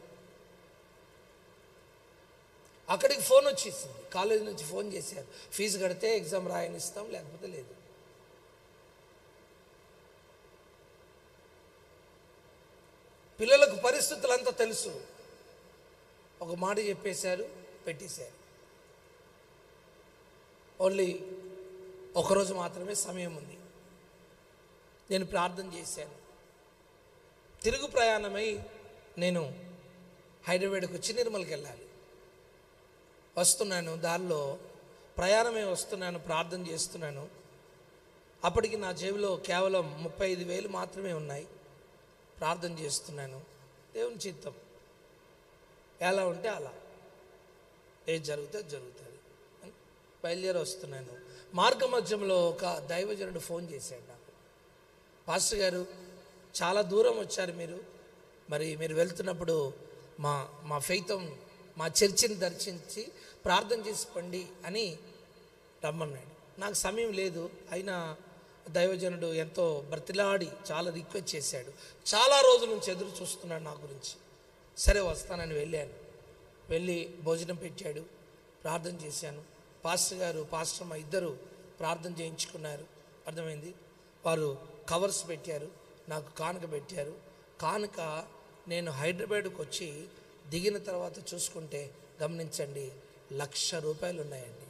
అక్కడికి ఫోన్ వచ్చేసింది, కాలేజీ నుంచి ఫోన్ చేశారు, ఫీజు కడితే ఎగ్జామ్ రాయనిస్తాం, లేకపోతే లేదు. పిల్లలకు పరిస్థితులు అంతా తెలుసు. ఒక మాట చెప్పేశారు, పెట్టేశారు. ఓన్లీ ఒకరోజు మాత్రమే సమయం ఉంది. నేను ప్రార్థన చేశాను. తిరుగు ప్రయాణమై నేను హైదరాబాద్కి వచ్చి నిర్మల్కి వెళ్ళాలి. వస్తున్నాను, దారిలో ప్రయాణమే వస్తున్నాను, ప్రార్థన చేస్తున్నాను. అప్పటికి నా జేబులో కేవలం 35,000 మాత్రమే ఉన్నాయి. ప్రార్థన చేస్తున్నాను. దేవుని చిత్తం ఎలా ఉంటే అలా, ఏది జరిగితే జరుగుతుంది. బయలుదేరి వస్తున్నాను. మార్గ మధ్యంలో ఒక దైవజనుడు ఫోన్ చేశాడు నాకు. పాస్టర్ గారు, చాలా దూరం వచ్చారు మరి మీరు వెళ్తున్నప్పుడు మా ఫెయితం మా చర్చిని దర్శించి ప్రార్థన చేసుకోండి అని రమ్మన్నాడు. నాకు సమయం లేదు. అయినా దైవజనుడు ఎంతో బ్రతిలాడి చాలా రిక్వెస్ట్ చేశాడు. చాలా రోజుల నుంచి ఎదురు చూస్తున్నాడు నా గురించి. సరే వస్తానని వెళ్ళాను. వెళ్ళి భోజనం పెట్టాడు, ప్రార్థన చేశాను. పాస్టర్ గారు, పాస్టర్ అమ్మ ఇద్దరు ప్రార్థన చేయించుకున్నారు. అర్థమైంది. వారు కవర్స్ పెట్టారు, నాకు కానుక పెట్టారు. కానుక నేను హైదరాబాద్కి వచ్చి దిగిన తర్వాత చూసుకుంటే గమనించండి, 1,00,000 రూపాయలు ఉన్నాయండి.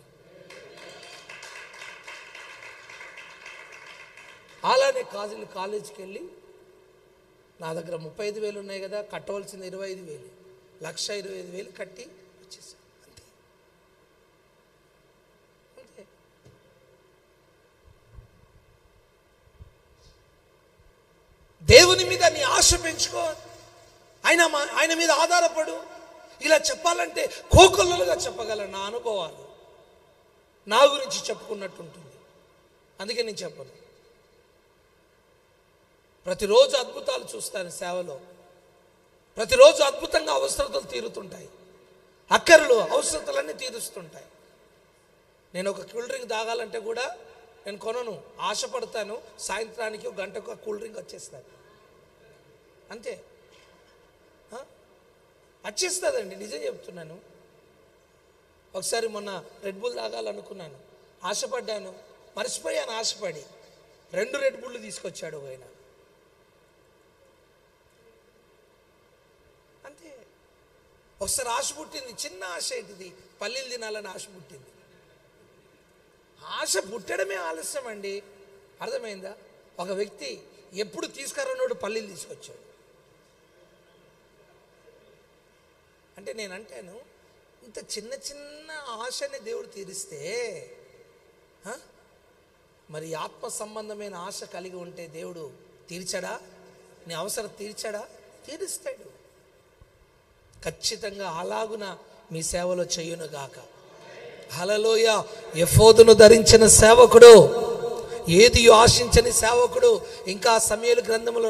అలానే కాలేజీకి వెళ్ళి నా దగ్గర 35,000 ఉన్నాయి కదా, కట్టవలసింది 25,000, 1,25,000 కట్టి వచ్చేసాను. అంతే అంతే. దేవుని మీద నీ ఆశ పెంచుకో, ఆయన మీద ఆధారపడు. ఇలా చెప్పాలంటే కోకొల్లలుగా చెప్పగలను. నా అనుభవాలు నా గురించి చెప్పుకున్నట్టు ఉంటుంది. అందుకే నేను చెప్పను. ప్రతిరోజు అద్భుతాలు చూస్తాను సేవలో. ప్రతిరోజు అద్భుతంగా అవసరతలు తీరుతుంటాయి, అక్కర్లు అవసరతలన్నీ తీరుస్తుంటాయి. నేను ఒక కూల్ డ్రింక్ తాగాలంటే కూడా నేను కొనను, ఆశపడతాను. సాయంత్రానికి 1 గంటకు కూల్ డ్రింక్ వచ్చేస్తాను. అంతే, వచ్చేస్తుందండి. నిజం చెప్తున్నాను. ఒకసారి మొన్న రెడ్ బుల్ తాగాలనుకున్నాను, ఆశపడ్డాను, మర్చిపోయాను. ఆశపడి 2 రెడ్ బుల్లు తీసుకొచ్చాడు ఆయన. అంతే. ఒకసారి ఆశ పుట్టింది, చిన్న ఆశ. ఏంటిది? పల్లీలు తినాలని ఆశ పుట్టింది. ఆశ పుట్టడమే ఆలస్యం అండి. అర్థమైందా? ఒక వ్యక్తి ఎప్పుడు తీసుకురానోడు పల్లీలు తీసుకొచ్చాడు. అంటే నేను అంటాను, ఇంత చిన్న చిన్న ఆశని దేవుడు తీరిస్తే, మరి ఆత్మ సంబంధమైన ఆశ కలిగి ఉంటే దేవుడు తీర్చడా? నీ అవసరం తీర్చడా? తీరుస్తాడు ఖచ్చితంగా. అలాగున మీ సేవలో చెయ్యునుగాక. హల్లెలూయా. ఎఫోదును ధరించిన సేవకుడు, ఏది ఆశించని సేవకుడు. ఇంకా సమూయేలు గ్రంథంలో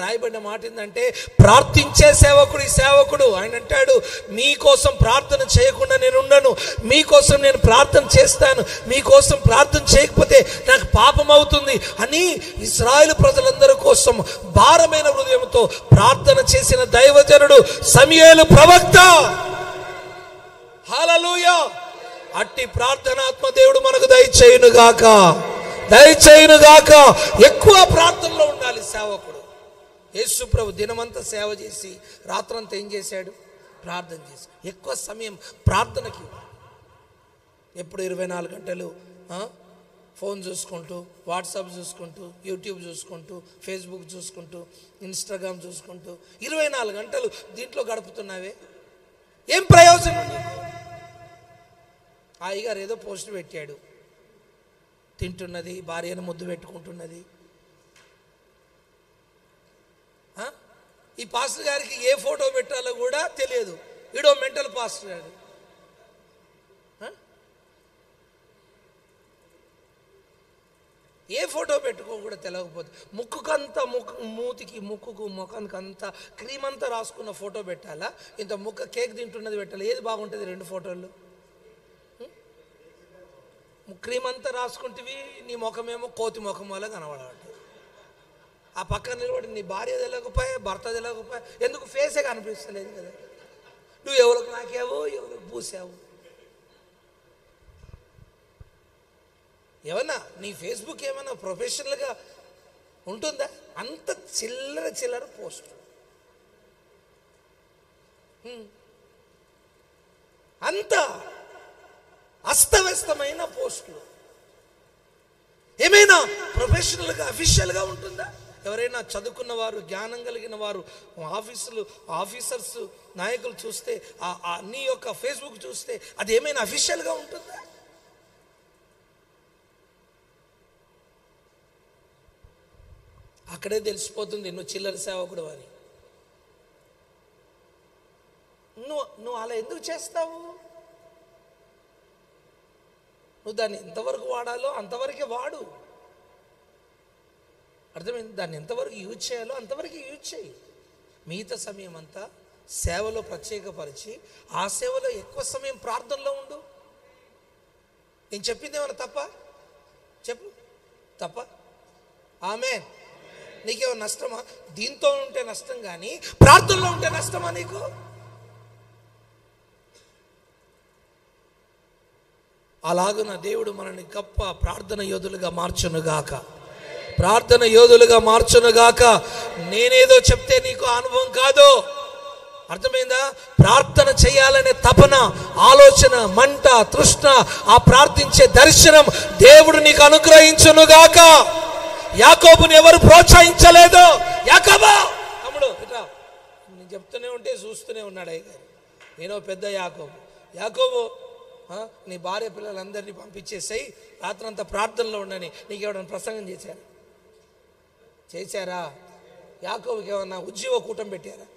రాయబడిన మాట ఏంటంటే, ప్రార్థించే సేవకుడు ఈ సేవకుడు. ఆయన అంటాడు, మీకోసం ప్రార్థన చేయకుండా నేను ఉండను, మీకోసం నేను ప్రార్థన చేస్తాను, మీకోసం ప్రార్థన చేయకపోతే నాకు పాపం అవుతుంది అని ఇశ్రాయేలు ప్రజలందరి కోసం భారమైన హృదయంతో ప్రార్థన చేసిన దైవజనుడు సమూయేలు ప్రవక్త. హల్లెలూయా. అట్టి ప్రార్థనాత్మ దేవుడు మనకు దయచేయునుగాక, దయచేయునుగాక. ఎక్కువ ప్రార్థనలో ఉండాలి సేవకుడు. యేసు ప్రభు దినమంతా సేవ చేసి రాత్రంతా ఏం చేశాడు? ప్రార్థన చేసి. ఎక్కువ సమయం ప్రార్థనకి. ఎప్పుడు 24 గంటలు ఫోన్ చూసుకుంటూ, వాట్సాప్ చూసుకుంటూ, యూట్యూబ్ చూసుకుంటూ, ఫేస్బుక్ చూసుకుంటూ, ఇన్స్టాగ్రామ్ చూసుకుంటూ 24 గంటలు దీంట్లో గడుపుతున్నావే, ఏం ప్రయోజనం నీకు? హాయిగారు ఏదో పోస్ట్ పెట్టాడు, తింటున్నది, భార్యను ముద్దు పెట్టుకుంటున్నది. ఈ పాస్టర్ గారికి ఏ ఫోటో పెట్టాలో కూడా తెలియదు. వీడో మెంటల్ పాస్టర్ గారు. ఏ ఫోటో పెట్టుకో కూడా తెలియకపోతే, ముక్కుకంతా మూతికి, ముక్కుకు, ముఖానికి అంతా క్రీమ్ అంతా రాసుకున్న ఫోటో పెట్టాలా? ఇంత ముక్క కేక్ తింటున్నది పెట్టాలా? ఏది బాగుంటుంది 2 ఫోటోలు? క్రీమ్ అంతా రాసుకుంటేవి, నీ ముఖమేమో కోతి ముఖం వల్ల కనబడాలి. ఆ పక్కన నిలబడి నీ భార్య తెలియకపోయా, భర్త తెలియకపోయా, ఎందుకు ఫేసే కనిపిస్తలేదు కదా. నువ్వు ఎవరికి నాకావు, ఎవరికి పూసావు? ఏమన్నా నీ ఫేస్బుక్ ఏమన్నా ప్రొఫెషనల్గా ఉంటుందా? అంత చిల్లర పోస్ట్, అంత అస్తవ్యస్తమైన పోస్టులు. ఏమైనా ప్రొఫెషనల్గా అఫీషియల్గా ఉంటుందా? ఎవరైనా చదువుకున్న వారు, జ్ఞానం కలిగిన వారు, ఆఫీసర్స్, నాయకులు చూస్తే, నీ యొక్క ఫేస్బుక్ చూస్తే అది ఏమైనా అఫీషియల్గా ఉంటుందా? అక్కడే తెలిసిపోతుంది నువ్వు చిల్లర సేవకుడు అని. నువ్వు అలా ఎందుకు చేస్తావు? నువ్వు దాన్ని ఎంతవరకు వాడాలో అంతవరకే వాడు. అర్థమైంది? దాన్ని ఎంతవరకు యూజ్ చేయాలో అంతవరకు యూజ్ చేయి. మిగతా సమయం అంతా సేవలో ప్రత్యేకపరిచి, ఆ సేవలో ఎక్కువ సమయం ప్రార్థనలో ఉండు. నేను చెప్పింది ఏమైనా తప్ప? చెప్పు, తప్ప? ఆమేన్. నీకేమో నష్టమా? దీంతో ఉంటే నష్టం, కానీ ప్రార్థనలో ఉంటే నష్టమా నీకు? అలాగున దేవుడు మనల్ని గొప్ప ప్రార్థన యోధులుగా మార్చునుగాక. ప్రార్థన యోధులుగా మార్చునుగాక. నేనేదో చెప్తే నీకు అనుభవం కాదు, అర్థమైందా? ప్రార్థన చేయాలనే తపన, ఆలోచన, మంట, తృష్ణ, ఆ ప్రార్థించే దర్శనం దేవుడు నీకు అనుగ్రహించునుగాక. యాకోబుని ఎవరు ప్రోత్సహించలేదు. యాకోబు తమ్ముడు ఇట్లా నేను చెప్తూనే ఉంటే చూస్తూనే ఉన్నాడు అయ్యగారు. నేను పెద్ద యాకోబు నీ భార్య పిల్లలందరినీ పంపించేసాయి, రాత్రంతా ప్రార్థనలో ఉండని నీకు ఎవరైనా ప్రసంగం చేశారా? యాకోబుకి ఏమన్నా ఉజ్జీవ కూటం పెట్టారా?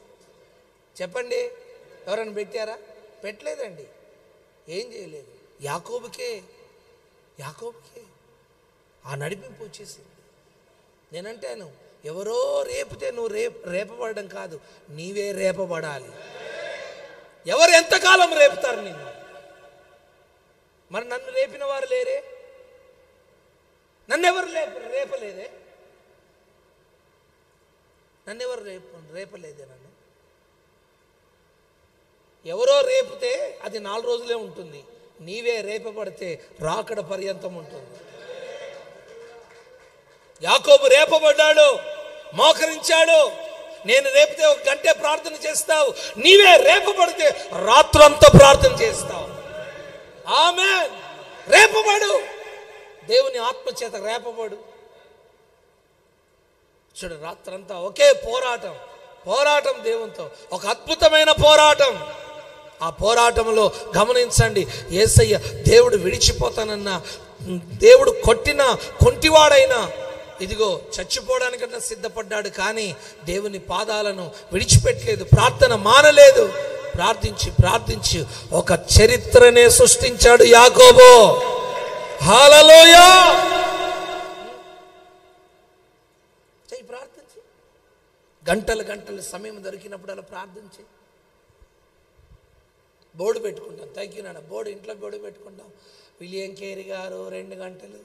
చెప్పండి, ఎవరైనా పెట్టారా? పెట్టలేదండి. ఏం చేయలేదు. యాకోబుకే ఆ నడిపింపు వచ్చేసింది. నేనంటాను, ఎవరో రేపితే నువ్వు రేపబడడం కాదు, నీవే రేపబడాలి. ఎవరు ఎంతకాలం రేపుతారు నిన్ను? మరి నన్ను రేపిన వారు లేరే, నన్నెవరు రేపలేదే, నన్నెవరు రేపలేదే. నన్ను ఎవరో రేపితే అది 4 రోజులే ఉంటుంది, నీవే రేపబడితే రాకడ పర్యంతం ఉంటుంది. యాకోబు రేపబడ్డాడు, మోకరించాడు. నేను రేపితే 1 గంటే ప్రార్థన చేస్తావు, నీవే రేపబడితే రాత్రంతా ప్రార్థన చేస్తావు. ఆమేన్. రేపబడు, దేవుని ఆత్మచేత రేపబడు. చూడు, రాత్రంతా ఒకే పోరాటం దేవునితో, ఒక అద్భుతమైన పోరాటం. ఆ పోరాటంలో గమనించండి, యేసయ్య దేవుడు విడిచిపోతానన్నా, దేవుడు కొట్టిన కొంటివాడైనా ఇదిగో చచ్చిపోవడానికన్నా సిద్ధపడ్డాడు, కానీ దేవుని పాదాలను విడిచిపెట్టలేదు, ప్రార్థన మానలేదు. ప్రార్థించి ఒక చరిత్రనే సృష్టించాడు యాకోబు. హల్లెలూయా. ప్రార్థించి గంటలు సమయం దొరికినప్పుడు అలా ప్రార్థించి బోర్డు పెట్టుకుంటాం. థ్యాంక్ యూ నాన్న. ఇంట్లో బోర్డు పెట్టుకుంటాం. విలియం కేరీ గారు 2 గంటలు,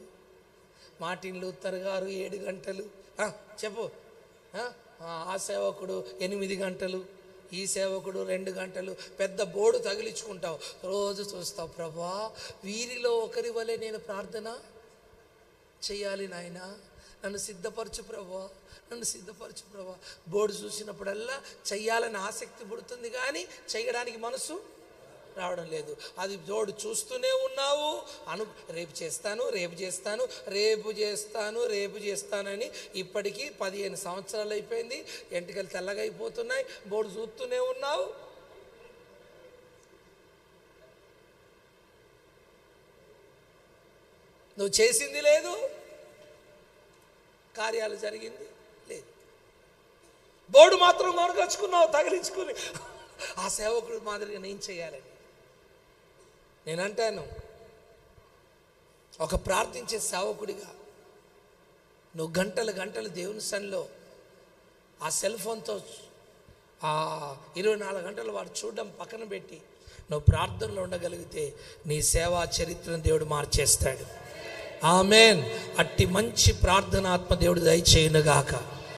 మార్టిన్ లూథర్ గారు 7 గంటలు, చెప్పు. ఆ సేవకుడు 8 గంటలు, ఈ సేవకుడు 2 గంటలు. పెద్ద బోర్డు తగిలించుకుంటావు, రోజు చూస్తావు, ప్రభా వీరిలో ఒకరి వలె నేను ప్రార్థన చెయ్యాలి నాయన, నన్ను సిద్ధపరచు ప్రభా. బోర్డు చూసినప్పుడల్లా చెయ్యాలని ఆసక్తి పుడుతుంది, కానీ చెయ్యడానికి మనసు రావడం లేదు. అది బోర్డు చూస్తూనే ఉన్నావు, రేపు చేస్తానని ఇప్పటికీ 15 సంవత్సరాలు అయిపోయింది, ఎంటికలు తెల్లగా అయిపోతున్నాయి, బోర్డు చూస్తూనే ఉన్నావు. నువ్వు చేసింది లేదు, కార్యాలు జరిగింది లేదు. బోర్డు మాత్రం కొనుకొచ్చుకున్నావు తగిలించుకుని. ఆ సేవకుడు మాదిరిగా నేను చేయాలని నేనంటాను. ఒక ప్రార్థించే సేవకుడిగా నువ్వు గంటలు దేవుని సన్నిలో ఆ సెల్ ఫోన్తో ఆ 24 గంటలు వాడు చూడడం పక్కన పెట్టి నువ్వు ప్రార్థనలో ఉండగలిగితే నీ సేవా చరిత్రను దేవుడు మార్చేస్తాడు. ఆమేన్. అట్టి మంచి ప్రార్థన ఆత్మ దేవుడు దయచేయునుగాక.